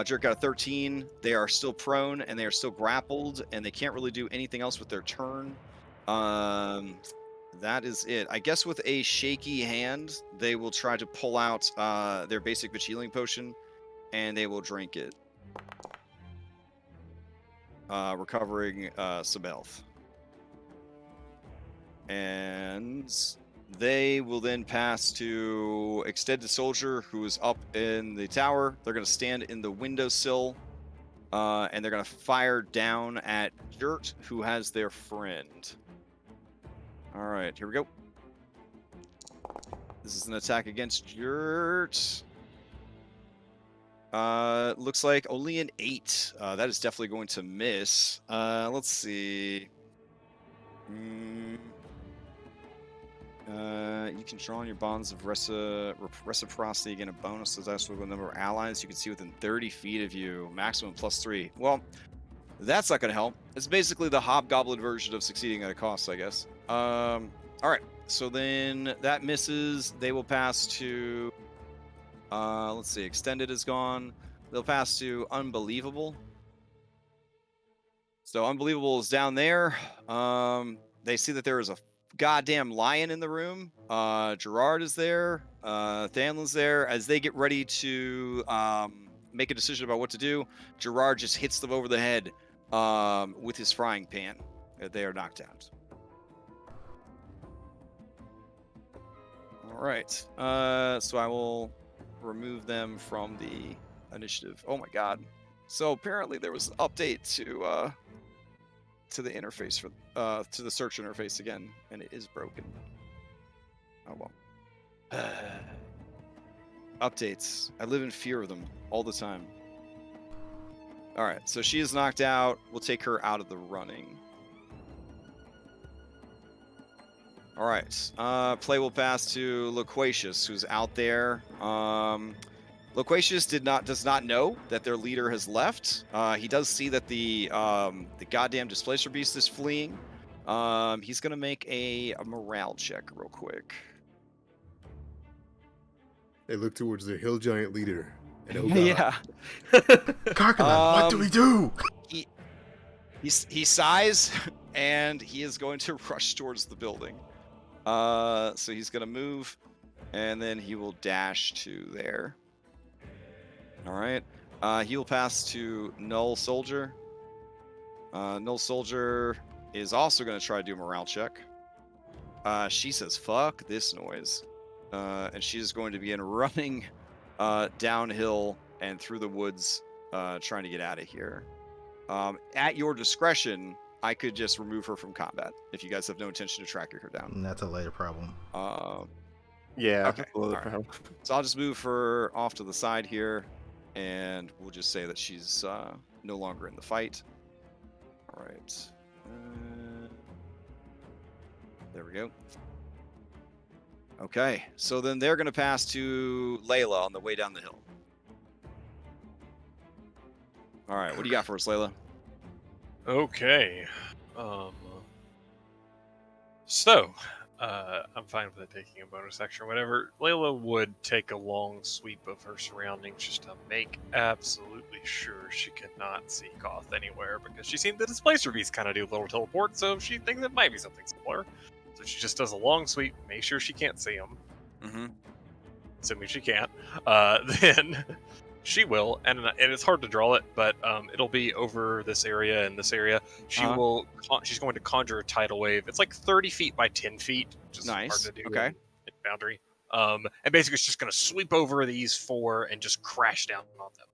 Jert got a 13. They are still prone, and they are still grappled, and they can't really do anything else with their turn. That is it. I guess with a shaky hand, they will try to pull out their basic witch healing potion, and they will drink it, recovering some health. And they will then pass to Extended Soldier, who is up in the tower. They're going to stand in the windowsill, and they're going to fire down at Dirt, who has their friend. All right, here we go. This is an attack against Dirt. Looks like only an 8. That is definitely going to miss. Let's see. You can draw on your bonds of reciprocity again a bonus as actually the number of allies you can see within 30 feet of you. Maximum +3. Well, that's not going to help. It's basically the hobgoblin version of succeeding at a cost, I guess. All right. So then that misses. They will pass to. Let's see. Extended is gone. They'll pass to Unbelievable. So Unbelievable is down there. They see that there is a goddamn lion in the room. Gerard is there. Thanlin's there. As they get ready to make a decision about what to do, Gerard just hits them over the head with his frying pan. They are knocked out. All right. So I will remove them from the initiative. Oh my god. So apparently there was an update to the interface for to the search interface again, and it is broken. Oh well. Updates. I live in fear of them all the time. All right, so she is knocked out. We'll take her out of the running. All right. Play will pass to Loquacious, who's out there. Loquacious does not know that their leader has left. He does see that the goddamn Displacer Beast is fleeing. He's gonna make a morale check real quick. They look towards their hill giant leader. And oh god. Yeah. Carcaman, what do we do? He sighs, and he is going to rush towards the building. So he's gonna move, and then he will dash to there. All right. He will pass to Null Soldier. Null Soldier is also going to try to do a morale check. She says, fuck this noise. And she is going to begin running downhill and through the woods, trying to get out of here. At your discretion, I could just remove her from combat if you guys have no intention of tracking her down. That's a later problem. Yeah. Okay. Right. So I'll just move her off to the side here, and we'll just say that she's no longer in the fight. All right. There we go. Okay, so then they're going to pass to Layla on the way down the hill. All right, what do you got for us, Layla? Okay. So, I'm fine with it taking a bonus action or whatever. Layla would take a long sweep of her surroundings just to make absolutely sure she cannot see Koth anywhere, because she's seen the Displacer Beast kind of do a little teleport, so she thinks it might be something similar. So she just does a long sweep, make sure she can't see him. Mm-hmm. Assuming she can't. Then she will, and it's hard to draw it, but it'll be over this area and this area. She's going to conjure a tidal wave. It's like 30 feet by 10 feet, which is hard to do. Okay. In Boundary. And basically it's just going to sweep over these 4 and just crash down on them.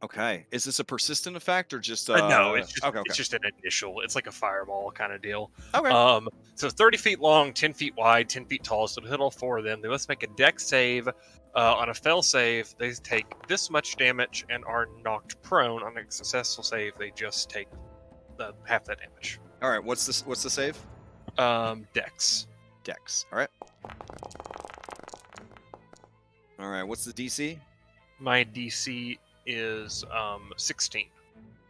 Okay. Is this a persistent effect or just no, it's just, okay. It's just an initial. It's like a fireball kind of deal. Okay. So 30 feet long, 10 feet wide, 10 feet tall. So to hit all 4 of them, they must make a dex save. On a fail save, they take this much damage and are knocked prone. On a successful save, they just take half that damage. All right. What's the save? Dex. Dex. All right. All right. What's the DC? My DC is 16.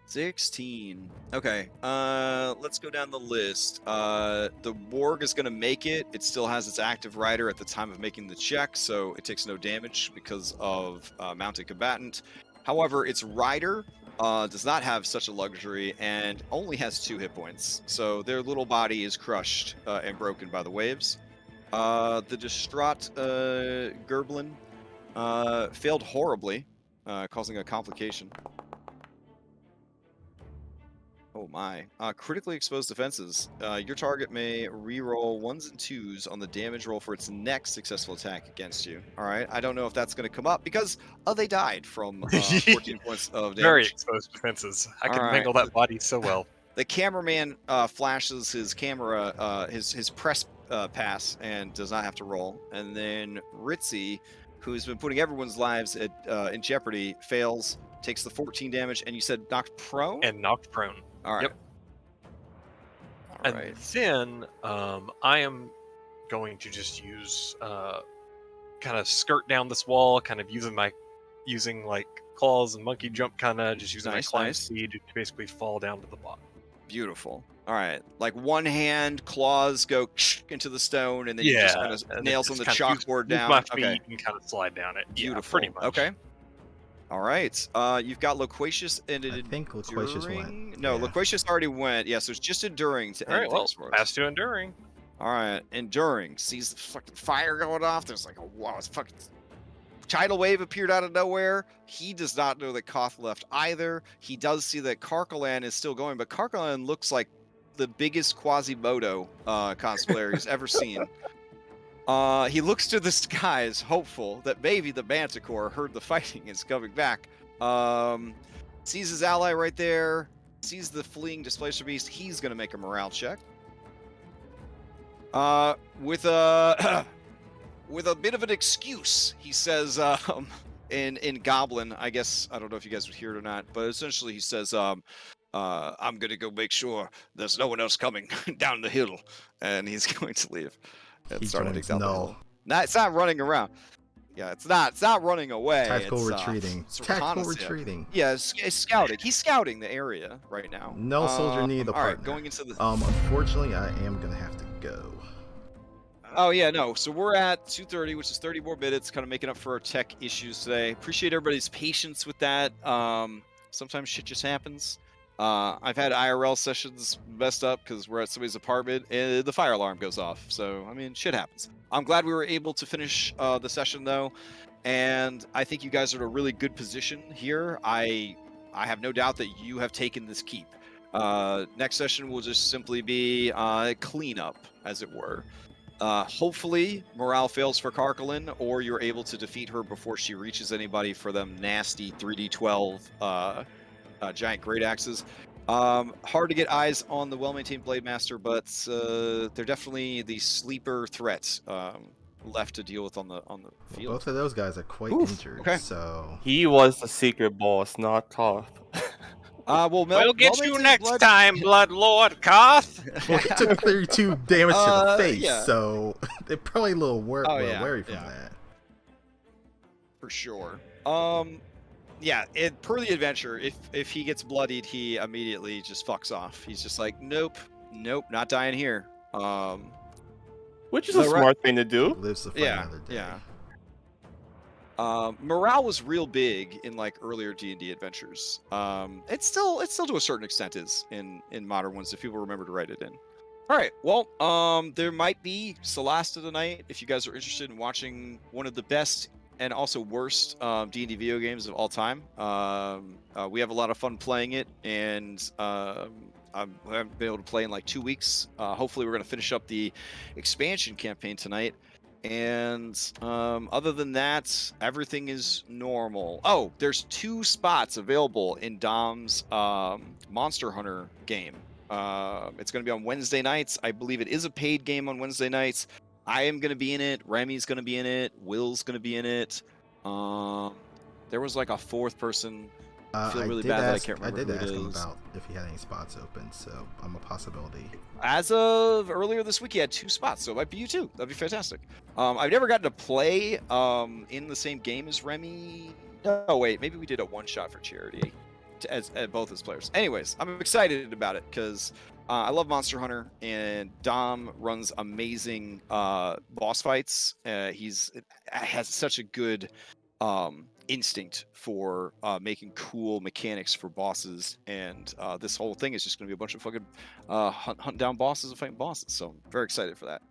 16. Okay. Let's go down the list. The Warg is going to make it. It still has its active rider at the time of making the check, so it takes no damage because of mounted combatant. However, its rider does not have such a luxury and only has 2 hit points. So their little body is crushed and broken by the waves. The distraught Gerblin failed horribly, causing a complication. Oh my. Critically exposed defenses. Your target may re-roll 1s and 2s on the damage roll for its next successful attack against you. Alright, I don't know if that's going to come up because they died from 14 points of damage. Very exposed defenses. I can Alright. mangle that body so well. The cameraman flashes his camera, his press pass, and does not have to roll. And then Ritzy, who's been putting everyone's lives in jeopardy, fails, takes the 14 damage, and you said knocked prone? And knocked prone. All right. Yep. All And right. then I am going to just use kind of skirt down this wall, kind of using like claws and monkey jump, kind of just using my climb speed to basically fall down to the bottom. Beautiful. All right. Like one hand, claws go into the stone, and then you just kind of nails on the chalkboard down. Use my feet and kind of slide down it. Beautiful. Yeah, pretty much. Okay. All right. You've got Loquacious and I think Loquacious went. No, Yeah. Loquacious already went. Yeah, so it's just Enduring to All right, end well, things for us. pass to Enduring. All right. Enduring sees the fucking fire going off. There's like it's fucking tidal wave appeared out of nowhere. He does not know that Koth left either. He does see that Callahan is still going, but Callahan looks like the biggest Quasimodo cosplayer he's ever seen. He looks to the skies, hopeful that maybe the Manticore heard the fighting and is coming back. Sees his ally right there. Sees the fleeing Displacer Beast. He's going to make a morale check. With a bit of an excuse, he says, in Goblin, I guess, I don't know if you guys would hear it or not, but essentially he says, I'm going to go make sure there's no one else coming down the hill, and he's going to leave. He start heading joins down the Null. hill. It's not running around. Yeah, it's not running away. Tactical it's, retreating. it's Tactical reconnaissance. retreating. Yeah, it's scouting. He's scouting the area right now. No soldier needed a All right, partner. going into the. Unfortunately, I am gonna have to go. Oh yeah, no. So we're at 2:30, which is 30 more minutes, kind of making up for our tech issues today. Appreciate everybody's patience with that. Sometimes shit just happens. I've had IRL sessions messed up because we're at somebody's apartment and the fire alarm goes off. So, I mean, shit happens. I'm glad we were able to finish the session, though. And I think you guys are in a really good position here. I have no doubt that you have taken this keep. Next session will just simply be cleanup, as it were. Hopefully, morale fails for Callahan, or you're able to defeat her before she reaches anybody for them nasty 3d12 giant great axes. Hard to get eyes on the well-maintained Blade Master, but they're definitely the sleeper threats left to deal with on the field. Both of those guys are quite injured, okay. so He was the secret boss, not Koth. We'll get you next time, Blood Lord Koth. well, he took 32 damage to the face, yeah. so they're probably a little wary from yeah. that. For sure. Yeah, per the adventure, if he gets bloodied, he immediately just fucks off. He's just like, nope, not dying here. Which is a smart thing to do. Lives to fight another day. Yeah. Morale was real big in like earlier D&D adventures. It still to a certain extent is in modern ones if people remember to write it in. All right, well, there might be Celasta tonight if you guys are interested in watching one of the best and also worst D&D video games of all time. We have a lot of fun playing it, and I haven't been able to play in like 2 weeks. Hopefully we're going to finish up the expansion campaign tonight. And other than that, everything is normal. Oh, there's 2 spots available in Dom's Monster Hunter game. It's going to be on Wednesday nights. I believe it is a paid game on Wednesday nights. I am going to be in it. Remy's going to be in it. Will's going to be in it. There was like a 4th person. I feel really bad that I can't remember I did who it ask him is. about if he had any spots open, so I'm a possibility. As of earlier this week, he had 2 spots, so it might be you too. That'd be fantastic. I've never gotten to play in the same game as Remy. No, wait, maybe we did a one-shot for charity as both as players. Anyways, I'm excited about it because I love Monster Hunter, and Dom runs amazing boss fights. He has such a good instinct for making cool mechanics for bosses, and this whole thing is just going to be a bunch of fucking hunting down bosses and fighting bosses. So I'm very excited for that.